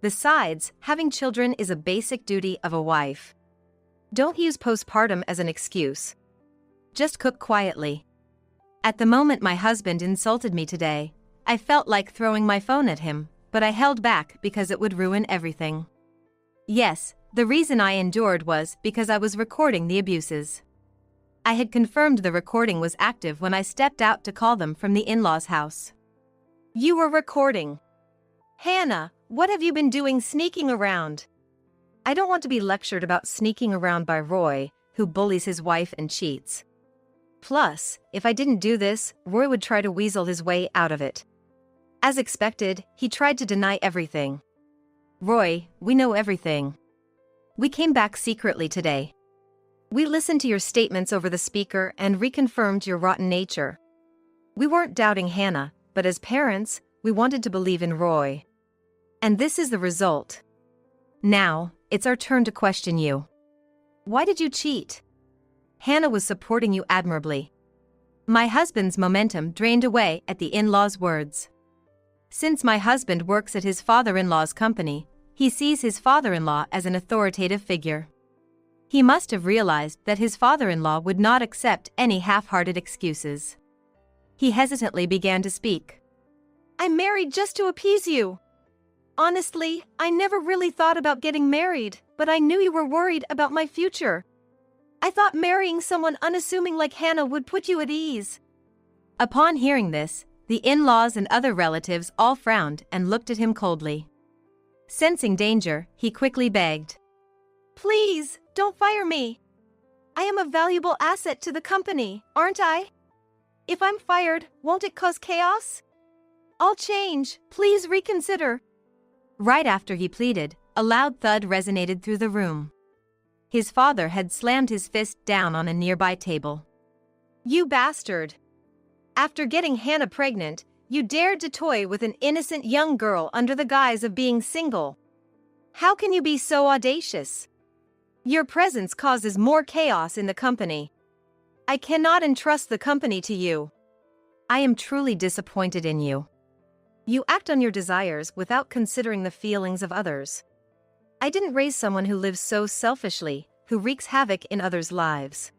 B: Besides, having children is a basic duty of a wife. Don't use postpartum as an excuse. Just cook quietly. At the moment my husband insulted me today, I felt like throwing my phone at him, but I held back because it would ruin everything. Yes, the reason I endured was because I was recording the abuses. I had confirmed the recording was active when I stepped out to call them from the in-laws' house. You were recording. Hannah, what have you been doing sneaking around? I don't want to be lectured about sneaking around by Roy, who bullies his wife and cheats. Plus, if I didn't do this, Roy would try to weasel his way out of it. As expected, he tried to deny everything. Roy, we know everything. We came back secretly today. We listened to your statements over the speaker and reconfirmed your rotten nature. We weren't doubting Hannah, but as parents, we wanted to believe in Roy. And this is the result. Now, it's our turn to question you. Why did you cheat? Hannah was supporting you admirably. My husband's momentum drained away at the in-laws' words. Since my husband works at his father-in-law's company, he sees his father-in-law as an authoritative figure. He must have realized that his father-in-law would not accept any half-hearted excuses. He hesitantly began to speak. I'm married just to appease you. Honestly, I never really thought about getting married, but I knew you were worried about my future. I thought marrying someone unassuming like Hannah would put you at ease. Upon hearing this, the in-laws and other relatives all frowned and looked at him coldly. Sensing danger, he quickly begged. Please, don't fire me. I am a valuable asset to the company, aren't I? If I'm fired, won't it cause chaos? I'll change, please reconsider. Right after he pleaded, a loud thud resonated through the room. His father had slammed his fist down on a nearby table. You bastard! After getting Hannah pregnant, you dared to toy with an innocent young girl under the guise of being single. How can you be so audacious? Your presence causes more chaos in the company. I cannot entrust the company to you. I am truly disappointed in you. You act on your desires without considering the feelings of others. I didn't raise someone who lives so selfishly, who wreaks havoc in others' lives.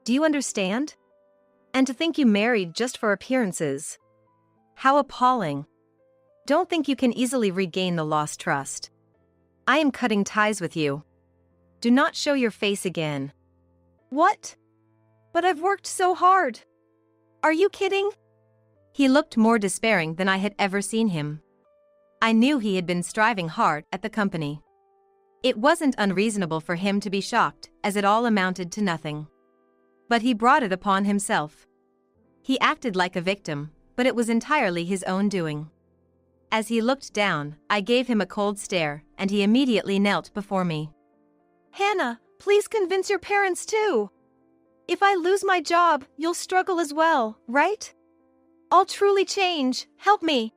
B: Do you understand? And to think you married just for appearances. How appalling. Don't think you can easily regain the lost trust. I am cutting ties with you. Do not show your face again. What? But I've worked so hard. Are you kidding? He looked more despairing than I had ever seen him. I knew he had been striving hard at the company. It wasn't unreasonable for him to be shocked, as it all amounted to nothing. But he brought it upon himself. He acted like a victim, but it was entirely his own doing. As he looked down, I gave him a cold stare, and he immediately knelt before me. Hannah, please convince your parents too. If I lose my job, you'll struggle as well, right? I'll truly change, help me.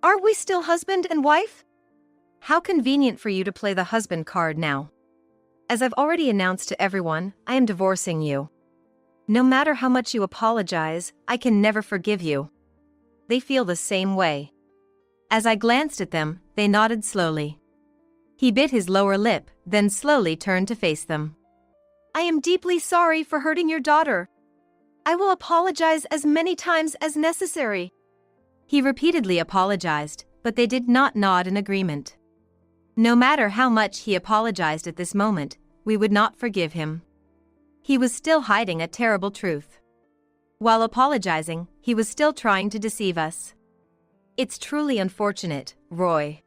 B: Aren't we still husband and wife? How convenient for you to play the husband card now. As I've already announced to everyone, I am divorcing you. No matter how much you apologize, I can never forgive you. They feel the same way. As I glanced at them, they nodded slowly. He bit his lower lip, then slowly turned to face them. I am deeply sorry for hurting your daughter. I will apologize as many times as necessary. He repeatedly apologized, but they did not nod in agreement. No matter how much he apologized at this moment, we would not forgive him. He was still hiding a terrible truth. While apologizing, he was still trying to deceive us. It's truly unfortunate, Roy.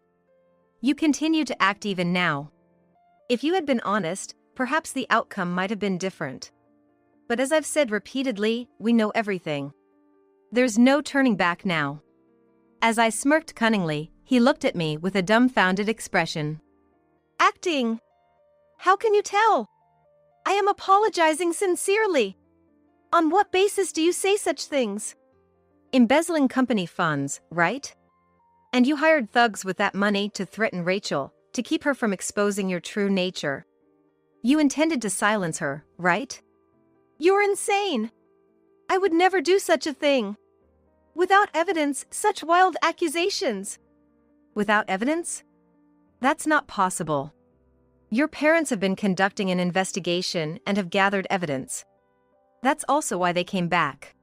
B: You continue to act even now. If you had been honest, perhaps the outcome might have been different. But as I've said repeatedly, we know everything. There's no turning back now. As I smirked cunningly, he looked at me with a dumbfounded expression. Acting? How can you tell? I am apologizing sincerely. On what basis do you say such things? Embezzling company funds, right? And you hired thugs with that money to threaten Rachel, to keep her from exposing your true nature. You intended to silence her, right? You're insane. I would never do such a thing. Without evidence, such wild accusations. Without evidence? That's not possible. Your parents have been conducting an investigation and have gathered evidence. That's also why they came back.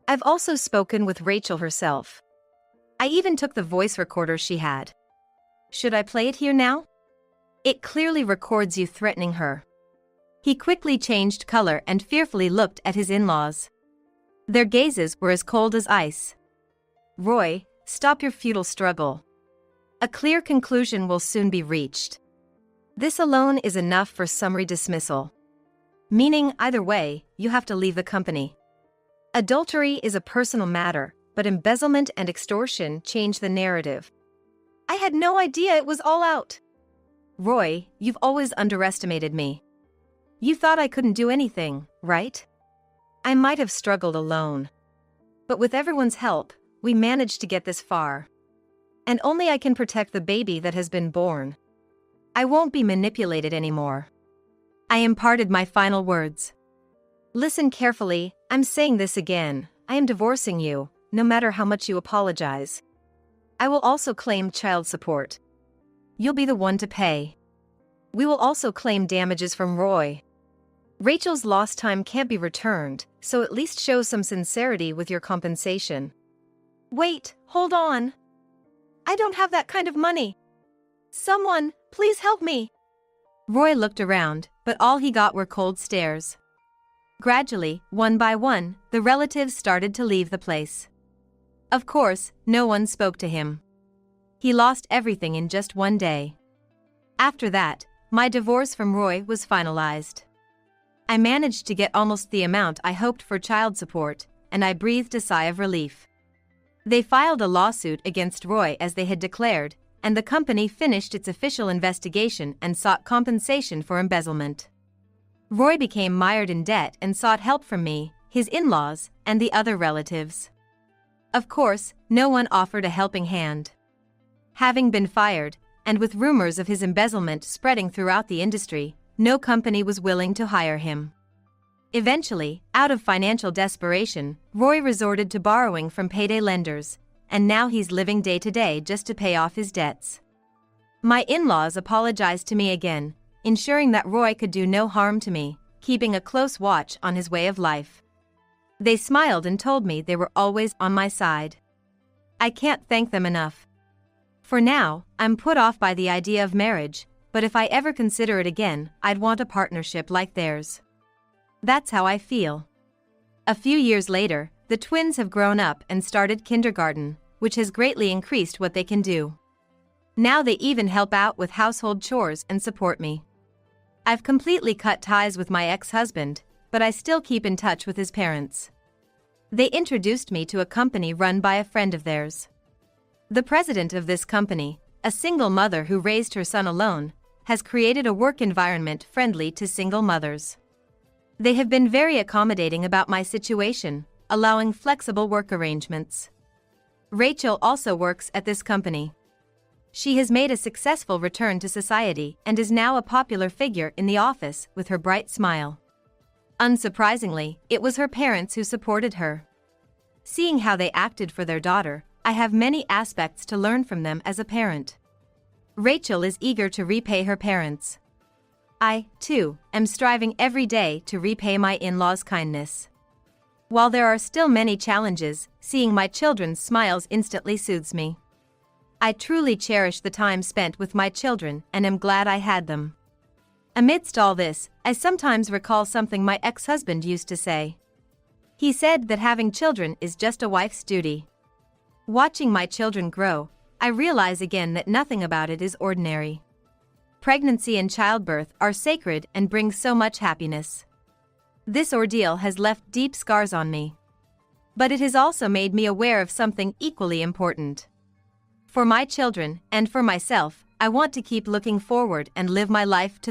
B: I've also spoken with Rachel herself. I even took the voice recorder she had. Should I play it here now? It clearly records you threatening her. He quickly changed color and fearfully looked at his in-laws. Their gazes were as cold as ice. Roy, stop your futile struggle. A clear conclusion will soon be reached. This alone is enough for summary dismissal. Meaning, either way, you have to leave the company. Adultery is a personal matter, but embezzlement and extortion change the narrative. I had no idea it was all out. Roy, you've always underestimated me. You thought I couldn't do anything, right? I might have struggled alone. But with everyone's help, we managed to get this far. And only I can protect the baby that has been born. I won't be manipulated anymore. I imparted my final words. Listen carefully, I'm saying this again. I am divorcing you, no matter how much you apologize. I will also claim child support. You'll be the one to pay. We will also claim damages from Roy. Rachel's lost time can't be returned, so at least show some sincerity with your compensation. Wait, hold on. I don't have that kind of money. Someone, please help me. Roy looked around, but all he got were cold stares. Gradually, one by one, the relatives started to leave the place. Of course, no one spoke to him. He lost everything in just one day. After that, my divorce from Roy was finalized. I managed to get almost the amount I hoped for child support, and I breathed a sigh of relief. They filed a lawsuit against Roy as they had declared, and the company finished its official investigation and sought compensation for embezzlement. Roy became mired in debt and sought help from me, his in-laws, and the other relatives. Of course, no one offered a helping hand. Having been fired, and with rumors of his embezzlement spreading throughout the industry, no company was willing to hire him. Eventually, out of financial desperation, Roy resorted to borrowing from payday lenders, and now he's living day to day just to pay off his debts. My in-laws apologized to me again, ensuring that Roy could do no harm to me, keeping a close watch on his way of life. They smiled and told me they were always on my side. I can't thank them enough. For now, I'm put off by the idea of marriage, but if I ever consider it again, I'd want a partnership like theirs. That's how I feel. A few years later, the twins have grown up and started kindergarten, which has greatly increased what they can do. Now they even help out with household chores and support me. I've completely cut ties with my ex-husband, but I still keep in touch with his parents. They introduced me to a company run by a friend of theirs. The president of this company, a single mother who raised her son alone, has created a work environment friendly to single mothers. They have been very accommodating about my situation, allowing flexible work arrangements. Rachel also works at this company. She has made a successful return to society and is now a popular figure in the office with her bright smile. Unsurprisingly, it was her parents who supported her. Seeing how they acted for their daughter, I have many aspects to learn from them as a parent. Rachel is eager to repay her parents. I, too, am striving every day to repay my in-laws' kindness. While there are still many challenges, seeing my children's smiles instantly soothes me. I truly cherish the time spent with my children and am glad I had them. Amidst all this, I sometimes recall something my ex-husband used to say. He said that having children is just a wife's duty. Watching my children grow, I realize again that nothing about it is ordinary. Pregnancy and childbirth are sacred and bring so much happiness. This ordeal has left deep scars on me. But it has also made me aware of something equally important. For my children and for myself, I want to keep looking forward and live my life to